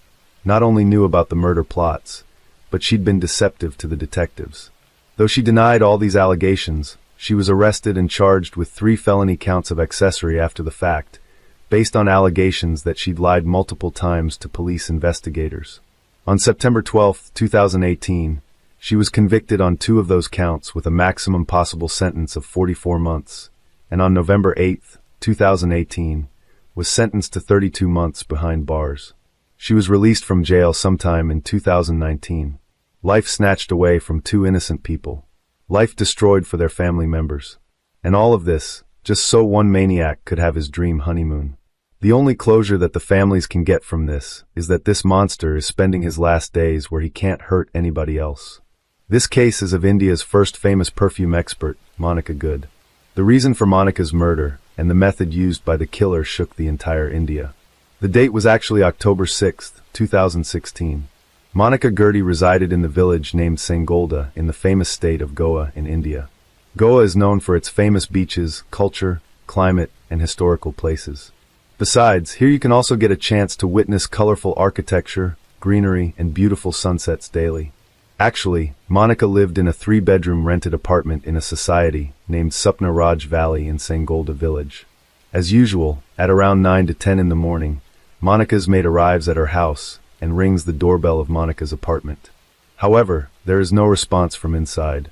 not only knew about the murder plots, but she'd been deceptive to the detectives. Though she denied all these allegations, she was arrested and charged with 3 felony counts of accessory after the fact, based on allegations that she'd lied multiple times to police investigators. On September 12, 2018, she was convicted on 2 of those counts with a maximum possible sentence of 44 months, and on November 8, 2018, was sentenced to 32 months behind bars. She was released from jail sometime in 2019. Life snatched away from 2 innocent people. Life destroyed for their family members. And all of this, just so one maniac could have his dream honeymoon. The only closure that the families can get from this is that this monster is spending his last days where he can't hurt anybody else. This case is of India's first famous perfume expert, Monica Good. The reason for Monica's murder and the method used by the killer shook the entire India. The date was actually October 6, 2016. Monica Gurdy resided in the village named Sangolda in the famous state of Goa in India. Goa is known for its famous beaches, culture, climate, and historical places. Besides, here you can also get a chance to witness colorful architecture, greenery, and beautiful sunsets daily. Actually, Monica lived in a 3-bedroom rented apartment in a society named Supna Raj Valley in Sangolda village. As usual, at around 9 to 10 in the morning, Monica's maid arrives at her house and rings the doorbell of Monica's apartment. However, there is no response from inside.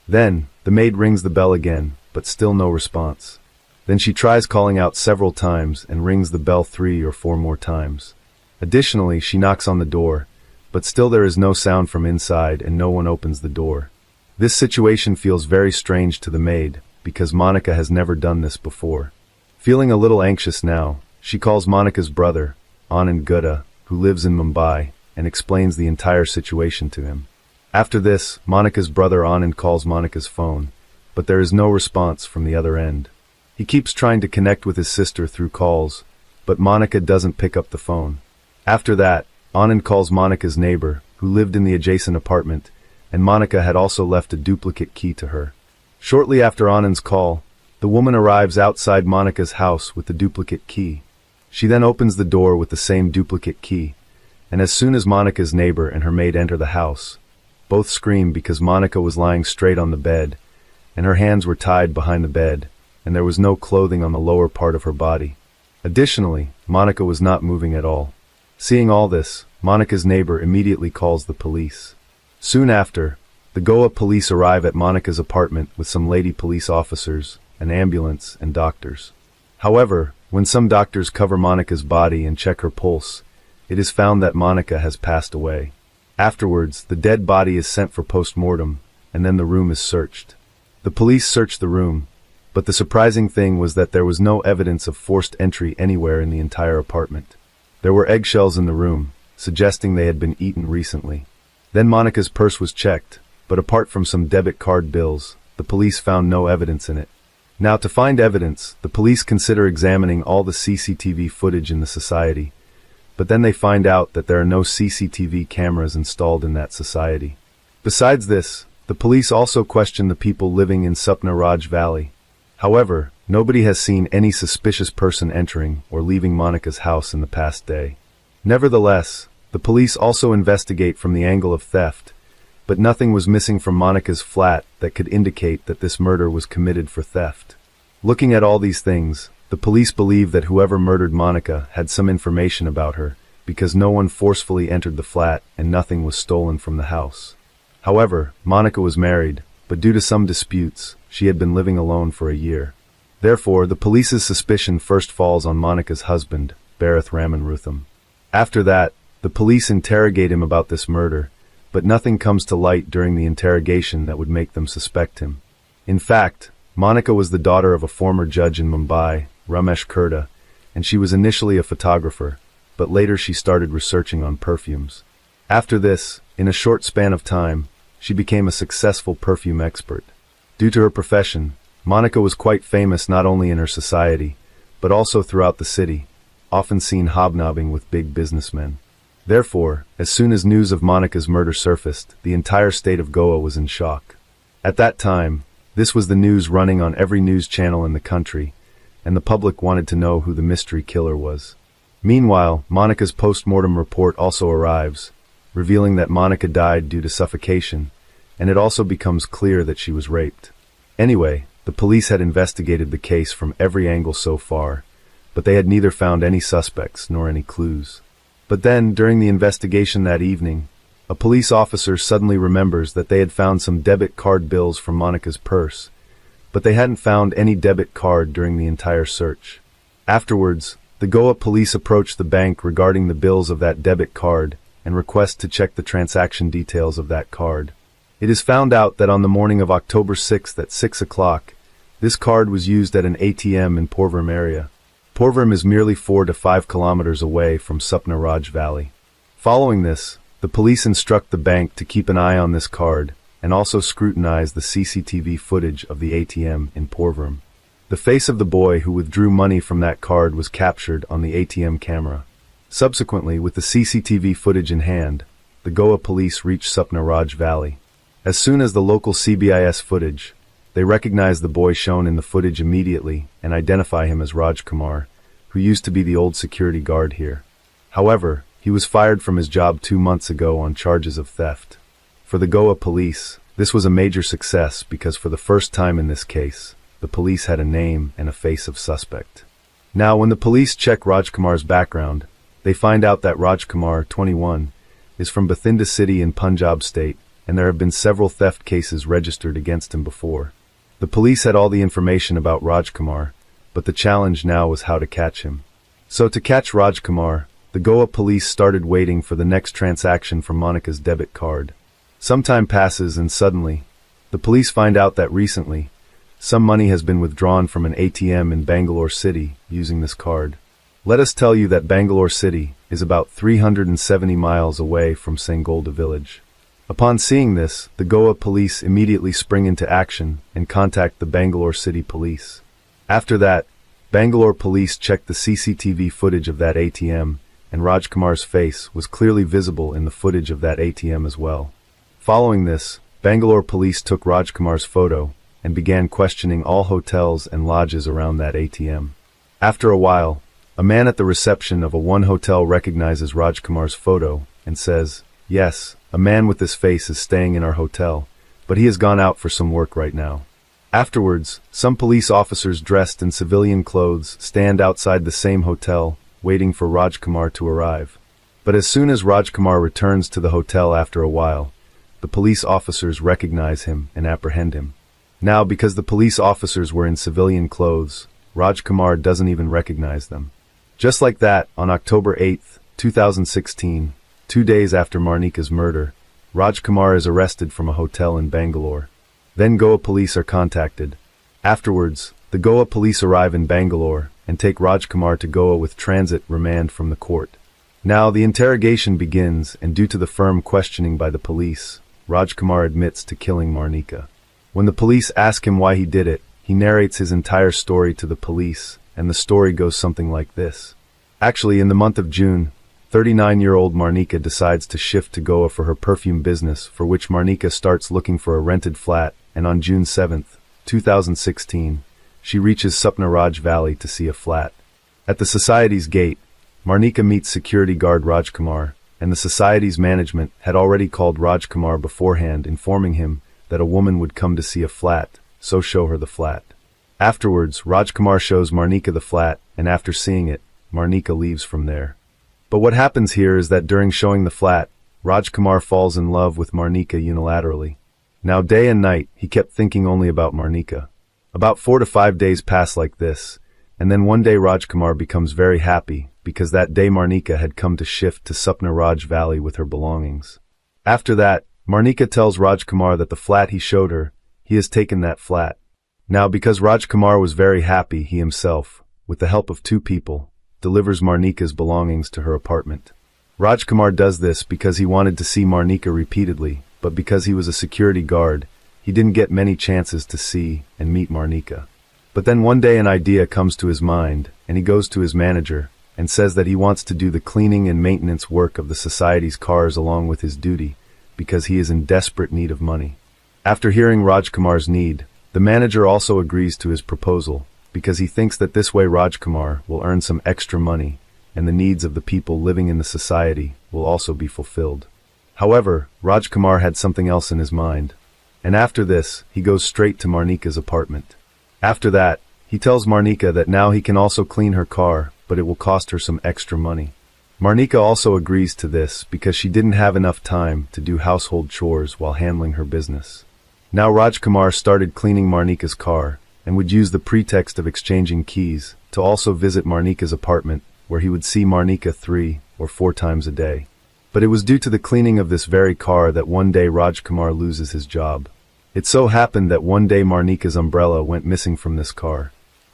Then, the maid rings the bell again, but still no response. Then she tries calling out several times and rings the bell 3 or 4 more times. Additionally, she knocks on the door, but still there is no sound from inside and no one opens the door. This situation feels very strange to the maid, because Monica has never done this before. Feeling a little anxious now, she calls Monica's brother, Anand Gupta, who lives in Mumbai, and explains the entire situation to him. After this, Monica's brother Anand calls Monica's phone, but there is no response from the other end. He keeps trying to connect with his sister through calls, but Monica doesn't pick up the phone. After that, Anand calls Monica's neighbor, who lived in the adjacent apartment, and Monica had also left a duplicate key to her. Shortly after Anand's call, the woman arrives outside Monica's house with the duplicate key. She then opens the door with the same duplicate key, and as soon as Monica's neighbor and her maid enter the house, both scream because Monica was lying straight on the bed, and her hands were tied behind the bed, and there was no clothing on the lower part of her body. Additionally, Monica was not moving at all. Seeing all this, Monica's neighbor immediately calls the police. Soon after, the Goa police arrive at Monica's apartment with some lady police officers, an ambulance, and doctors. However, when some doctors cover Monica's body and check her pulse, it is found that Monica has passed away. Afterwards, the dead body is sent for post-mortem, and then the room is searched. The police searched the room, but the surprising thing was that there was no evidence of forced entry anywhere in the entire apartment. There were eggshells in the room, suggesting they had been eaten recently. Then Monica's purse was checked, but apart from some debit card bills, the police found no evidence in it. Now, to find evidence, the police consider examining all the CCTV footage in the society, but then they find out that there are no CCTV cameras installed in that society. Besides this, the police also question the people living in Supna Raj Valley. However, nobody has seen any suspicious person entering or leaving Monica's house in the past day. Nevertheless, the police also investigate from the angle of theft, but nothing was missing from Monica's flat that could indicate that this murder was committed for theft. Looking at all these things, the police believe that whoever murdered Monica had some information about her, because no one forcefully entered the flat and nothing was stolen from the house. However, Monica was married, but due to some disputes, she had been living alone for a year. Therefore, the police's suspicion first falls on Monica's husband, Bharath Ramanrutham. After that, the police interrogate him about this murder, but nothing comes to light during the interrogation that would make them suspect him. In fact, Monica was the daughter of a former judge in Mumbai, Ramesh Kurta, and she was initially a photographer, but later she started researching on perfumes. After this, in a short span of time, she became a successful perfume expert. Due to her profession, Monica was quite famous not only in her society, but also throughout the city, often seen hobnobbing with big businessmen. Therefore, as soon as news of Monica's murder surfaced, the entire state of Goa was in shock. At that time, this was the news running on every news channel in the country, and the public wanted to know who the mystery killer was. Meanwhile, Monica's post-mortem report also arrives, revealing that Monica died due to suffocation, and it also becomes clear that she was raped. Anyway, the police had investigated the case from every angle so far, but they had neither found any suspects nor any clues. But then, during the investigation that evening, a police officer suddenly remembers that they had found some debit card bills from Monica's purse, but they hadn't found any debit card during the entire search. Afterwards, the Goa police approached the bank regarding the bills of that debit card and request to check the transaction details of that card. It is found out that on the morning of October 6th at 6 o'clock, this card was used at an ATM in Porvorim area. Porvorim is merely 4 to 5 kilometers away from Supna Raj Valley. Following this, the police instruct the bank to keep an eye on this card and also scrutinize the CCTV footage of the ATM in Porvorim. The face of the boy who withdrew money from that card was captured on the ATM camera. Subsequently, with the CCTV footage in hand, the Goa police reached Supna Raj Valley. As soon as the local CBIS footage, they recognize the boy shown in the footage immediately and identify him as Raj Kumar, who used to be the old security guard here. However, he was fired from his job 2 months ago on charges of theft. For the Goa police, this was a major success because for the first time in this case, the police had a name and a face of suspect. Now, when the police check Rajkumar's background, they find out that Rajkumar, 21, is from Bathinda city in Punjab state, and there have been several theft cases registered against him before. The police had all the information about Rajkumar, but the challenge now was how to catch him. So to catch Rajkumar, the Goa police started waiting for the next transaction from Monika's debit card. Some time passes and suddenly, the police find out that recently, some money has been withdrawn from an ATM in Bangalore city using this card. Let us tell you that Bangalore city is about 370 miles away from Sangolda village. Upon seeing this, the Goa police immediately spring into action and contact the Bangalore city police. After that, Bangalore police checked the CCTV footage of that ATM, and Rajkumar's face was clearly visible in the footage of that ATM as well. Following this, Bangalore police took Rajkumar's photo and began questioning all hotels and lodges around that ATM. After a while, a man at the reception of one hotel recognizes Rajkumar's photo and says, "Yes, a man with this face is staying in our hotel, but he has gone out for some work right now." Afterwards, some police officers dressed in civilian clothes stand outside the same hotel, waiting for Rajkumar to arrive. But as soon as Rajkumar returns to the hotel after a while, the police officers recognize him and apprehend him. Now, because the police officers were in civilian clothes, Rajkumar doesn't even recognize them. Just like that, on October 8, 2016, 2 days after Marnika's murder, Rajkumar is arrested from a hotel in Bangalore. Then Goa police are contacted. Afterwards, the Goa police arrive in Bangalore and take Rajkumar to Goa with transit remand from the court. Now the interrogation begins, and due to the firm questioning by the police, Rajkumar admits to killing Marnika. When the police ask him why he did it, he narrates his entire story to the police, and the story goes something like this. Actually, in the month of June, 39-year-old Marnika decides to shift to Goa for her perfume business, for which Marnika starts looking for a rented flat, and on June 7, 2016, she reaches Sapna Raj Valley to see a flat. At the society's gate, Marnika meets security guard Rajkumar, and the society's management had already called Rajkumar beforehand, informing him that a woman would come to see a flat, so show her the flat. Afterwards, Rajkumar shows Marnika the flat, and after seeing it, Marnika leaves from there. But what happens here is that during showing the flat, Rajkumar falls in love with Marnika unilaterally. Now day and night, he kept thinking only about Marnika. About 4 to 5 days pass like this, and then one day Rajkumar becomes very happy, because that day Marnika had come to shift to Sapna Raj Valley with her belongings. After that, Marnika tells Rajkumar that the flat he showed her, he has taken that flat. Now because Rajkumar was very happy, he himself, with the help of 2 people, delivers Marnika's belongings to her apartment. Rajkumar does this because he wanted to see Marnika repeatedly, but because he was a security guard, he didn't get many chances to see and meet Marnika. But then one day an idea comes to his mind, and he goes to his manager and says that he wants to do the cleaning and maintenance work of the society's cars along with his duty, because he is in desperate need of money. After hearing Rajkumar's need, the manager also agrees to his proposal, because he thinks that this way Rajkumar will earn some extra money, and the needs of the people living in the society will also be fulfilled. However, Rajkumar had something else in his mind, and after this, he goes straight to Marnika's apartment. After that, he tells Marnika that now he can also clean her car, but it will cost her some extra money. Marnika also agrees to this because she didn't have enough time to do household chores while handling her business. Now Rajkumar started cleaning Marnika's car, and would use the pretext of exchanging keys to also visit Marnika's apartment, where he would see Marnika 3 or 4 times a day. But it was due to the cleaning of this very car that one day Rajkumar loses his job. It so happened that one day Marnika's umbrella went missing from this car.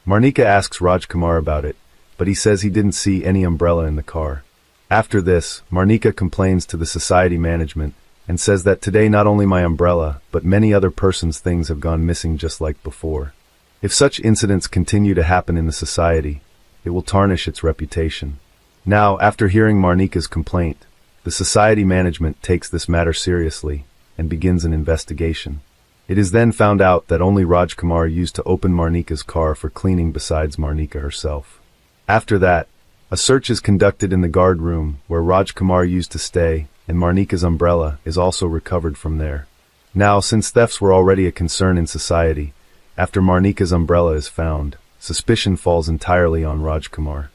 Marnika asks Rajkumar about it, but he says he didn't see any umbrella in the car. After this, Marnika complains to the society management and says that today not only my umbrella, but many other persons' things have gone missing just like before. If such incidents continue to happen in the society, it will tarnish its reputation. Now, after hearing Marnika's complaint, the society management takes this matter seriously and begins an investigation. It is then found out that only Rajkumar used to open Marnika's car for cleaning besides Marnika herself. After that, a search is conducted in the guard room where Rajkumar used to stay, and Marnika's umbrella is also recovered from there. Now, since thefts were already a concern in society, after Marnika's umbrella is found, suspicion falls entirely on Rajkumar.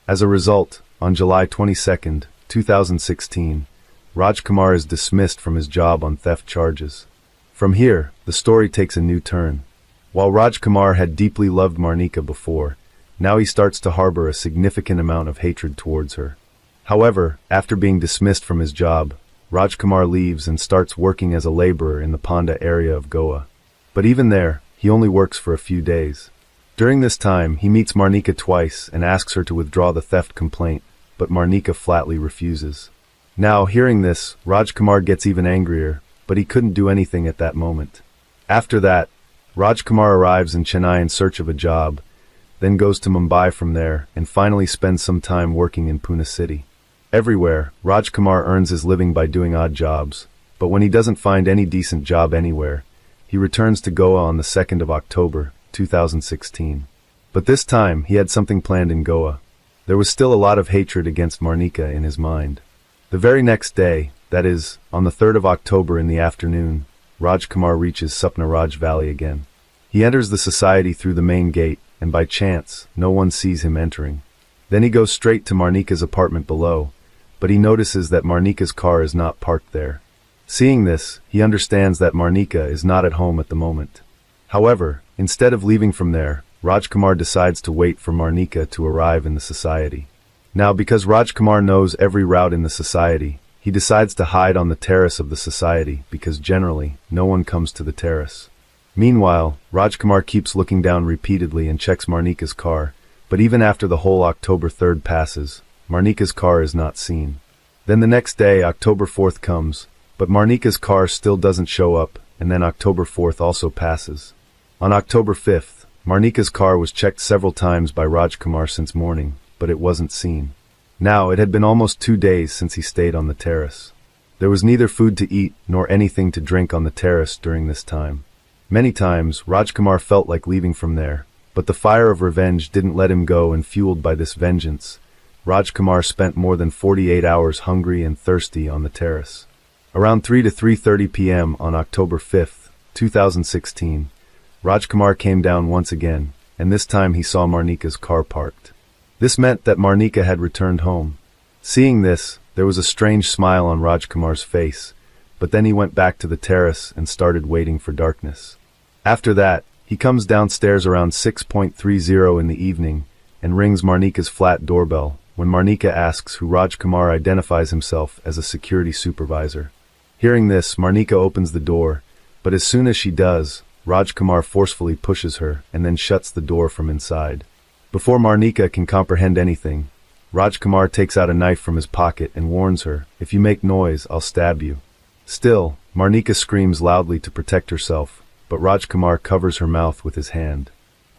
As a result, on July 22, 2016, Rajkumar is dismissed from his job on theft charges. From here, the story takes a new turn. While Rajkumar had deeply loved Marnika before, now he starts to harbor a significant amount of hatred towards her. However, after being dismissed from his job, Rajkumar leaves and starts working as a laborer in the Ponda area of Goa. But even there, he only works for a few days. During this time, he meets Marnika twice and asks her to withdraw the theft complaint, but Marnika flatly refuses. Now, hearing this, Rajkumar gets even angrier, but he couldn't do anything at that moment. After that, Rajkumar arrives in Chennai in search of a job, then goes to Mumbai from there, and finally spends some time working in Pune city. Everywhere, Rajkumar earns his living by doing odd jobs, but when he doesn't find any decent job anywhere, he returns to Goa on the 2nd of October, 2016. But this time, he had something planned in Goa. There was still a lot of hatred against Marnika in his mind. The very next day, that is, on the 3rd of October in the afternoon, Rajkumar reaches Sapnaraj Valley again. He enters the society through the main gate, and by chance, no one sees him entering. Then he goes straight to Marnika's apartment below, but he notices that Marnika's car is not parked there. Seeing this, he understands that Marnika is not at home at the moment. However, instead of leaving from there, Rajkumar decides to wait for Marnika to arrive in the society. Now, because Rajkumar knows every route in the society, he decides to hide on the terrace of the society because generally, no one comes to the terrace. Meanwhile, Rajkumar keeps looking down repeatedly and checks Marnika's car, but even after the whole October 3rd passes, Marnika's car is not seen. Then the next day, October 4th comes, but Marnika's car still doesn't show up, and then October 4th also passes. On October 5th, Marnika's car was checked several times by Rajkumar since morning, but it wasn't seen. Now, it had been almost 2 days since he stayed on the terrace. There was neither food to eat nor anything to drink on the terrace during this time. Many times, Rajkumar felt like leaving from there, but the fire of revenge didn't let him go, and fueled by this vengeance, Rajkumar spent more than 48 hours hungry and thirsty on the terrace. Around 3 to 3:30 p.m. on October 5th, 2016, Rajkumar came down once again, and this time he saw Marnika's car parked. This meant that Marnika had returned home. Seeing this, there was a strange smile on Rajkumar's face, but then he went back to the terrace and started waiting for darkness. After that, he comes downstairs around 6:30 in the evening and rings Marnika's flat doorbell when Marnika asks who Rajkumar identifies himself as a security supervisor. Hearing this, Marnika opens the door, but as soon as she does, Rajkumar forcefully pushes her and then shuts the door from inside. Before Marnika can comprehend anything, Rajkumar takes out a knife from his pocket and warns her, "If you make noise, I'll stab you." Still, Marnika screams loudly to protect herself, but Rajkumar covers her mouth with his hand.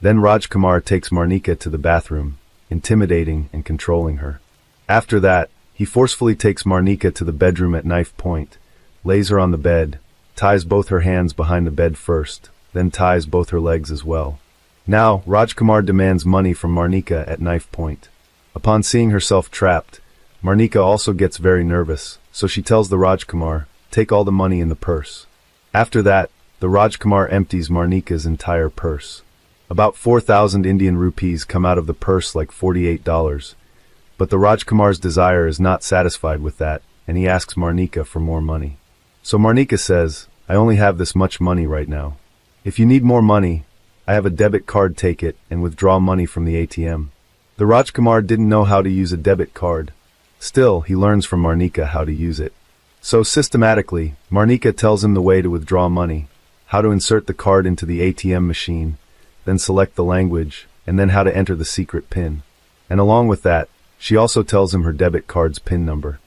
Then Rajkumar takes Marnika to the bathroom, intimidating and controlling her. After that, he forcefully takes Marnika to the bedroom at knife point, lays her on the bed, ties both her hands behind the bed first, then ties both her legs as well. Now, Rajkumar demands money from Marnika at knife point. Upon seeing herself trapped, Marnika also gets very nervous, so she tells the Rajkumar, "Take all the money in the purse." After that, the Rajkumar empties Marnika's entire purse. About 4,000 Indian rupees come out of the purse like $48, but the Rajkumar's desire is not satisfied with that, and he asks Marnika for more money. So Marnika says, "I only have this much money right now. If you need more money, I have a debit card, take it and withdraw money from the ATM." The Rajkumar didn't know how to use a debit card. Still, he learns from Marnika how to use it. So systematically, Marnika tells him the way to withdraw money, how to insert the card into the ATM machine, then select the language, and then how to enter the secret PIN. And along with that, she also tells him her debit card's PIN number.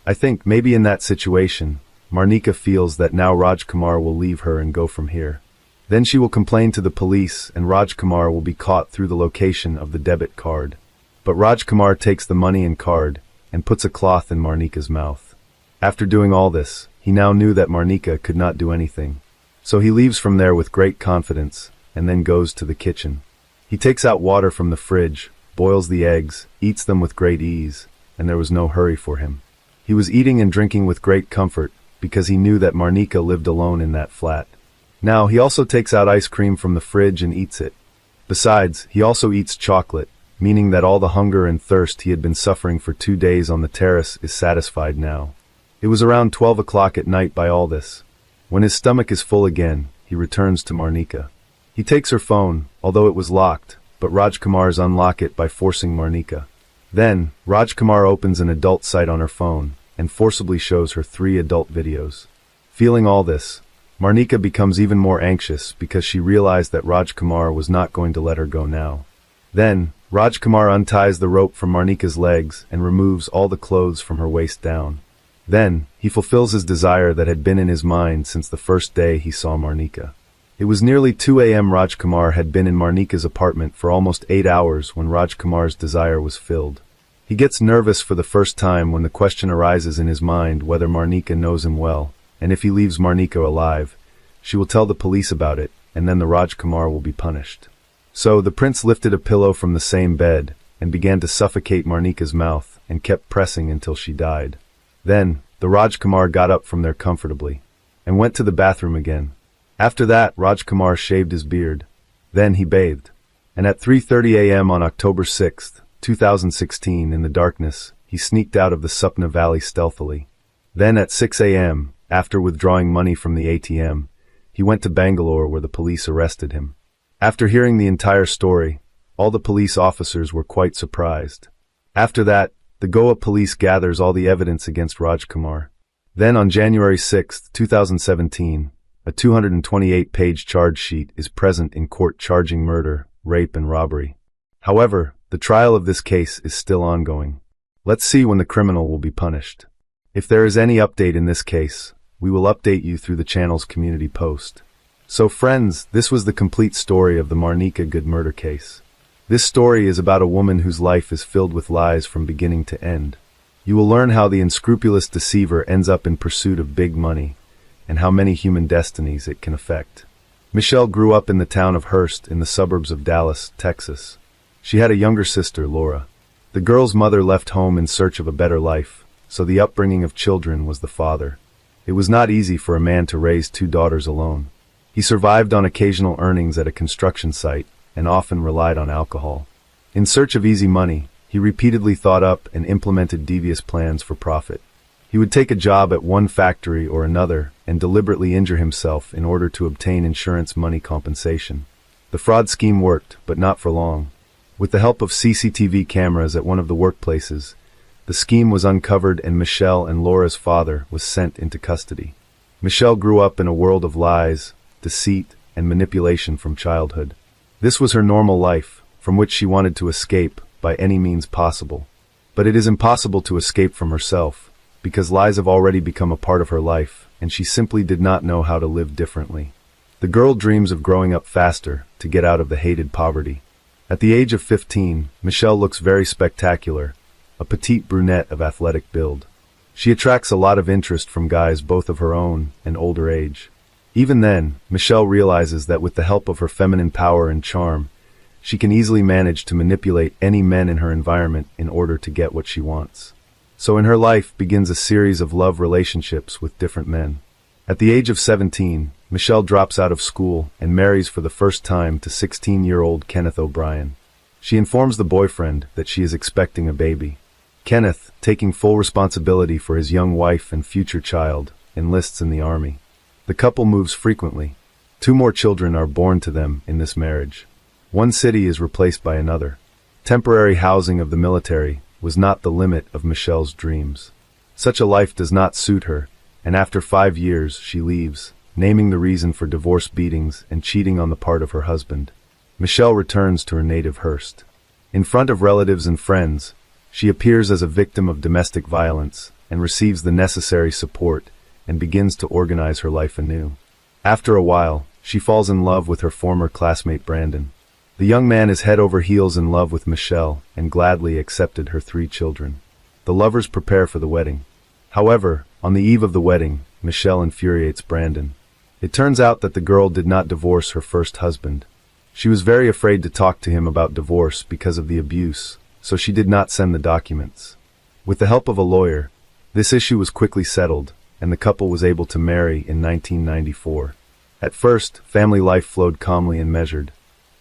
I think maybe in that situation, Marnika feels that now Rajkumar will leave her and go from here. Then she will complain to the police and Rajkumar will be caught through the location of the debit card. But Rajkumar takes the money and card and puts a cloth in Marnika's mouth. After doing all this, he now knew that Marnika could not do anything. So he leaves from there with great confidence and then goes to the kitchen. He takes out water from the fridge, boils the eggs, eats them with great ease, and there was no hurry for him. He was eating and drinking with great comfort, because he knew that Marnika lived alone in that flat. Now, he also takes out ice cream from the fridge and eats it. Besides, he also eats chocolate, meaning that all the hunger and thirst he had been suffering for 2 days on the terrace is satisfied now. It was around 12 o'clock at night by all this. When his stomach is full again, he returns to Marnika. He takes her phone, although it was locked, but Rajkumar's unlock it by forcing Marnika. Then, Rajkumar opens an adult site on her phone, and forcibly shows her 3 adult videos. Feeling all this, Marnika becomes even more anxious because she realized that Rajkumar was not going to let her go now. Then, Rajkumar unties the rope from Marnika's legs and removes all the clothes from her waist down. Then, he fulfills his desire that had been in his mind since the first day he saw Marnika. It was nearly 2 a.m. Rajkumar had been in Marnika's apartment for almost 8 hours when Rajkumar's desire was filled. He gets nervous for the first time when the question arises in his mind whether Marnika knows him well, and if he leaves Marnika alive, she will tell the police about it, and then the Rajkumar will be punished. So, the prince lifted a pillow from the same bed, and began to suffocate Marnika's mouth, and kept pressing until she died. Then, the Rajkumar got up from there comfortably, and went to the bathroom again. After that, Rajkumar shaved his beard. Then he bathed. And at 3:30 a.m. on October 6, 2016, in the darkness, he sneaked out of the Supna Valley stealthily. Then at 6 a.m., after withdrawing money from the ATM, he went to Bangalore where the police arrested him. After hearing the entire story, all the police officers were quite surprised. After that, the Goa police gathers all the evidence against Rajkumar. Then on January 6, 2017, a 228-page charge sheet is present in court charging murder, rape and robbery. However, the trial of this case is still ongoing. Let's see when the criminal will be punished. If there is any update in this case, we will update you through the channel's community post. So friends, this was the complete story of the Marnika Good murder case. This story is about a woman whose life is filled with lies from beginning to end. You will learn how the unscrupulous deceiver ends up in pursuit of big money, and how many human destinies it can affect. Michelle grew up in the town of Hearst in the suburbs of Dallas, Texas. She had a younger sister, Laura. The girl's mother left home in search of a better life, so the upbringing of children was the father. It was not easy for a man to raise 2 daughters alone. He survived on occasional earnings at a construction site, and often relied on alcohol. In search of easy money, he repeatedly thought up and implemented devious plans for profit. He would take a job at one factory or another and deliberately injure himself in order to obtain insurance money compensation. The fraud scheme worked, but not for long. With the help of CCTV cameras at one of the workplaces, the scheme was uncovered and Michelle and Laura's father was sent into custody. Michelle grew up in a world of lies, deceit, and manipulation from childhood. This was her normal life, from which she wanted to escape by any means possible. But it is impossible to escape from herself, because lies have already become a part of her life, and she simply did not know how to live differently. The girl dreams of growing up faster, to get out of the hated poverty. At the age of 15, Michelle looks very spectacular, a petite brunette of athletic build. She attracts a lot of interest from guys both of her own and older age. Even then, Michelle realizes that with the help of her feminine power and charm, she can easily manage to manipulate any men in her environment in order to get what she wants. So in her life begins a series of love relationships with different men. At the age of 17, Michelle drops out of school and marries for the first time to 16-year-old Kenneth O'Brien. She informs the boyfriend that she is expecting a baby. Kenneth, taking full responsibility for his young wife and future child, enlists in the army. The couple moves frequently. 2 more children are born to them in this marriage. One city is replaced by another. Temporary housing of the military was not the limit of Michelle's dreams. Such a life does not suit her, and after 5 years she leaves, naming the reason for divorce beatings and cheating on the part of her husband. Michelle returns to her native Hearst. In front of relatives and friends, she appears as a victim of domestic violence and receives the necessary support and begins to organize her life anew. After a while, she falls in love with her former classmate Brandon. The young man is head over heels in love with Michelle and gladly accepted her 3 children. The lovers prepare for the wedding. However, on the eve of the wedding, Michelle infuriates Brandon. It turns out that the girl did not divorce her first husband. She was very afraid to talk to him about divorce because of the abuse, so she did not send the documents. With the help of a lawyer, This issue was quickly settled, and the couple was able to marry in 1994. At first, family life flowed calmly and measured.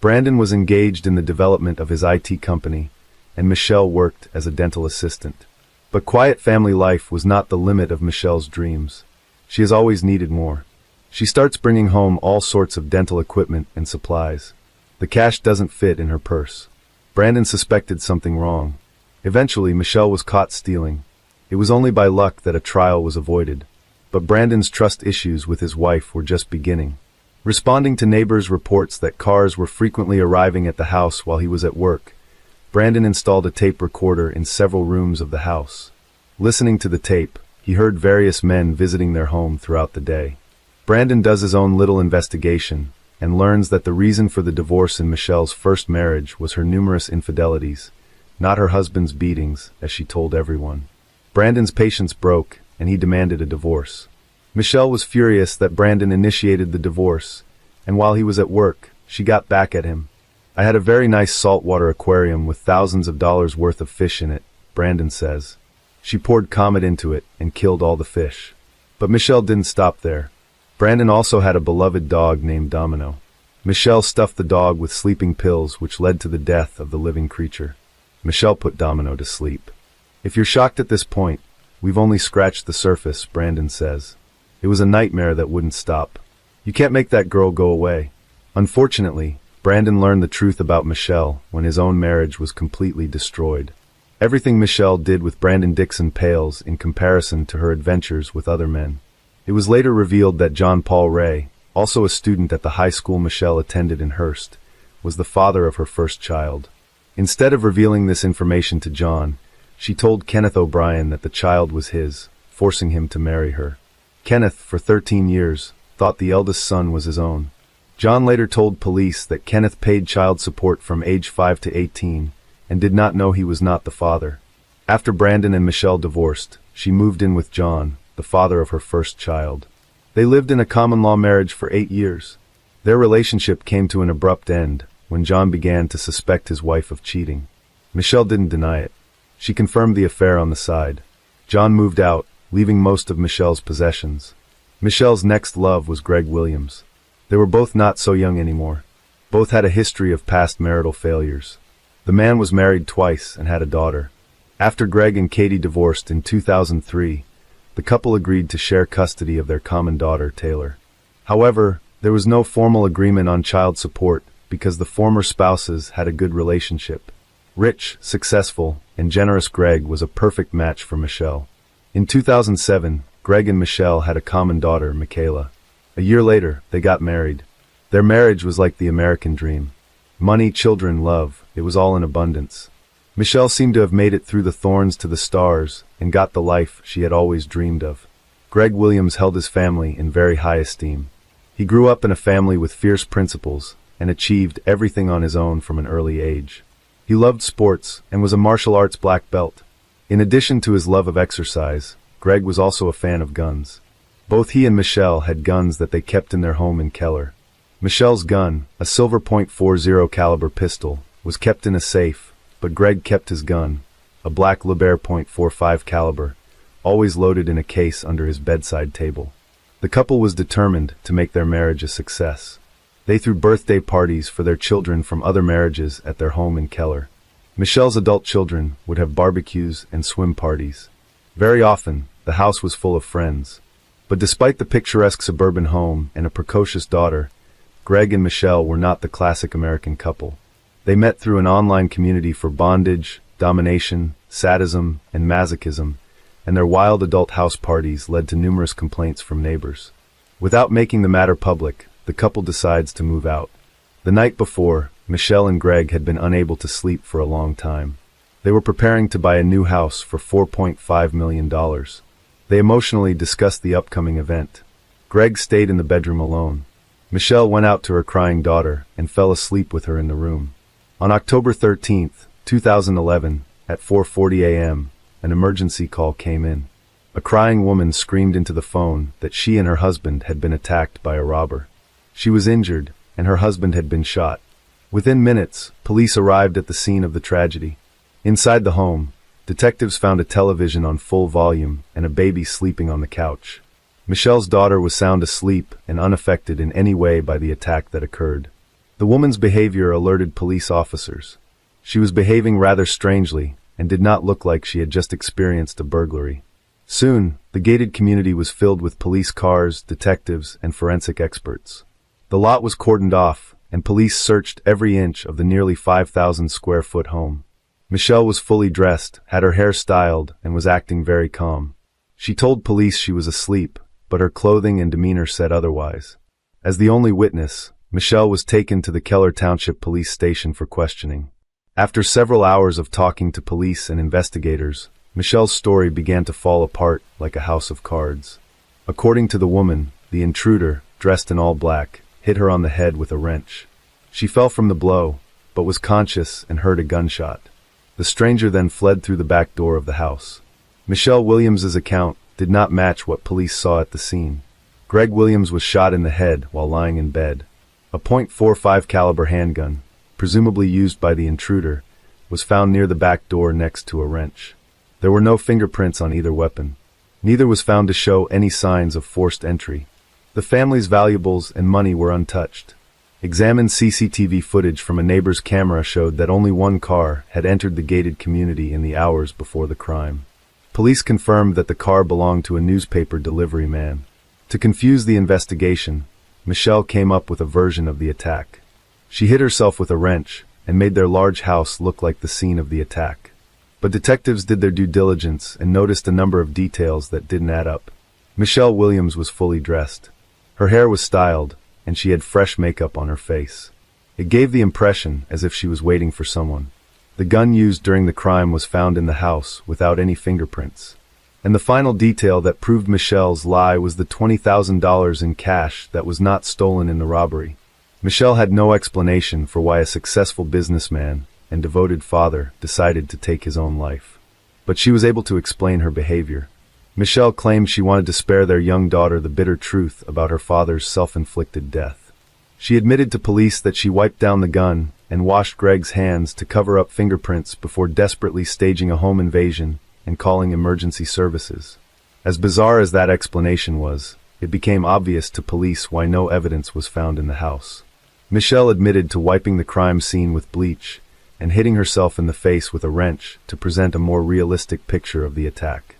Brandon was engaged in the development of his IT company, and Michelle worked as a dental assistant. But quiet family life was not the limit of Michelle's dreams. She has always needed more. She starts bringing home all sorts of dental equipment and supplies. The cash doesn't fit in her purse. Brandon suspected something wrong. Eventually, Michelle was caught stealing. It was only by luck that a trial was avoided. But Brandon's trust issues with his wife were just beginning. Responding to neighbors' reports that cars were frequently arriving at the house while he was at work, Brandon installed a tape recorder in several rooms of the house. Listening to the tape, he heard various men visiting their home throughout the day. Brandon does his own little investigation and learns that the reason for the divorce in Michelle's first marriage was her numerous infidelities, not her husband's beatings, as she told everyone. Brandon's patience broke, and he demanded a divorce. Michelle was furious that Brandon initiated the divorce, and while he was at work, she got back at him. "I had a very nice saltwater aquarium with thousands of dollars worth of fish in it," Brandon says. "She poured Comet into it and killed all the fish." But Michelle didn't stop there. Brandon also had a beloved dog named Domino. Michelle stuffed the dog with sleeping pills, which led to the death of the living creature. Michelle put Domino to sleep. "If you're shocked at this point, we've only scratched the surface," Brandon says. "It was a nightmare that wouldn't stop. You can't make that girl go away." Unfortunately, Brandon learned the truth about Michelle when his own marriage was completely destroyed. Everything Michelle did with Brandon Dixon pales in comparison to her adventures with other men. It was later revealed that John Paul Ray, also a student at the high school Michelle attended in Hearst, was the father of her first child. Instead of revealing this information to John, she told Kenneth O'Brien that the child was his, forcing him to marry her. Kenneth, for 13 years, thought the eldest son was his own. John later told police that Kenneth paid child support from age 5 to 18 and did not know he was not the father. After Brandon and Michelle divorced, she moved in with John, the father of her first child. They lived in a common-law marriage for 8 years. Their relationship came to an abrupt end when John began to suspect his wife of cheating. Michelle didn't deny it. She confirmed the affair on the side. John moved out, leaving most of Michelle's possessions. Michelle's next love was Greg Williams. They were both not so young anymore. Both had a history of past marital failures. The man was married twice and had a daughter. After Greg and Katie divorced in 2003, the couple agreed to share custody of their common daughter, Taylor. However, there was no formal agreement on child support because the former spouses had a good relationship. Rich, successful, and generous Greg was a perfect match for Michelle. In 2007, Greg and Michelle had a common daughter, Michaela. A year later, they got married. Their marriage was like the American dream. Money, children, love, it was all in abundance. Michelle seemed to have made it through the thorns to the stars and got the life she had always dreamed of. Greg Williams held his family in very high esteem. He grew up in a family with fierce principles and achieved everything on his own from an early age. He loved sports and was a martial arts black belt. In addition to his love of exercise, Greg was also a fan of guns. Both he and Michelle had guns that they kept in their home in Keller. Michelle's gun, a silver .40 caliber pistol, was kept in a safe, but Greg kept his gun, a black Liebherr .45 caliber, always loaded in a case under his bedside table. The couple was determined to make their marriage a success. They threw birthday parties for their children from other marriages at their home in Keller. Michelle's adult children would have barbecues and swim parties. Very often, the house was full of friends. But despite the picturesque suburban home and a precocious daughter, Greg and Michelle were not the classic American couple. They met through an online community for bondage, domination, sadism, and masochism, and their wild adult house parties led to numerous complaints from neighbors. Without making the matter public, the couple decides to move out. The night before, Michelle and Greg had been unable to sleep for a long time. They were preparing to buy a new house for $4.5 million. They emotionally discussed the upcoming event. Greg stayed in the bedroom alone. Michelle went out to her crying daughter and fell asleep with her in the room. On October 13, 2011, at 4:40 a.m., an emergency call came in. A crying woman screamed into the phone that she and her husband had been attacked by a robber. She was injured, and her husband had been shot. Within minutes, police arrived at the scene of the tragedy. Inside the home, Detectives found a television on full volume and a baby sleeping on the couch. Michelle's daughter was sound asleep and unaffected in any way by the attack that occurred. The woman's behavior alerted police officers. She was behaving rather strangely and did not look like she had just experienced a burglary. Soon, the gated community was filled with police cars, detectives, and forensic experts. The lot was cordoned off, and police searched every inch of the nearly 5,000-square-foot home. Michelle was fully dressed, had her hair styled, and was acting very calm. She told police she was asleep, but her clothing and demeanor said otherwise. As the only witness, Michelle was taken to the Keller Township Police Station for questioning. After several hours of talking to police and investigators, Michelle's story began to fall apart like a house of cards. According to the woman, the intruder, dressed in all black, hit her on the head with a wrench. She fell from the blow, but was conscious and heard a gunshot. The stranger then fled through the back door of the house. Michelle Williams's account did not match what police saw at the scene. Greg Williams was shot in the head while lying in bed. A .45 caliber handgun, presumably used by the intruder, was found near the back door next to a wrench. There were no fingerprints on either weapon. Neither was found to show any signs of forced entry. The family's valuables and money were untouched. Examined CCTV footage from a neighbor's camera showed that only one car had entered the gated community in the hours before the crime. Police confirmed that the car belonged to a newspaper delivery man. To confuse the investigation, Michelle came up with a version of the attack. She hit herself with a wrench and made their large house look like the scene of the attack. But detectives did their due diligence and noticed a number of details that didn't add up. Michelle Williams was fully dressed. Her hair was styled, and she had fresh makeup on her face. It gave the impression as if she was waiting for someone. The gun used during the crime was found in the house without any fingerprints. And the final detail that proved Michelle's lie was the $20,000 in cash that was not stolen in the robbery. Michelle had no explanation for why a successful businessman and devoted father decided to take his own life. But she was able to explain her behavior. Michelle claimed she wanted to spare their young daughter the bitter truth about her father's self-inflicted death. She admitted to police that she wiped down the gun and washed Greg's hands to cover up fingerprints before desperately staging a home invasion and calling emergency services. As bizarre as that explanation was, it became obvious to police why no evidence was found in the house. Michelle admitted to wiping the crime scene with bleach and hitting herself in the face with a wrench to present a more realistic picture of the attack.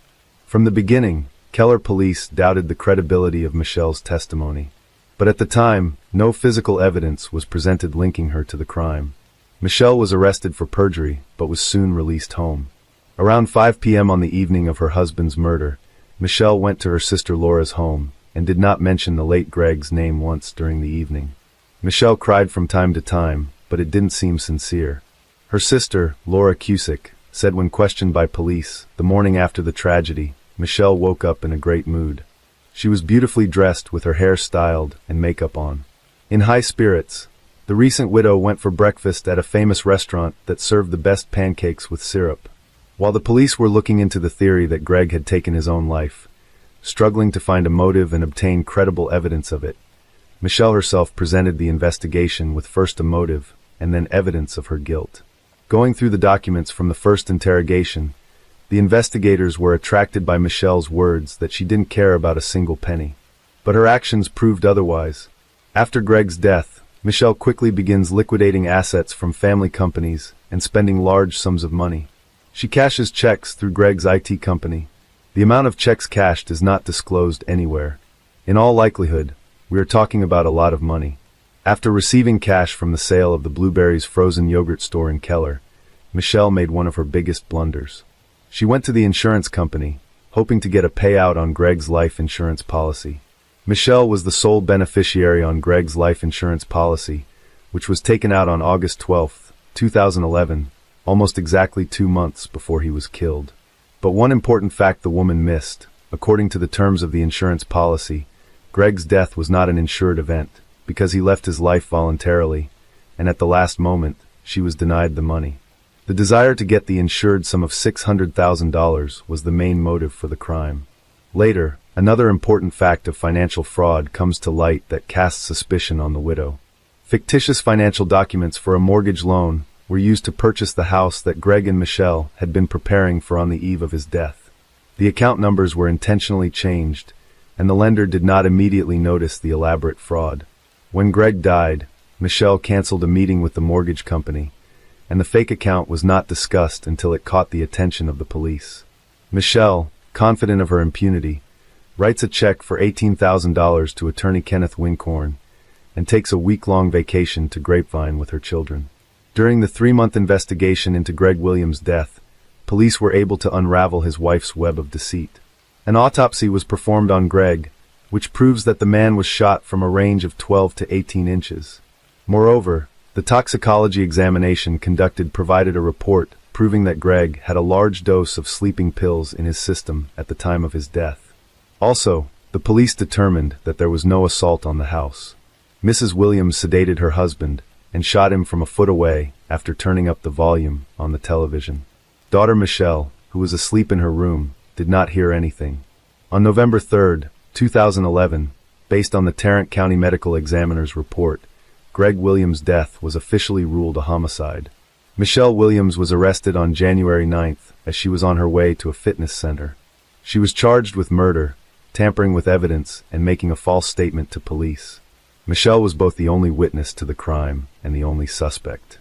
From the beginning, Keller police doubted the credibility of Michelle's testimony. But at the time, no physical evidence was presented linking her to the crime. Michelle was arrested for perjury, but was soon released home. Around 5 p.m. on the evening of her husband's murder, Michelle went to her sister Laura's home and did not mention the late Greg's name once during the evening. Michelle cried from time to time, but it didn't seem sincere. Her sister, Laura Cusick, said when questioned by police the morning after the tragedy, Michelle woke up in a great mood. She was beautifully dressed with her hair styled and makeup on. In high spirits, the recent widow went for breakfast at a famous restaurant that served the best pancakes with syrup. While the police were looking into the theory that Greg had taken his own life, struggling to find a motive and obtain credible evidence of it, Michelle herself presented the investigation with first a motive and then evidence of her guilt. Going through the documents from the first interrogation, the investigators were attracted by Michelle's words that she didn't care about a single penny. But her actions proved otherwise. After Greg's death, Michelle quickly begins liquidating assets from family companies and spending large sums of money. She cashes checks through Greg's IT company. The amount of checks cashed is not disclosed anywhere. In all likelihood, we are talking about a lot of money. After receiving cash from the sale of the Blueberries frozen yogurt store in Keller, Michelle made one of her biggest blunders. She went to the insurance company, hoping to get a payout on Greg's life insurance policy. Michelle was the sole beneficiary on Greg's life insurance policy, which was taken out on August 12, 2011, almost exactly 2 months before he was killed. But one important fact the woman missed: according to the terms of the insurance policy, Greg's death was not an insured event, because he left his life voluntarily, and at the last moment, she was denied the money. The desire to get the insured sum of $600,000 was the main motive for the crime. Later, another important fact of financial fraud comes to light that casts suspicion on the widow. Fictitious financial documents for a mortgage loan were used to purchase the house that Greg and Michelle had been preparing for on the eve of his death. The account numbers were intentionally changed, and the lender did not immediately notice the elaborate fraud. When Greg died, Michelle canceled a meeting with the mortgage company, and the fake account was not discussed until it caught the attention of the police. Michelle, confident of her impunity, writes a check for $18,000 to attorney Kenneth Wincorn and takes a week-long vacation to Grapevine with her children. During the 3-month investigation into Greg Williams' death, police were able to unravel his wife's web of deceit. An autopsy was performed on Greg, which proves that the man was shot from a range of 12 to 18 inches. Moreover, the toxicology examination conducted provided a report proving that Greg had a large dose of sleeping pills in his system at the time of his death. Also, the police determined that there was no assault on the house. Mrs. Williams sedated her husband and shot him from a foot away after turning up the volume on the television. Daughter Michelle, who was asleep in her room, did not hear anything. On November 3, 2011, based on the Tarrant County Medical Examiner's report, Greg Williams' death was officially ruled a homicide. Michelle Williams was arrested on January 9th as she was on her way to a fitness center. She was charged with murder, tampering with evidence, and making a false statement to police. Michelle was both the only witness to the crime and the only suspect.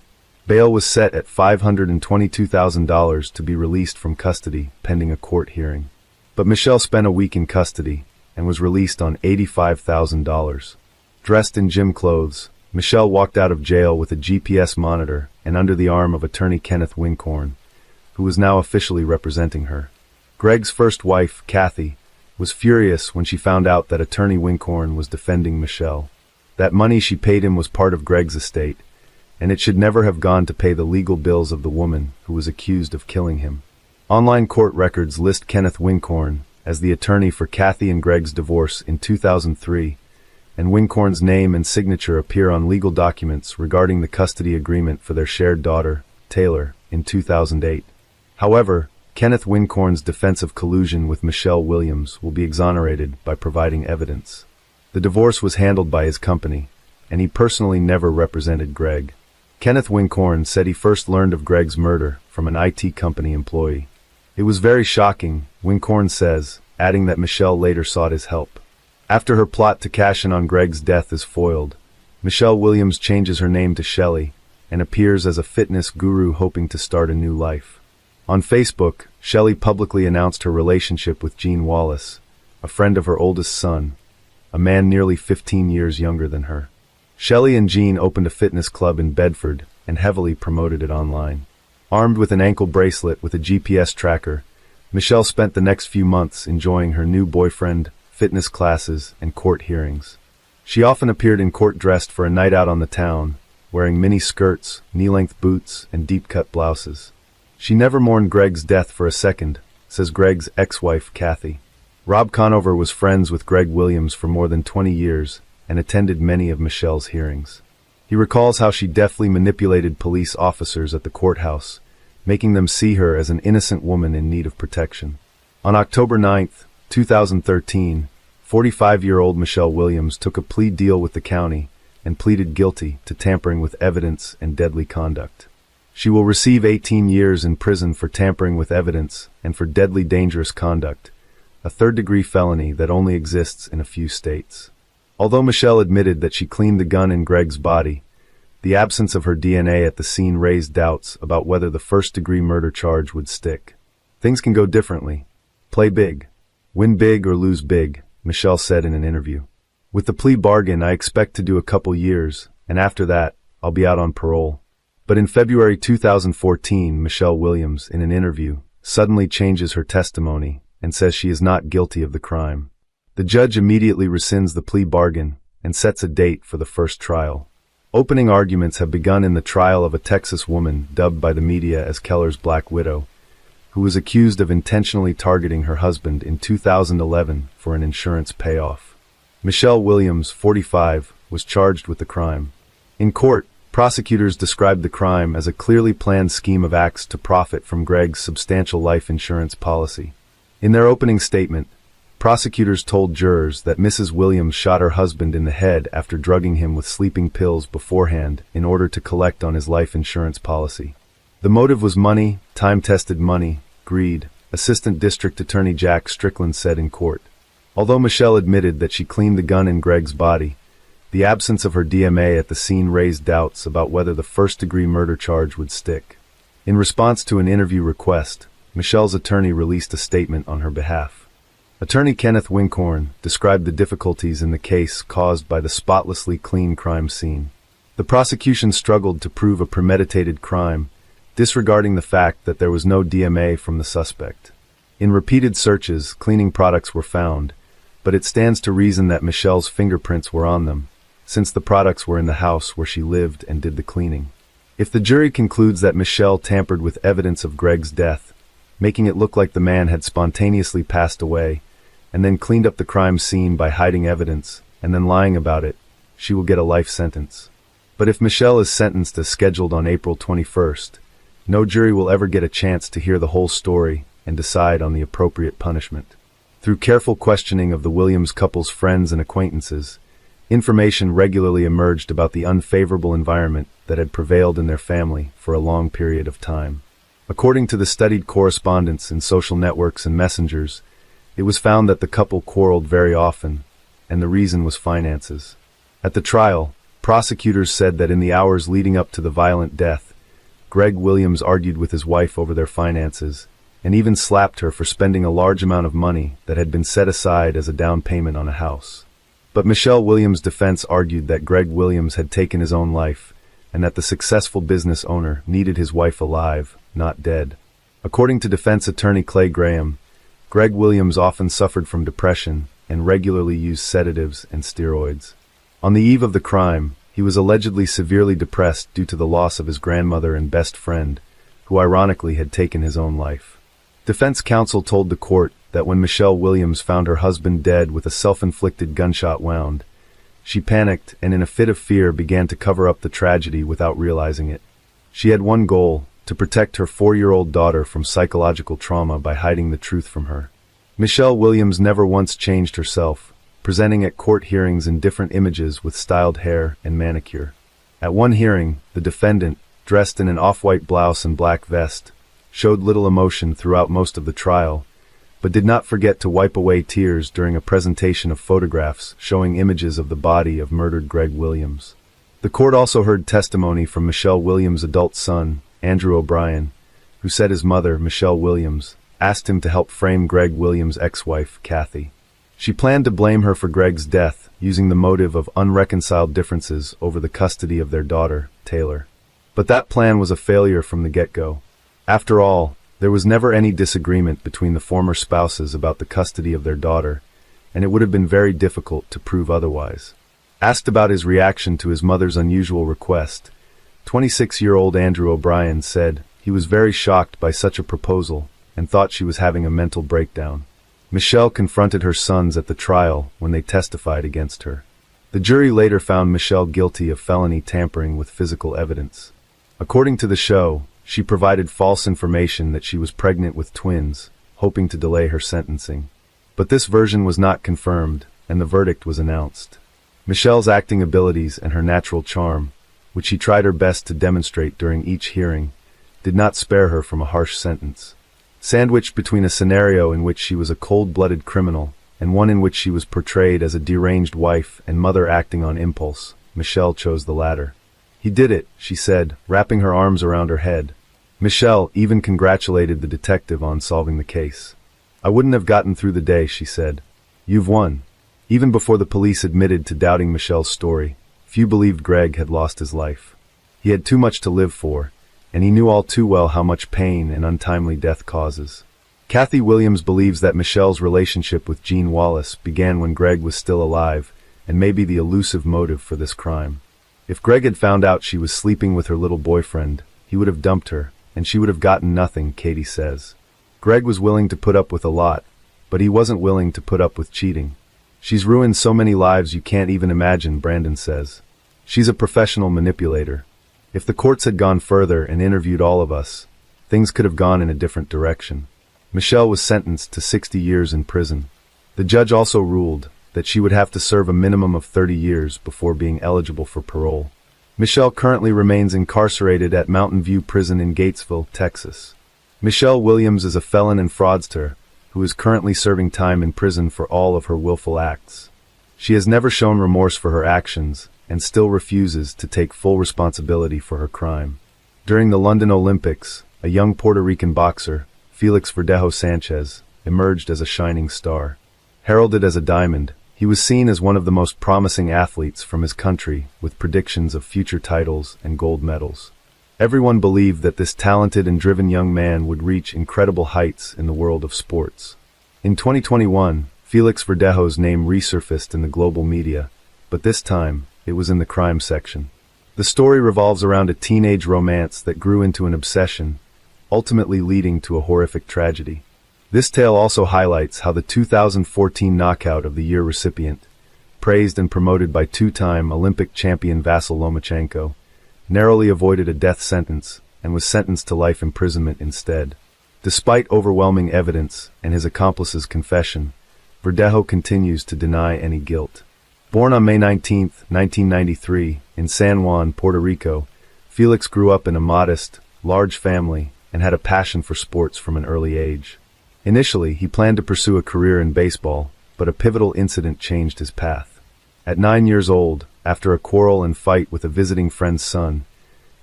Bail was set at $522,000 to be released from custody pending a court hearing. But Michelle spent a week in custody and was released on $85,000. Dressed in gym clothes, Michelle walked out of jail with a GPS monitor and under the arm of attorney Kenneth Wincorn, who was now officially representing her. Greg's first wife, Kathy, was furious when she found out that attorney Wincorn was defending Michelle. That money she paid him was part of Greg's estate, and it should never have gone to pay the legal bills of the woman who was accused of killing him. Online court records list Kenneth Wincorn as the attorney for Kathy and Greg's divorce in 2003, and Wincorn's name and signature appear on legal documents regarding the custody agreement for their shared daughter, Taylor, in 2008. However, Kenneth Wincorn's defense of collusion with Michelle Williams will be exonerated by providing evidence. The divorce was handled by his company, and he personally never represented Greg. Kenneth Wincorn said he first learned of Greg's murder from an IT company employee. It was very shocking, Wincorn says, adding that Michelle later sought his help. After her plot to cash in on Greg's death is foiled, Michelle Williams changes her name to Shelley and appears as a fitness guru hoping to start a new life. On Facebook, Shelley publicly announced her relationship with Gene Wallace, a friend of her oldest son, a man nearly 15 years younger than her. Shelley and Gene opened a fitness club in Bedford and heavily promoted it online. Armed with an ankle bracelet with a GPS tracker, Michelle spent the next few months enjoying her new boyfriend, fitness classes, and court hearings. She often appeared in court dressed for a night out on the town, wearing mini skirts, knee-length boots, and deep-cut blouses. She never mourned Greg's death for a second, says Greg's ex-wife, Kathy. Rob Conover was friends with Greg Williams for more than 20 years and attended many of Michelle's hearings. He recalls how she deftly manipulated police officers at the courthouse, making them see her as an innocent woman in need of protection. On October 9, 2013, 45-year-old Michelle Williams took a plea deal with the county and pleaded guilty to tampering with evidence and deadly conduct. She will receive 18 years in prison for tampering with evidence and for deadly dangerous conduct, a third-degree felony that only exists in a few states. Although Michelle admitted that she cleaned the gun in Greg's body, the absence of her DNA at the scene raised doubts about whether the first-degree murder charge would stick. Things can go differently. Play big. Win big or lose big, Michelle said in an interview. With the plea bargain, I expect to do a couple years, and after that, I'll be out on parole. But in February 2014, Michelle Williams, in an interview, suddenly changes her testimony and says she is not guilty of the crime. The judge immediately rescinds the plea bargain and sets a date for the first trial. Opening arguments have begun in the trial of a Texas woman dubbed by the media as Keller's Black Widow, who was accused of intentionally targeting her husband in 2011 for an insurance payoff. Michelle Williams, 45, was charged with the crime. In court, prosecutors described the crime as a clearly planned scheme of acts to profit from Greg's substantial life insurance policy. In their opening statement, Prosecutors told jurors that Mrs. Williams shot her husband in the head after drugging him with sleeping pills beforehand in order to collect on his life insurance policy. The motive was money, time-tested money, greed, Assistant District Attorney Jack Strickland said in court. Although Michelle admitted that she cleaned the gun in Greg's body, the absence of her DMA at the scene raised doubts about whether the first-degree murder charge would stick. In response to an interview request, Michelle's attorney released a statement on her behalf. Attorney Kenneth Winkhorn described the difficulties in the case caused by the spotlessly clean crime scene. The prosecution struggled to prove a premeditated crime, disregarding the fact that there was no DMA from the suspect. In repeated searches, cleaning products were found, but it stands to reason that Michelle's fingerprints were on them, since the products were in the house where she lived and did the cleaning. If the jury concludes that Michelle tampered with evidence of Greg's death, making it look like the man had spontaneously passed away, and then cleaned up the crime scene by hiding evidence, and then lying about it, she will get a life sentence. But if Michelle is sentenced as scheduled on April 21st, no jury will ever get a chance to hear the whole story and decide on the appropriate punishment. Through careful questioning of the Williams couple's friends and acquaintances, information regularly emerged about the unfavorable environment that had prevailed in their family for a long period of time. According to the studied correspondence in social networks and messengers, it was found that the couple quarreled very often, and the reason was finances. At the trial, prosecutors said that in the hours leading up to the violent death, Greg Williams argued with his wife over their finances, and even slapped her for spending a large amount of money that had been set aside as a down payment on a house. But Michelle Williams' defense argued that Greg Williams had taken his own life, and that the successful business owner needed his wife alive, not dead. According to defense attorney Clay Graham, Greg Williams often suffered from depression and regularly used sedatives and steroids. On the eve of the crime, he was allegedly severely depressed due to the loss of his grandmother and best friend, who ironically had taken his own life. Defense counsel told the court that when Michelle Williams found her husband dead with a self-inflicted gunshot wound, she panicked and in a fit of fear began to cover up the tragedy without realizing it. She had one goal: to protect her 4-year-old daughter from psychological trauma by hiding the truth from her. Michelle Williams never once changed herself, presenting at court hearings in different images with styled hair and manicure. At one hearing, the defendant, dressed in an off-white blouse and black vest, showed little emotion throughout most of the trial, but did not forget to wipe away tears during a presentation of photographs showing images of the body of murdered Greg Williams. The court also heard testimony from Michelle Williams' adult son, Andrew O'Brien, who said his mother, Michelle Williams, asked him to help frame Greg Williams' ex-wife, Kathy. She planned to blame her for Greg's death, using the motive of unreconciled differences over the custody of their daughter, Taylor. But that plan was a failure from the get-go. After all, there was never any disagreement between the former spouses about the custody of their daughter, and it would have been very difficult to prove otherwise. Asked about his reaction to his mother's unusual request, 26-year-old Andrew O'Brien said he was very shocked by such a proposal and thought she was having a mental breakdown. Michelle confronted her sons at the trial when they testified against her. The jury later found Michelle guilty of felony tampering with physical evidence. According to the show, she provided false information that she was pregnant with twins, hoping to delay her sentencing. But this version was not confirmed, and the verdict was announced. Michelle's acting abilities and her natural charm, which she tried her best to demonstrate during each hearing, did not spare her from a harsh sentence. Sandwiched between a scenario in which she was a cold-blooded criminal and one in which she was portrayed as a deranged wife and mother acting on impulse, Michelle chose the latter. "He did it," she said, wrapping her arms around her head. Michelle even congratulated the detective on solving the case. "I wouldn't have gotten through the day," she said. "You've won." Even before the police admitted to doubting Michelle's story, few believed Greg had lost his life. He had too much to live for, and he knew all too well how much pain and untimely death causes. Kathy Williams believes that Michelle's relationship with Gene Wallace began when Greg was still alive, and may be the elusive motive for this crime. If Greg had found out she was sleeping with her little boyfriend, he would have dumped her, and she would have gotten nothing, Katie says. Greg was willing to put up with a lot, but he wasn't willing to put up with cheating. "She's ruined so many lives you can't even imagine," Brandon says. "She's a professional manipulator. If the courts had gone further and interviewed all of us, things could have gone in a different direction." Michelle was sentenced to 60 years in prison. The judge also ruled that she would have to serve a minimum of 30 years before being eligible for parole. Michelle currently remains incarcerated at Mountain View Prison in Gatesville, Texas. Michelle Williams is a felon and fraudster who is currently serving time in prison for all of her willful acts. She has never shown remorse for her actions and still refuses to take full responsibility for her crime. During the London Olympics, a young Puerto Rican boxer, Felix Verdejo Sanchez, emerged as a shining star. Heralded as a diamond, he was seen as one of the most promising athletes from his country, with predictions of future titles and gold medals. Everyone believed that this talented and driven young man would reach incredible heights in the world of sports. In 2021, Felix Verdejo's name resurfaced in the global media, but this time, it was in the crime section. The story revolves around a teenage romance that grew into an obsession, ultimately leading to a horrific tragedy. This tale also highlights how the 2014 Knockout of the Year recipient, praised and promoted by two-time Olympic champion Vasyl Lomachenko, narrowly avoided a death sentence and was sentenced to life imprisonment instead. Despite overwhelming evidence and his accomplice's confession, Verdejo continues to deny any guilt. Born on May 19, 1993, in San Juan, Puerto Rico, Felix grew up in a modest, large family and had a passion for sports from an early age. Initially, he planned to pursue a career in baseball, but a pivotal incident changed his path. At 9 years old, after a quarrel and fight with a visiting friend's son,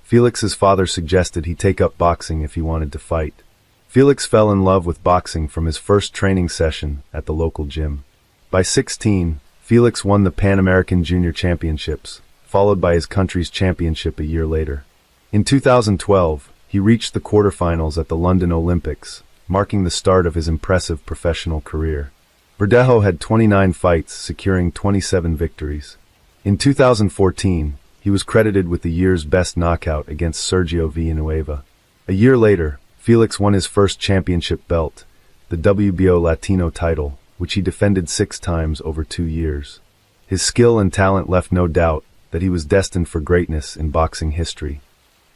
Felix's father suggested he take up boxing if he wanted to fight. Felix fell in love with boxing from his first training session at the local gym. By 16, Felix won the Pan American Junior Championships, followed by his country's championship a year later. In 2012, he reached the quarterfinals at the London Olympics, marking the start of his impressive professional career. Verdejo had 29 fights, securing 27 victories. In 2014, he was credited with the year's best knockout against Sergio Villanueva. A year later, Felix won his first championship belt, the WBO Latino title, which he defended 6 times over 2 years. His skill and talent left no doubt that he was destined for greatness in boxing history.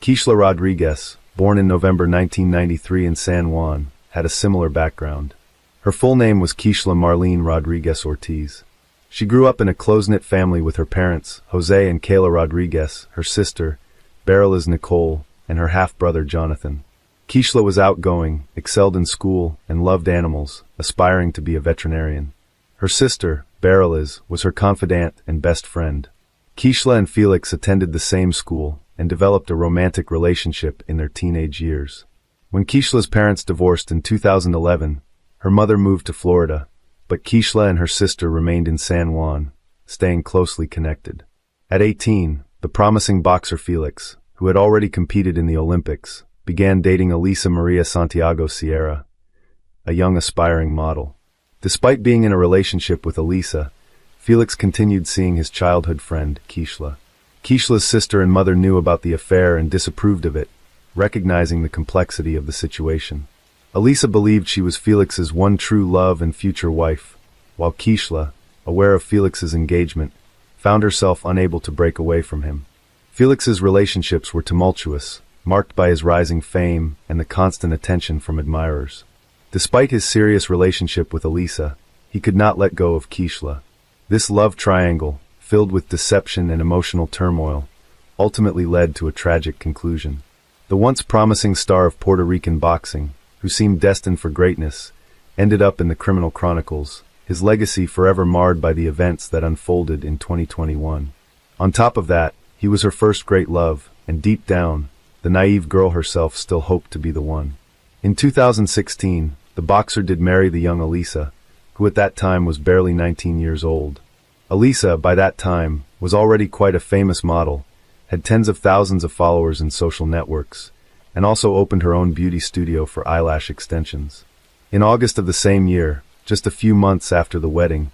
Keishla Rodriguez, born in November 1993 in San Juan, had a similar background. Her full name was Keishla Marlene Rodriguez Ortiz. She grew up in a close-knit family with her parents, Jose and Kayla Rodriguez, her sister, Beryl Nicole, and her half-brother Jonathan. Keishla was outgoing, excelled in school, and loved animals, aspiring to be a veterinarian. Her sister, Beryl, was her confidant and best friend. Keishla and Felix attended the same school and developed a romantic relationship in their teenage years. When Keishla's parents divorced in 2011, her mother moved to Florida, but Keishla and her sister remained in San Juan, staying closely connected. At 18, the promising boxer Felix, who had already competed in the Olympics, began dating Elisa Maria Santiago Sierra, a young aspiring model. Despite being in a relationship with Elisa, Felix continued seeing his childhood friend, Keishla. Keishla's sister and mother knew about the affair and disapproved of it, recognizing the complexity of the situation. Elisa believed she was Felix's one true love and future wife, while Keishla, aware of Felix's engagement, found herself unable to break away from him. Felix's relationships were tumultuous, marked by his rising fame and the constant attention from admirers. Despite his serious relationship with Elisa, he could not let go of Keishla. This love triangle, filled with deception and emotional turmoil, ultimately led to a tragic conclusion. The once promising star of Puerto Rican boxing, who seemed destined for greatness, ended up in the criminal chronicles, his legacy forever marred by the events that unfolded in 2021. On top of that, he was her first great love, and deep down, the naive girl herself still hoped to be the one. In 2016, the boxer did marry the young Elisa, who at that time was barely 19 years old. Elisa, by that time, was already quite a famous model, had tens of thousands of followers in social networks, and also opened her own beauty studio for eyelash extensions. In August of the same year, just a few months after the wedding,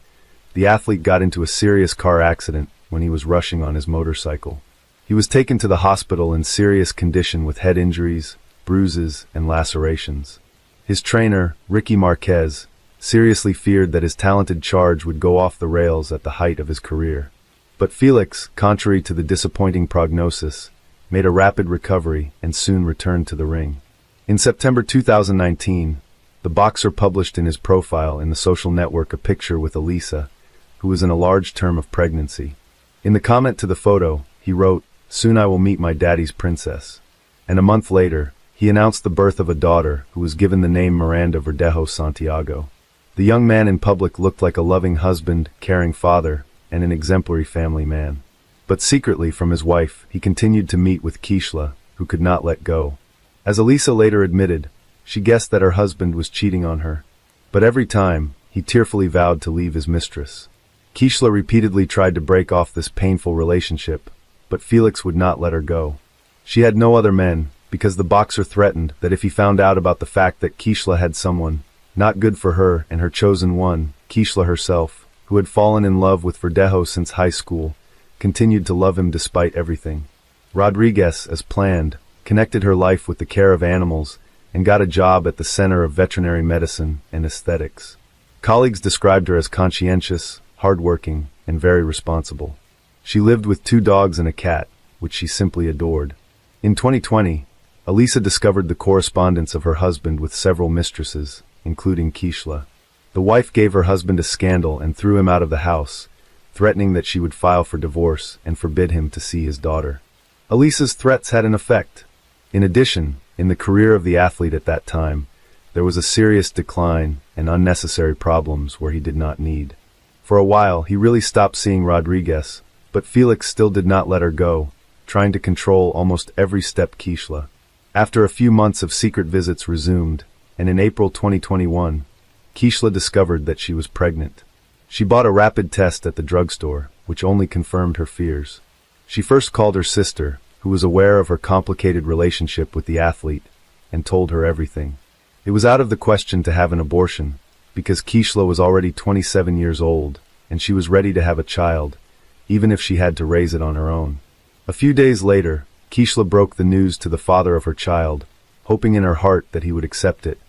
the athlete got into a serious car accident when he was rushing on his motorcycle. He was taken to the hospital in serious condition with head injuries, bruises, and lacerations. His trainer, Ricky Marquez, seriously feared that his talented charge would go off the rails at the height of his career. But Felix, contrary to the disappointing prognosis, made a rapid recovery and soon returned to the ring. In September 2019, The boxer published in his profile in the social network a picture with Elisa, who was in a large term of pregnancy. In the comment to the photo, he wrote, "Soon I will meet my daddy's princess." And a month later, he announced the birth of a daughter who was given the name Miranda Verdejo Santiago. The young man in public looked like a loving husband, caring father, and an exemplary family man. But secretly from his wife, he continued to meet with Kishla, who could not let go. As Elisa later admitted, she guessed that her husband was cheating on her. But every time, he tearfully vowed to leave his mistress. Kishla repeatedly tried to break off this painful relationship, but Felix would not let her go. She had no other men, because the boxer threatened that if he found out about the fact that Kishla had someone, not good for her and her chosen one, Kishla herself, who had fallen in love with Verdejo since high school, continued to love him despite everything. Rodriguez, as planned, connected her life with the care of animals and got a job at the Center of Veterinary Medicine and Aesthetics. Colleagues described her as conscientious, hardworking, and very responsible. She lived with 2 dogs and a cat, which she simply adored. In 2020, Elisa discovered the correspondence of her husband with several mistresses, including Kishla. The wife gave her husband a scandal and threw him out of the house, threatening that she would file for divorce and forbid him to see his daughter. Elisa's threats had an effect. In addition, in the career of the athlete at that time, there was a serious decline and unnecessary problems where he did not need. For a while, he really stopped seeing Rodriguez, but Felix still did not let her go, trying to control almost every step Kishla. After a few months of secret visits resumed, and in April 2021, Kishla discovered that she was pregnant. She bought a rapid test at the drugstore, which only confirmed her fears. She first called her sister, who was aware of her complicated relationship with the athlete, and told her everything. It was out of the question to have an abortion, because Kishla was already 27 years old, and she was ready to have a child, even if she had to raise it on her own. A few days later, Kishla broke the news to the father of her child, hoping in her heart that he would accept it.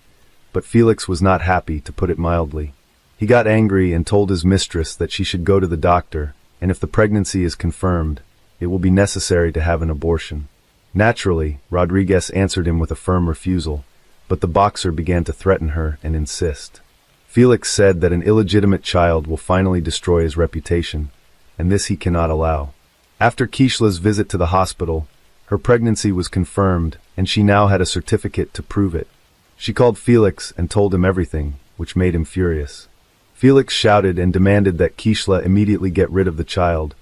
But Felix was not happy, to put it mildly. He got angry and told his mistress that she should go to the doctor, and if the pregnancy is confirmed, it will be necessary to have an abortion. Naturally, Rodriguez answered him with a firm refusal, but the boxer began to threaten her and insist. Felix said that an illegitimate child will finally destroy his reputation, and this he cannot allow. After Kishla's visit to the hospital, her pregnancy was confirmed, and she now had a certificate to prove it. She called Felix and told him everything, which made him furious. Felix shouted and demanded that Kishla immediately get rid of the child,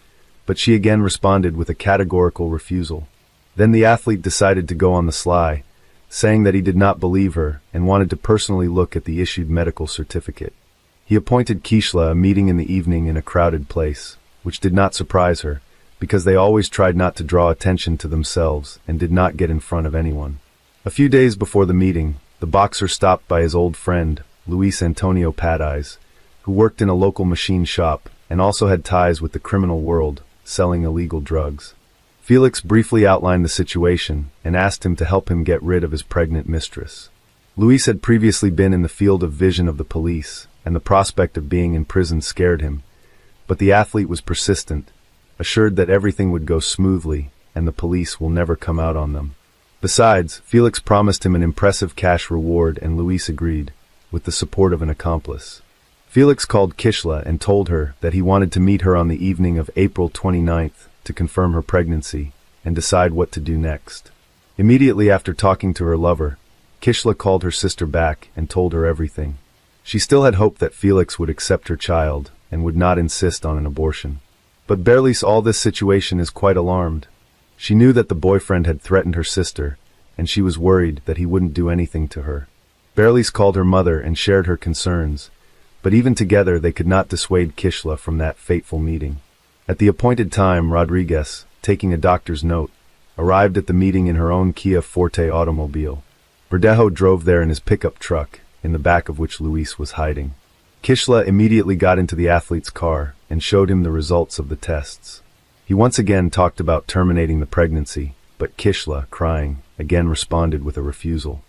but she again responded with a categorical refusal. Then the athlete decided to go on the sly, saying that he did not believe her and wanted to personally look at the issued medical certificate. He appointed Kishla a meeting in the evening in a crowded place, which did not surprise her, because they always tried not to draw attention to themselves and did not get in front of anyone. A few days before the meeting, the boxer stopped by his old friend, Luis Antonio Padeyes, who worked in a local machine shop and also had ties with the criminal world, selling illegal drugs. Felix briefly outlined the situation and asked him to help him get rid of his pregnant mistress. Luis had previously been in the field of vision of the police, and the prospect of being in prison scared him, but the athlete was persistent, assured that everything would go smoothly and the police will never come out on them. Besides, Felix promised him an impressive cash reward and Luis agreed, with the support of an accomplice. Felix called Kishla and told her that he wanted to meet her on the evening of April 29th to confirm her pregnancy and decide what to do next. Immediately after talking to her lover, Kishla called her sister back and told her everything. She still had hope that Felix would accept her child and would not insist on an abortion. But barely saw this situation is quite alarmed. She knew that the boyfriend had threatened her sister, and she was worried that he wouldn't do anything to her. Berlice called her mother and shared her concerns, but even together they could not dissuade Kishla from that fateful meeting. At the appointed time, Rodriguez, taking a doctor's note, arrived at the meeting in her own Kia Forte automobile. Verdejo drove there in his pickup truck, in the back of which Luis was hiding. Kishla immediately got into the athlete's car and showed him the results of the tests. He once again talked about terminating the pregnancy, but Kishla, crying, again responded with a refusal.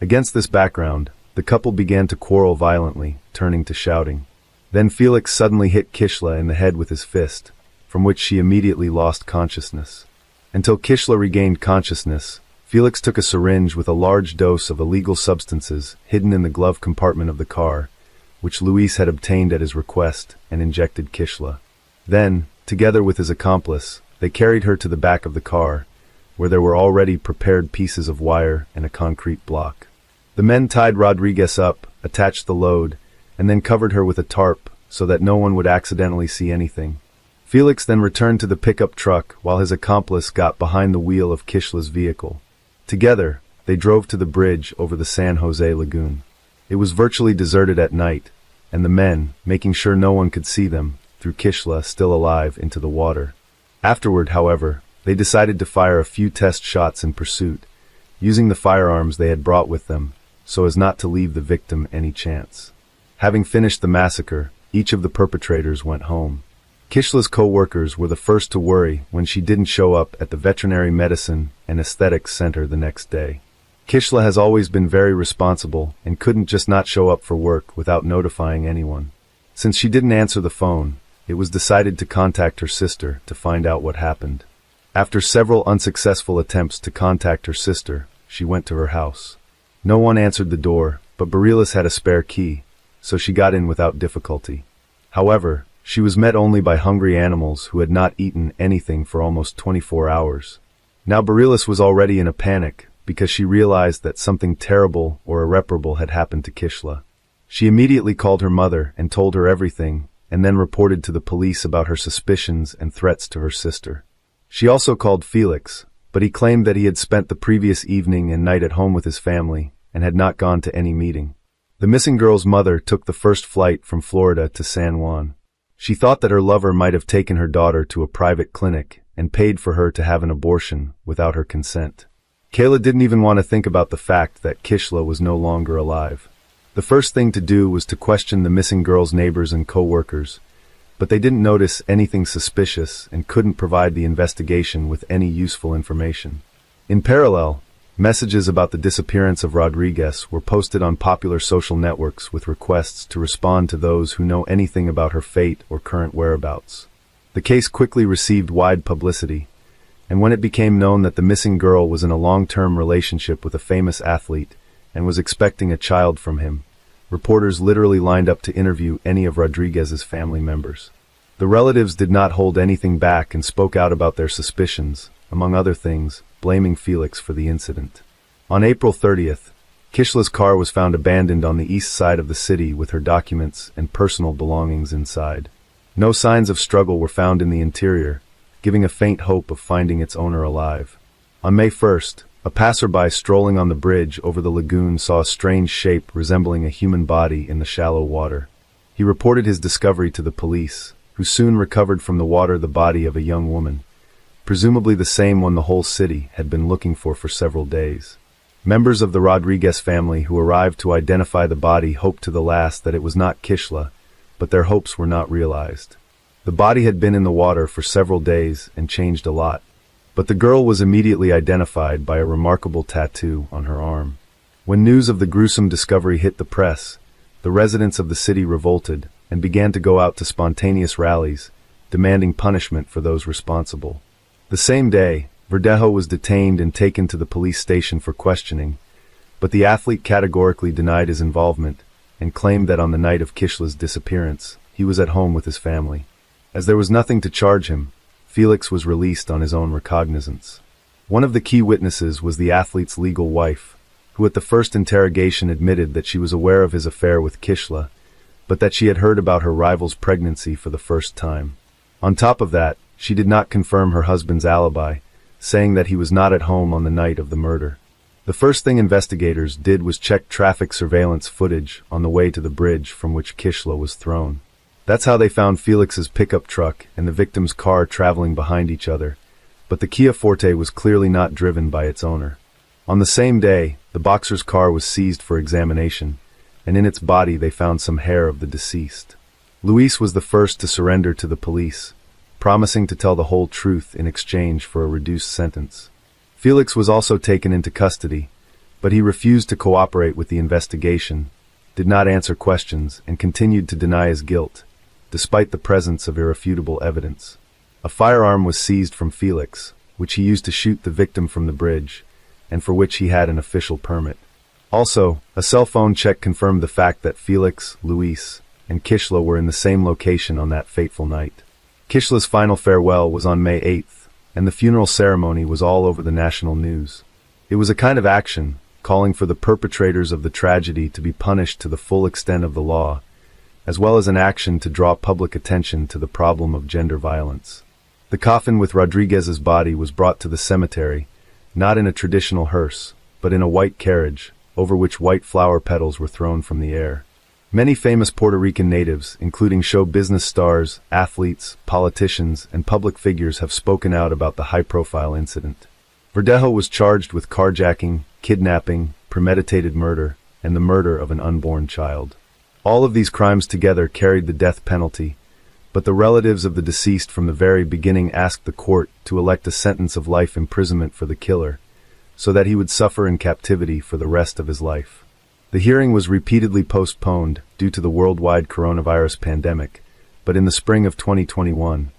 Against this background, the couple began to quarrel violently, turning to shouting. Then Felix suddenly hit Kishla in the head with his fist, from which she immediately lost consciousness. Until Kishla regained consciousness, Felix took a syringe with a large dose of illegal substances hidden in the glove compartment of the car, which Luis had obtained at his request, and injected Kishla. Then, together with his accomplice, they carried her to the back of the car, where there were already prepared pieces of wire and a concrete block. The men tied Rodriguez up, attached the load, and then covered her with a tarp so that no one would accidentally see anything. Felix then returned to the pickup truck while his accomplice got behind the wheel of Kishla's vehicle. Together, they drove to the bridge over the San Jose Lagoon. It was virtually deserted at night, and the men, making sure no one could see them, threw Kishla, still alive, into the water. Afterward, however, they decided to fire a few test shots in pursuit, using the firearms they had brought with them, so as not to leave the victim any chance. Having finished the massacre, each of the perpetrators went home. Kishla's co-workers were the first to worry when she didn't show up at the Veterinary Medicine and Aesthetics Center the next day. Kishla has always been very responsible and couldn't just not show up for work without notifying anyone. Since she didn't answer the phone, it was decided to contact her sister to find out what happened. After several unsuccessful attempts to contact her sister, she went to her house. No one answered the door, but Bareilles had a spare key, so she got in without difficulty. However, she was met only by hungry animals who had not eaten anything for almost 24 hours. Now Bareilles was already in a panic, because she realized that something terrible or irreparable had happened to Kishla. She immediately called her mother and told her everything, and then reported to the police about her suspicions and threats to her sister. She also called Felix, but he claimed that he had spent the previous evening and night at home with his family, and had not gone to any meeting. The missing girl's mother took the first flight from Florida to San Juan. She thought that her lover might have taken her daughter to a private clinic and paid for her to have an abortion without her consent. Kayla didn't even want to think about the fact that Kishla was no longer alive. The first thing to do was to question the missing girl's neighbors and co-workers, but they didn't notice anything suspicious and couldn't provide the investigation with any useful information. In parallel, messages about the disappearance of Rodriguez were posted on popular social networks with requests to respond to those who know anything about her fate or current whereabouts. The case quickly received wide publicity, and when it became known that the missing girl was in a long-term relationship with a famous athlete and was expecting a child from him, reporters literally lined up to interview any of Rodriguez's family members. The relatives did not hold anything back and spoke out about their suspicions, among other things, blaming Felix for the incident. On April 30th, Kishla's car was found abandoned on the east side of the city with her documents and personal belongings inside. No signs of struggle were found in the interior, giving a faint hope of finding its owner alive. On May 1st, a passerby strolling on the bridge over the lagoon saw a strange shape resembling a human body in the shallow water. He reported his discovery to the police, who soon recovered from the water the body of a young woman, presumably the same one the whole city had been looking for several days. Members of the Rodriguez family who arrived to identify the body hoped to the last that it was not Kishla, but their hopes were not realized. The body had been in the water for several days and changed a lot, but the girl was immediately identified by a remarkable tattoo on her arm. When news of the gruesome discovery hit the press, the residents of the city revolted and began to go out to spontaneous rallies, demanding punishment for those responsible. The same day, Verdejo was detained and taken to the police station for questioning, but the athlete categorically denied his involvement and claimed that on the night of Kishla's disappearance, he was at home with his family. As there was nothing to charge him, Felix was released on his own recognizance. One of the key witnesses was the athlete's legal wife, who at the first interrogation admitted that she was aware of his affair with Kishla, but that she had heard about her rival's pregnancy for the first time. On top of that, she did not confirm her husband's alibi, saying that he was not at home on the night of the murder. The first thing investigators did was check traffic surveillance footage on the way to the bridge from which Kishla was thrown. That's how they found Felix's pickup truck and the victim's car traveling behind each other, but the Kia Forte was clearly not driven by its owner. On the same day, the boxer's car was seized for examination, and in its body they found some hair of the deceased. Luis was the first to surrender to the police, promising to tell the whole truth in exchange for a reduced sentence. Felix was also taken into custody, but he refused to cooperate with the investigation, did not answer questions, and continued to deny his guilt, despite the presence of irrefutable evidence. A firearm was seized from Felix, which he used to shoot the victim from the bridge, and for which he had an official permit. Also, a cell phone check confirmed the fact that Felix, Luis, and Kishla were in the same location on that fateful night. Kishla's final farewell was on May 8th, and the funeral ceremony was all over the national news. It was a kind of action, calling for the perpetrators of the tragedy to be punished to the full extent of the law, as well as an action to draw public attention to the problem of gender violence. The coffin with Rodriguez's body was brought to the cemetery, not in a traditional hearse, but in a white carriage, over which white flower petals were thrown from the air. Many famous Puerto Rican natives, including show business stars, athletes, politicians, and public figures, have spoken out about the high-profile incident. Verdejo was charged with carjacking, kidnapping, premeditated murder, and the murder of an unborn child. All of these crimes together carried the death penalty, but the relatives of the deceased from the very beginning asked the court to elect a sentence of life imprisonment for the killer, so that he would suffer in captivity for the rest of his life. The hearing was repeatedly postponed due to the worldwide coronavirus pandemic, but in the spring of 2021,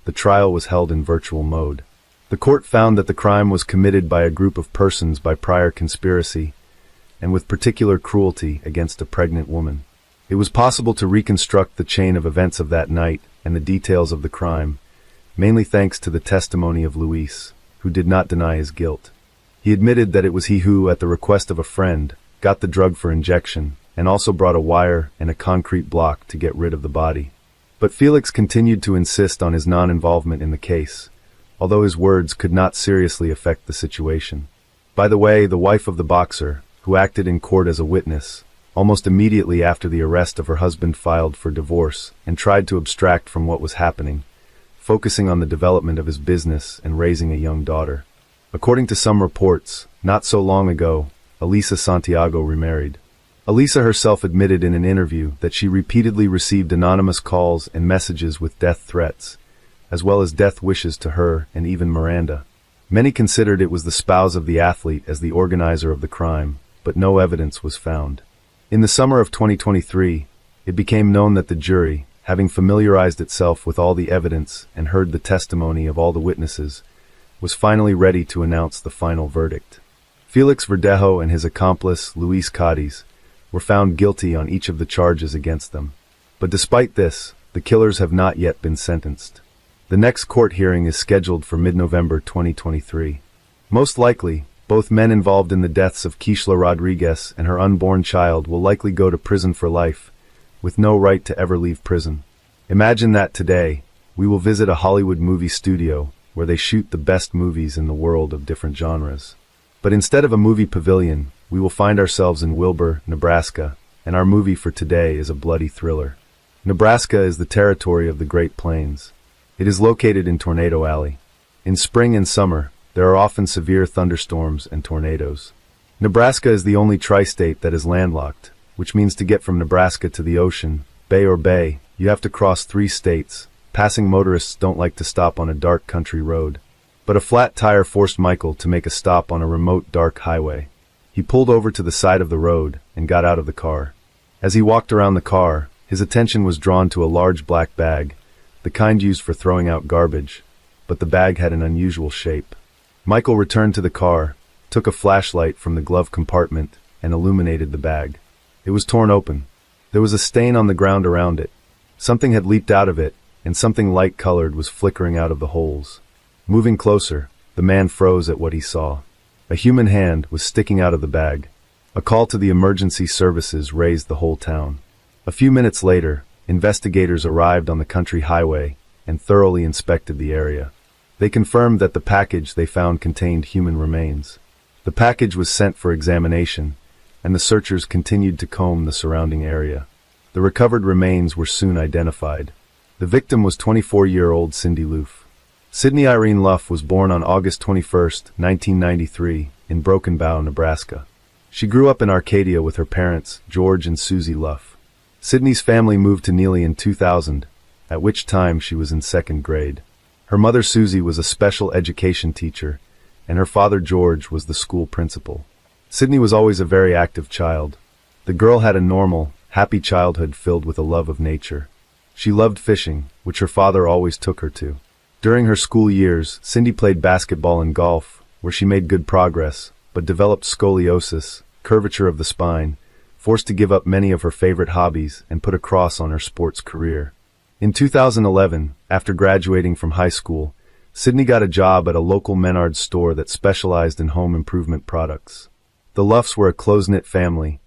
the trial was held in virtual mode. The court found that the crime was committed by a group of persons by prior conspiracy, and with particular cruelty against a pregnant woman. It was possible to reconstruct the chain of events of that night and the details of the crime, mainly thanks to the testimony of Luis, who did not deny his guilt. He admitted that it was he who, at the request of a friend, got the drug for injection, and also brought a wire and a concrete block to get rid of the body. But Felix continued to insist on his non-involvement in the case, although his words could not seriously affect the situation. By the way, the wife of the boxer, who acted in court as a witness, almost immediately after the arrest of her husband filed for divorce and tried to abstract from what was happening, focusing on the development of his business and raising a young daughter. According to some reports, not so long ago, Elisa Santiago remarried. Elisa herself admitted in an interview that she repeatedly received anonymous calls and messages with death threats, as well as death wishes to her and even Miranda. Many considered it was the spouse of the athlete as the organizer of the crime, but no evidence was found. In the summer of 2023, it became known that the jury, having familiarized itself with all the evidence and heard the testimony of all the witnesses, was finally ready to announce the final verdict. Felix Verdejo and his accomplice, Luis Cadiz, were found guilty on each of the charges against them. But despite this, the killers have not yet been sentenced. The next court hearing is scheduled for mid-November 2023. Most likely, both men involved in the deaths of Kishla Rodriguez and her unborn child will likely go to prison for life, with no right to ever leave prison. Imagine that today, we will visit a Hollywood movie studio where they shoot the best movies in the world of different genres. But instead of a movie pavilion, we will find ourselves in Wilbur, Nebraska, and our movie for today is a bloody thriller. Nebraska is the territory of the Great Plains. It is located in Tornado Alley. In spring and summer, there are often severe thunderstorms and tornadoes. Nebraska is the only tri-state that is landlocked, which means to get from Nebraska to the ocean, bay, you have to cross 3 states. Passing motorists don't like to stop on a dark country road. But a flat tire forced Michael to make a stop on a remote dark highway. He pulled over to the side of the road and got out of the car. As he walked around the car, his attention was drawn to a large black bag, the kind used for throwing out garbage, but the bag had an unusual shape. Michael returned to the car, took a flashlight from the glove compartment, and illuminated the bag. It was torn open. There was a stain on the ground around it. Something had leaped out of it, and something light-colored was flickering out of the holes. Moving closer, the man froze at what he saw. A human hand was sticking out of the bag. A call to the emergency services raised the whole town. A few minutes later, investigators arrived on the country highway and thoroughly inspected the area. They confirmed that the package they found contained human remains. The package was sent for examination, and the searchers continued to comb the surrounding area. The recovered remains were soon identified. The victim was 24-year-old Cindy Luff. Sydney Irene Luff was born on August 21, 1993, in Broken Bow, Nebraska. She grew up in Arcadia with her parents, George and Susie Luff. Sydney's family moved to Neely in 2000, at which time she was in 2nd grade. Her mother Susie was a special education teacher, and her father George was the school principal. Sydney was always a very active child. The girl had a normal, happy childhood filled with a love of nature. She loved fishing, which her father always took her to. During her school years, Cindy played basketball and golf, where she made good progress, but developed scoliosis, curvature of the spine, forced to give up many of her favorite hobbies and put a cross on her sports career. In 2011, after graduating from high school, Sydney got a job at a local Menards store that specialized in home improvement products. The Luffs were a close-knit family,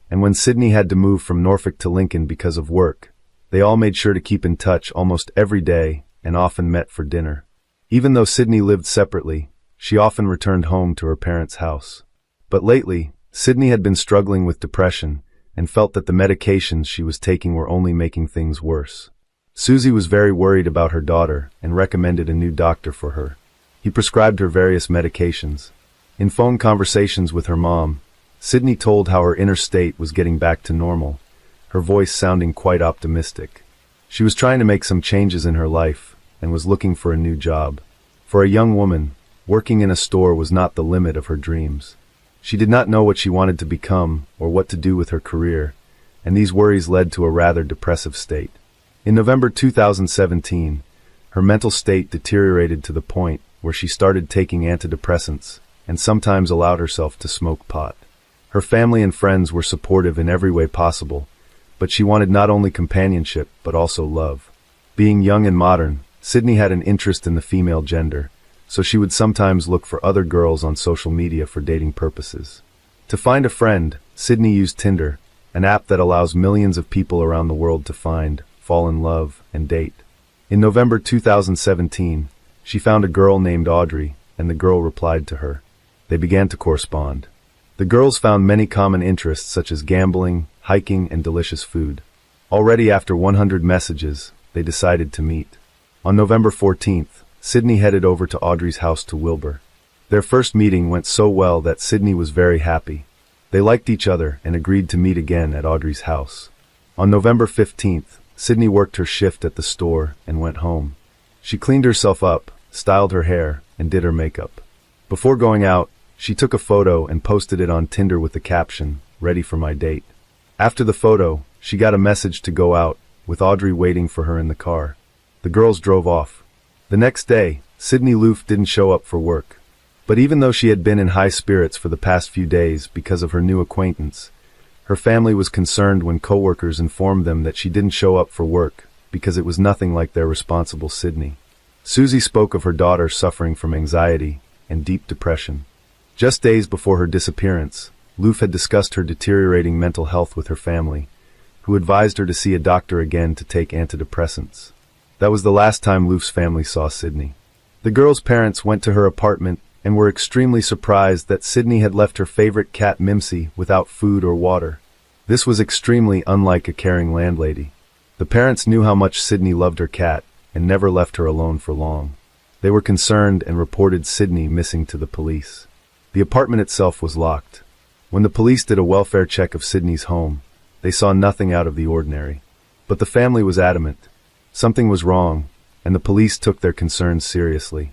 and when Sydney had to move from Norfolk to Lincoln because of work, they all made sure to keep in touch almost every day and often met for dinner. Even though Sydney lived separately, she often returned home to her parents' house. But lately, Sydney had been struggling with depression and felt that the medications she was taking were only making things worse. Susie was very worried about her daughter and recommended a new doctor for her. He prescribed her various medications. In phone conversations with her mom, Sydney told how her inner state was getting back to normal, her voice sounding quite optimistic. She was trying to make some changes in her life and was looking for a new job. For a young woman, working in a store was not the limit of her dreams. She did not know what she wanted to become or what to do with her career, and these worries led to a rather depressive state. In November 2017, her mental state deteriorated to the point where she started taking antidepressants and sometimes allowed herself to smoke pot. Her family and friends were supportive in every way possible, but she wanted not only companionship but also love. Being young and modern, Sydney had an interest in the female gender, so she would sometimes look for other girls on social media for dating purposes. To find a friend, Sydney used Tinder, an app that allows millions of people around the world to find, fall in love, and date. In November 2017, she found a girl named Audrey, and the girl replied to her. They began to correspond. The girls found many common interests such as gambling, hiking, and delicious food. Already after 100 messages, they decided to meet. On November 14th, Sydney headed over to Audrey's house to Wilbur. Their first meeting went so well that Sydney was very happy. They liked each other and agreed to meet again at Audrey's house. On November 15th, Sydney worked her shift at the store and went home. She cleaned herself up, styled her hair, and did her makeup. Before going out, she took a photo and posted it on Tinder with the caption, "Ready for my date." After the photo, she got a message to go out, with Audrey waiting for her in the car. The girls drove off. The next day, Sydney Loof didn't show up for work. But even though she had been in high spirits for the past few days because of her new acquaintance, her family was concerned when coworkers informed them that she didn't show up for work because it was nothing like their responsible Sydney. Susie spoke of her daughter suffering from anxiety and deep depression. Just days before her disappearance, Loof had discussed her deteriorating mental health with her family, who advised her to see a doctor again to take antidepressants. That was the last time Loof's family saw Sydney. The girl's parents went to her apartment and were extremely surprised that Sydney had left her favorite cat Mimsy without food or water. This was extremely unlike a caring landlady. The parents knew how much Sydney loved her cat and never left her alone for long. They were concerned and reported Sydney missing to the police. The apartment itself was locked. When the police did a welfare check of Sydney's home, they saw nothing out of the ordinary. But the family was adamant. Something was wrong, and the police took their concerns seriously.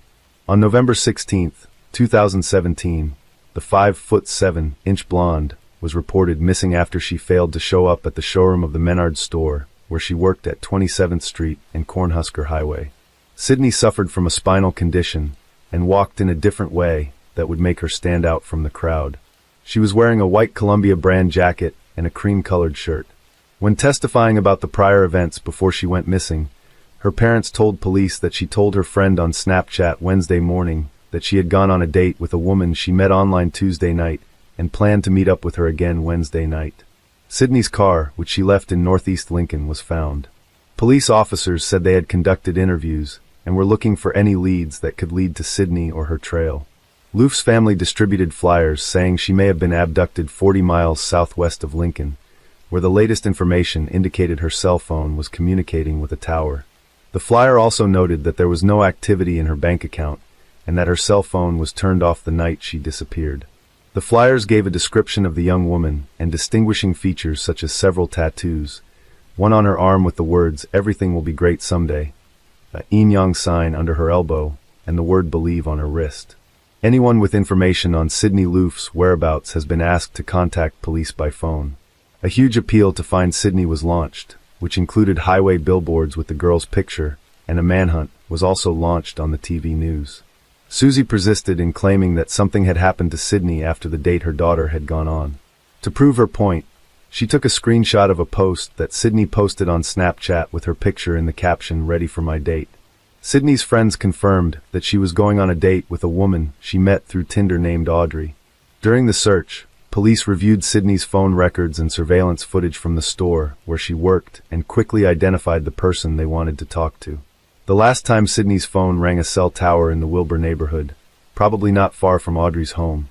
On November 16th, 2017, the 5'7" blonde was reported missing after she failed to show up at the showroom of the Menards store, where she worked at 27th Street and Cornhusker Highway. Sydney suffered from a spinal condition and walked in a different way that would make her stand out from the crowd. She was wearing a white Columbia brand jacket and a cream-colored shirt. When testifying about the prior events before she went missing, her parents told police that she told her friend on Snapchat Wednesday morning that she had gone on a date with a woman she met online Tuesday night and planned to meet up with her again Wednesday night. Sydney's car, which she left in Northeast Lincoln, was found. Police officers said they had conducted interviews and were looking for any leads that could lead to Sydney or her trail. Loof's family distributed flyers saying she may have been abducted 40 miles southwest of Lincoln, where the latest information indicated her cell phone was communicating with a tower. The flyer also noted that there was no activity in her bank account and that her cell phone was turned off the night she disappeared. The flyers gave a description of the young woman and distinguishing features such as several tattoos, one on her arm with the words, "Everything will be great someday," a yin-yang sign under her elbow, and the word "believe" on her wrist. Anyone with information on Sydney Loof's whereabouts has been asked to contact police by phone. A huge appeal to find Sydney was launched, which included highway billboards with the girl's picture, and a manhunt was also launched on the TV news. Susie persisted in claiming that something had happened to Sydney after the date her daughter had gone on. To prove her point, she took a screenshot of a post that Sydney posted on Snapchat with her picture in the caption, "Ready for my date." Sydney's friends confirmed that she was going on a date with a woman she met through Tinder named Audrey. During the search, police reviewed Sydney's phone records and surveillance footage from the store where she worked and quickly identified the person they wanted to talk to. The last time Sydney's phone rang a cell tower in the Wilbur neighborhood, probably not far from Audrey's home,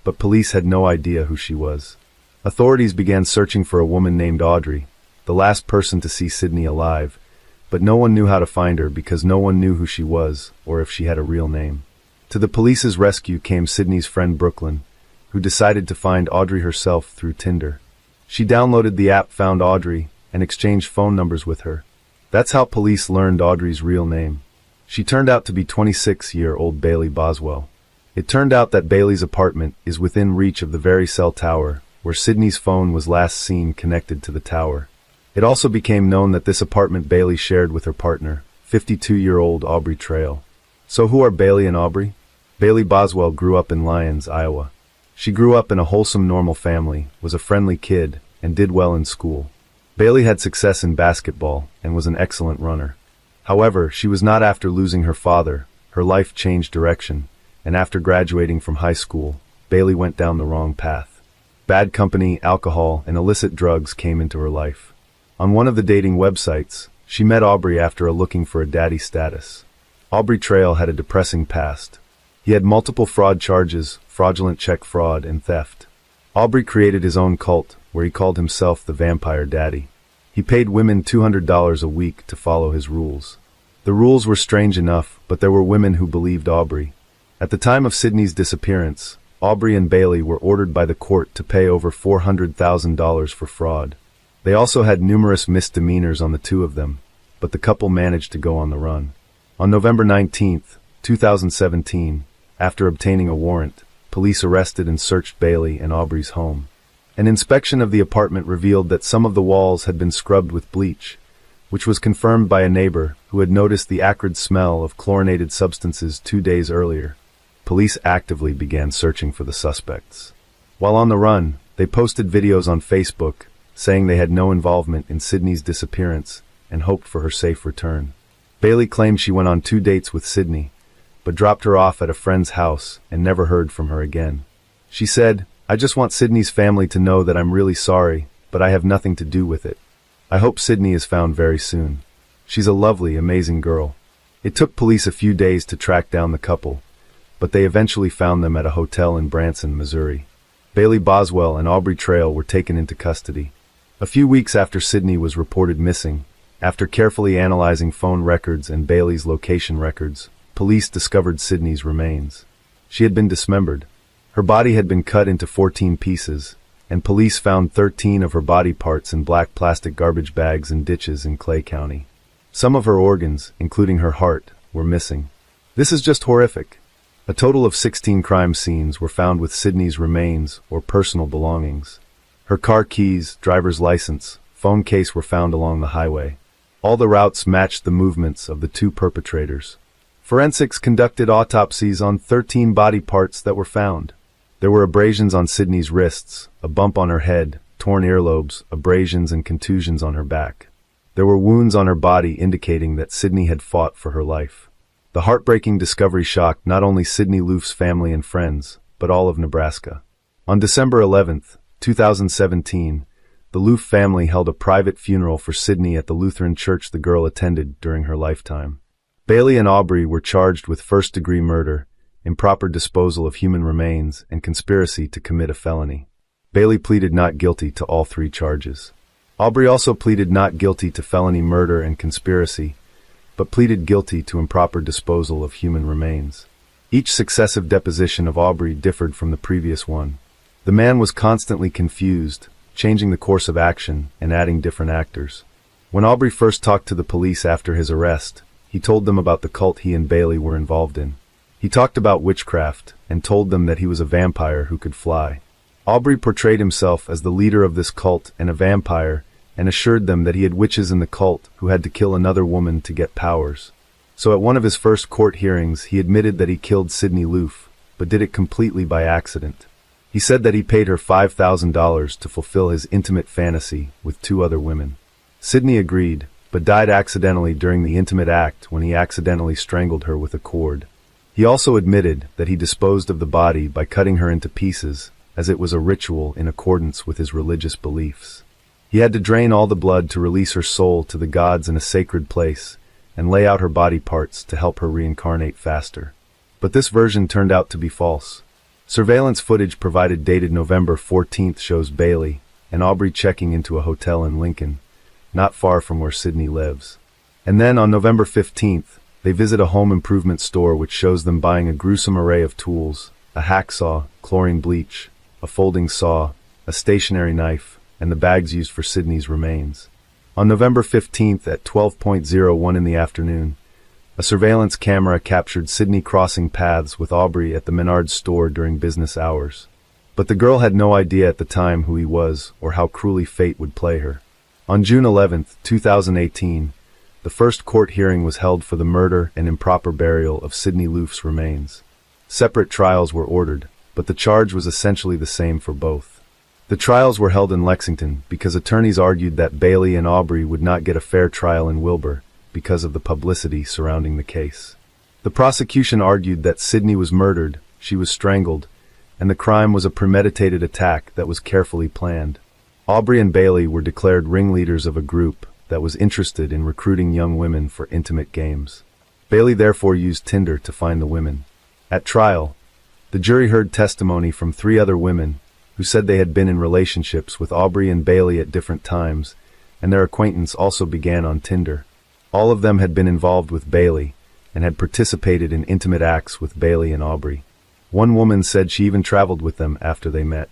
but police had no idea who she was. Authorities began searching for a woman named Audrey, the last person to see Sydney alive, but no one knew how to find her because no one knew who she was or if she had a real name. To the police's rescue came Sydney's friend Brooklyn, who decided to find Audrey herself through Tinder. She downloaded the app, found Audrey, and exchanged phone numbers with her. That's how police learned Audrey's real name. She turned out to be 26-year-old Bailey Boswell. It turned out that Bailey's apartment is within reach of the very cell tower where Sydney's phone was last seen connected to the tower. It also became known that this apartment Bailey shared with her partner, 52-year-old Aubrey Trail. So who are Bailey and Aubrey? Bailey Boswell grew up in Lyons, Iowa. She grew up in a wholesome, normal family, was a friendly kid, and did well in school. Bailey had success in basketball and was an excellent runner. However, she was not. After losing her father, her life changed direction, and after graduating from high school, Bailey went down the wrong path. Bad company, alcohol, and illicit drugs came into her life. On one of the dating websites, she met Aubrey after looking for a daddy status. Aubrey Trail had a depressing past. He had multiple fraud charges, fraudulent check fraud, and theft. Aubrey created his own cult, where he called himself the Vampire Daddy. He paid women $200 a week to follow his rules. The rules were strange enough, but there were women who believed Aubrey. At the time of Sydney's disappearance, Aubrey and Bailey were ordered by the court to pay over $400,000 for fraud. They also had numerous misdemeanors on the two of them, but the couple managed to go on the run. On November 19, 2017, after obtaining a warrant, police arrested and searched Bailey and Aubrey's home. An inspection of the apartment revealed that some of the walls had been scrubbed with bleach, which was confirmed by a neighbor who had noticed the acrid smell of chlorinated substances 2 days earlier. Police actively began searching for the suspects. While on the run, they posted videos on Facebook saying they had no involvement in Sydney's disappearance and hoped for her safe return. Bailey claimed she went on 2 dates with Sydney, but dropped her off at a friend's house and never heard from her again. She said, "I just want Sydney's family to know that I'm really sorry, but I have nothing to do with it. I hope Sydney is found very soon. She's a lovely, amazing girl." It took police a few days to track down the couple, but they eventually found them at a hotel in Branson, Missouri. Bailey Boswell and Aubrey Trail were taken into custody. A few weeks after Sydney was reported missing, after carefully analyzing phone records and Bailey's location records, police discovered Sydney's remains. She had been dismembered. Her body had been cut into 14 pieces, and police found 13 of her body parts in black plastic garbage bags and ditches in Clay County. Some of her organs, including her heart, were missing. This is just horrific. A total of 16 crime scenes were found with Sydney's remains or personal belongings. Her car keys, driver's license, phone case were found along the highway. All the routes matched the movements of the two perpetrators. Forensics conducted autopsies on 13 body parts that were found. There were abrasions on Sydney's wrists, a bump on her head, torn earlobes, abrasions and contusions on her back. There were wounds on her body indicating that Sydney had fought for her life. The heartbreaking discovery shocked not only Sydney Loof's family and friends, but all of Nebraska. On December 11, 2017, the Loof family held a private funeral for Sydney at the Lutheran church the girl attended during her lifetime. Bailey and Aubrey were charged with first-degree murder, improper disposal of human remains, and conspiracy to commit a felony. Bailey pleaded not guilty to all 3 charges. Aubrey also pleaded not guilty to felony murder and conspiracy, but pleaded guilty to improper disposal of human remains. Each successive deposition of Aubrey differed from the previous one. The man was constantly confused, changing the course of action and adding different actors. When Aubrey first talked to the police after his arrest, he told them about the cult he and Bailey were involved in. He talked about witchcraft and told them that he was a vampire who could fly. Aubrey portrayed himself as the leader of this cult and a vampire, and assured them that he had witches in the cult who had to kill another woman to get powers. So at one of his first court hearings, he admitted that he killed Sidney Loof, but did it completely by accident. He said that he paid her $5,000 to fulfill his intimate fantasy with 2 other women. Sidney agreed, but died accidentally during the intimate act when he accidentally strangled her with a cord. He also admitted that he disposed of the body by cutting her into pieces, as it was a ritual in accordance with his religious beliefs. He had to drain all the blood to release her soul to the gods in a sacred place, and lay out her body parts to help her reincarnate faster. But this version turned out to be false. Surveillance footage provided dated November 14th shows Bailey and Aubrey checking into a hotel in Lincoln, not far from where Sidney lives. And then on November 15th, they visit a home improvement store which shows them buying a gruesome array of tools: a hacksaw, chlorine bleach, a folding saw, a stationary knife, and the bags used for Sidney's remains. On November 15th at 12:01 in the afternoon, a surveillance camera captured Sidney crossing paths with Aubrey at the Menards store during business hours. But the girl had no idea at the time who he was or how cruelly fate would play her. On June 11, 2018, the first court hearing was held for the murder and improper burial of Sidney Loof's remains. Separate trials were ordered, but the charge was essentially the same for both. The trials were held in Lexington because attorneys argued that Bailey and Aubrey would not get a fair trial in Wilbur because of the publicity surrounding the case. The prosecution argued that Sidney was murdered, she was strangled, and the crime was a premeditated attack that was carefully planned. Aubrey and Bailey were declared ringleaders of a group that was interested in recruiting young women for intimate games. Bailey therefore used Tinder to find the women. At trial, the jury heard testimony from 3 other women who said they had been in relationships with Aubrey and Bailey at different times, and their acquaintance also began on Tinder. All of them had been involved with Bailey and had participated in intimate acts with Bailey and Aubrey. One woman said she even traveled with them after they met.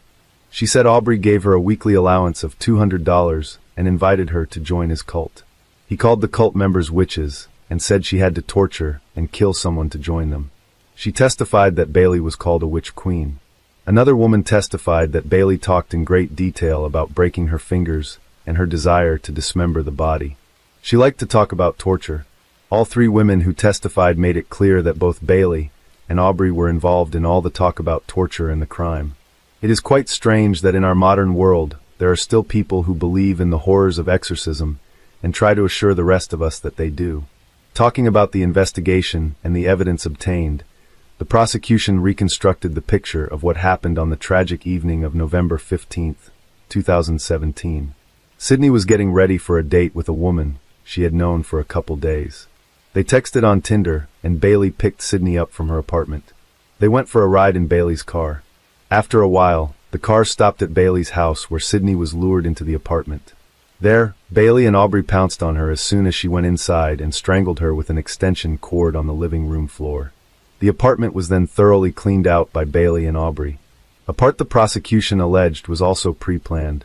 She said Aubrey gave her a weekly allowance of $200 and invited her to join his cult. He called the cult members witches and said she had to torture and kill someone to join them. She testified that Bailey was called a witch queen. Another woman testified that Bailey talked in great detail about breaking her fingers and her desire to dismember the body. She liked to talk about torture. All 3 women who testified made it clear that both Bailey and Aubrey were involved in all the talk about torture and the crime. It is quite strange that in our modern world, there are still people who believe in the horrors of exorcism and try to assure the rest of us that they do. Talking about the investigation and the evidence obtained, the prosecution reconstructed the picture of what happened on the tragic evening of November 15, 2017. Sidney was getting ready for a date with a woman she had known for a couple days. They texted on Tinder, and Bailey picked Sidney up from her apartment. They went for a ride in Bailey's car. After a while, the car stopped at Bailey's house where Sidney was lured into the apartment. There, Bailey and Aubrey pounced on her as soon as she went inside and strangled her with an extension cord on the living room floor. The apartment was then thoroughly cleaned out by Bailey and Aubrey. A part the prosecution alleged was also pre-planned.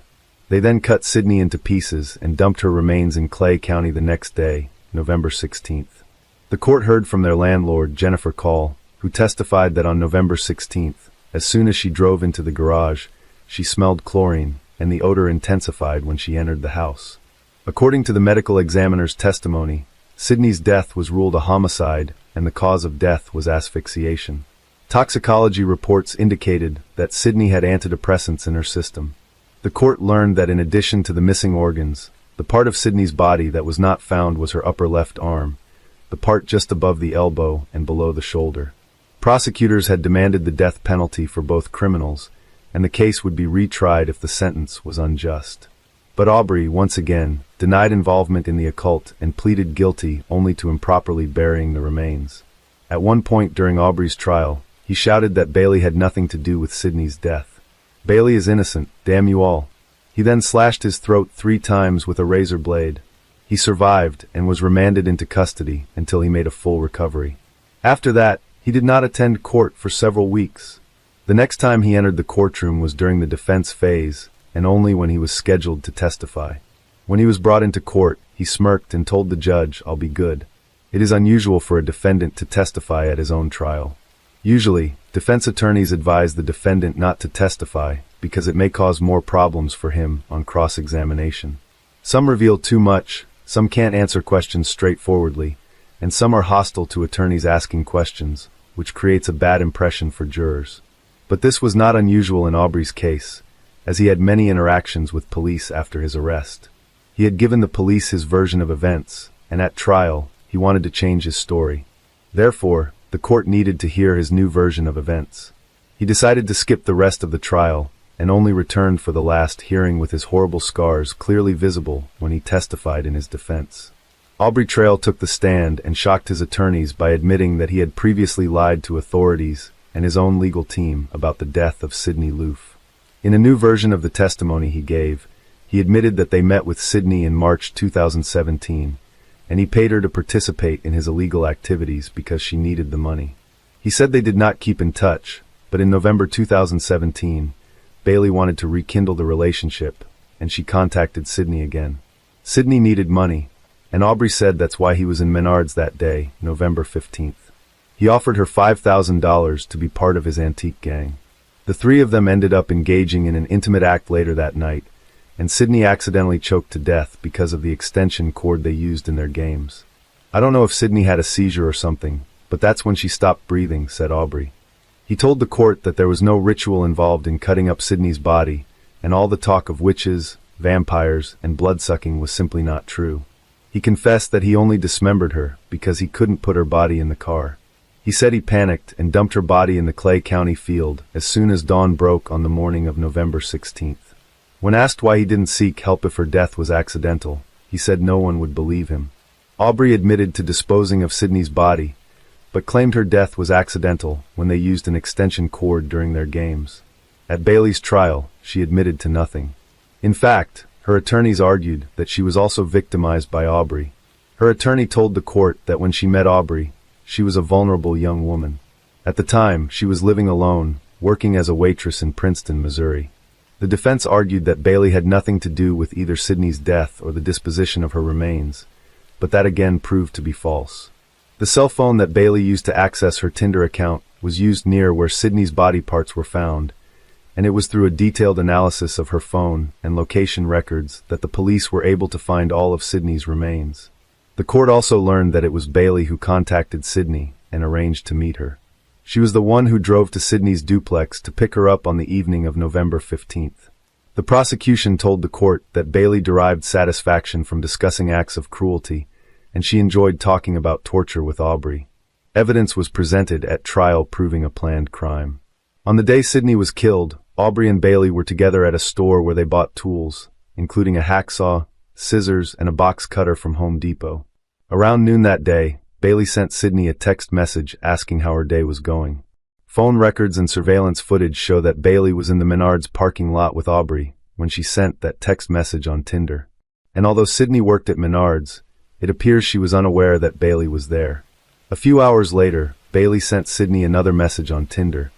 They then cut Sidney into pieces and dumped her remains in Clay County the next day, November 16th. The court heard from their landlord, Jennifer Call, who testified that on November 16th, as soon as she drove into the garage, she smelled chlorine, and the odor intensified when she entered the house. According to the medical examiner's testimony, Sidney's death was ruled a homicide, and the cause of death was asphyxiation. Toxicology reports indicated that Sidney had antidepressants in her system. The court learned that in addition to the missing organs, the part of Sidney's body that was not found was her upper left arm, the part just above the elbow and below the shoulder. Prosecutors had demanded the death penalty for both criminals, and the case would be retried if the sentence was unjust. But Aubrey, once again, denied involvement in the occult and pleaded guilty only to improperly burying the remains. At one point during Aubrey's trial, he shouted that Bailey had nothing to do with Sidney's death. "Bailey is innocent, damn you all." He then slashed his throat 3 times with a razor blade. He survived and was remanded into custody until he made a full recovery. After that, he did not attend court for several weeks. The next time he entered the courtroom was during the defense phase, and only when he was scheduled to testify. When he was brought into court, he smirked and told the judge, "I'll be good." It is unusual for a defendant to testify at his own trial. Usually, defense attorneys advise the defendant not to testify because it may cause more problems for him on cross-examination. Some reveal too much, some can't answer questions straightforwardly, and some are hostile to attorneys asking questions, which creates a bad impression for jurors. But this was not unusual in Aubrey's case, as he had many interactions with police after his arrest. He had given the police his version of events, and at trial, he wanted to change his story. Therefore, the court needed to hear his new version of events. He decided to skip the rest of the trial, and only returned for the last hearing with his horrible scars clearly visible when he testified in his defense. Aubrey Trail took the stand and shocked his attorneys by admitting that he had previously lied to authorities and his own legal team about the death of Sidney Loof. In a new version of the testimony he gave, he admitted that they met with Sidney in March 2017, and he paid her to participate in his illegal activities because she needed the money. He said they did not keep in touch, but in November 2017, Bailey wanted to rekindle the relationship, and she contacted Sidney again. Sidney needed money, and Aubrey said that's why he was in Menards that day, November 15th. He offered her $5,000 to be part of his antique gang. The three of them ended up engaging in an intimate act later that night, and Sidney accidentally choked to death because of the extension cord they used in their games. I don't know if Sidney had a seizure or something, but that's when she stopped breathing, said Aubrey. He told the court that there was no ritual involved in cutting up Sidney's body, and all the talk of witches, vampires, and blood-sucking was simply not true. He confessed that he only dismembered her because he couldn't put her body in the car. He said he panicked and dumped her body in the Clay County field as soon as dawn broke on the morning of November 16th. When asked why he didn't seek help if her death was accidental, he said no one would believe him. Aubrey admitted to disposing of Sidney's body, but claimed her death was accidental when they used an extension cord during their games. At Bailey's trial, she admitted to nothing. In fact, her attorneys argued that she was also victimized by Aubrey. Her attorney told the court that when she met Aubrey, she was a vulnerable young woman. At the time, she was living alone, working as a waitress in Princeton, Missouri. The defense argued that Bailey had nothing to do with either Sidney's death or the disposition of her remains, but that again proved to be false. The cell phone that Bailey used to access her Tinder account was used near where Sidney's body parts were found, and it was through a detailed analysis of her phone and location records that the police were able to find all of Sidney's remains. The court also learned that it was Bailey who contacted Sidney and arranged to meet her. She was the one who drove to Sidney's duplex to pick her up on the evening of November 15th. The prosecution told the court that Bailey derived satisfaction from discussing acts of cruelty, and she enjoyed talking about torture with Aubrey. Evidence was presented at trial proving a planned crime. On the day Sidney was killed, Aubrey and Bailey were together at a store where they bought tools, including a hacksaw, scissors, and a box cutter from Home Depot. Around noon that day, Bailey sent Sidney a text message asking how her day was going. Phone records and surveillance footage show that Bailey was in the Menards parking lot with Aubrey when she sent that text message on Tinder. And although Sidney worked at Menards, it appears she was unaware that Bailey was there. A few hours later, Bailey sent Sidney another message on Tinder,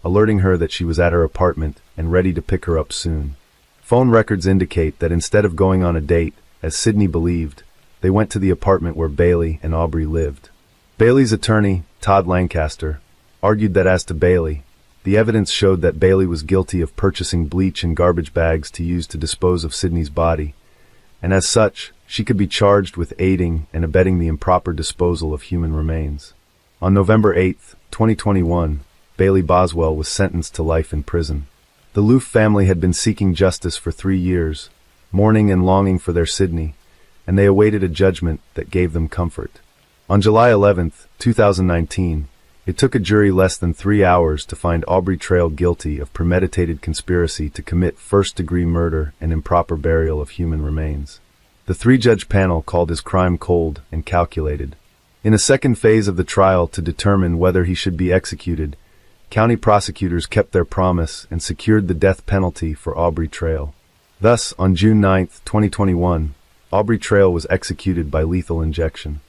alerting her that she was at her apartment and ready to pick her up soon. Phone records indicate that instead of going on a date, as Sidney believed, they went to the apartment where Bailey and Aubrey lived. Bailey's attorney, Todd Lancaster, argued that as to Bailey, the evidence showed that Bailey was guilty of purchasing bleach in garbage bags to use to dispose of Sidney's body, and as such, she could be charged with aiding and abetting the improper disposal of human remains. On November 8, 2021, Bailey Boswell was sentenced to life in prison. The Loof family had been seeking justice for 3 years, mourning and longing for their Sidney, and they awaited a judgment that gave them comfort. On July 11, 2019, it took a jury less than 3 hours to find Aubrey Trail guilty of premeditated conspiracy to commit first-degree murder and improper burial of human remains. The 3-judge panel called his crime cold and calculated. In a second phase of the trial to determine whether he should be executed, county prosecutors kept their promise and secured the death penalty for Aubrey Trail. Thus, on June 9, 2021, Aubrey Trail was executed by lethal injection.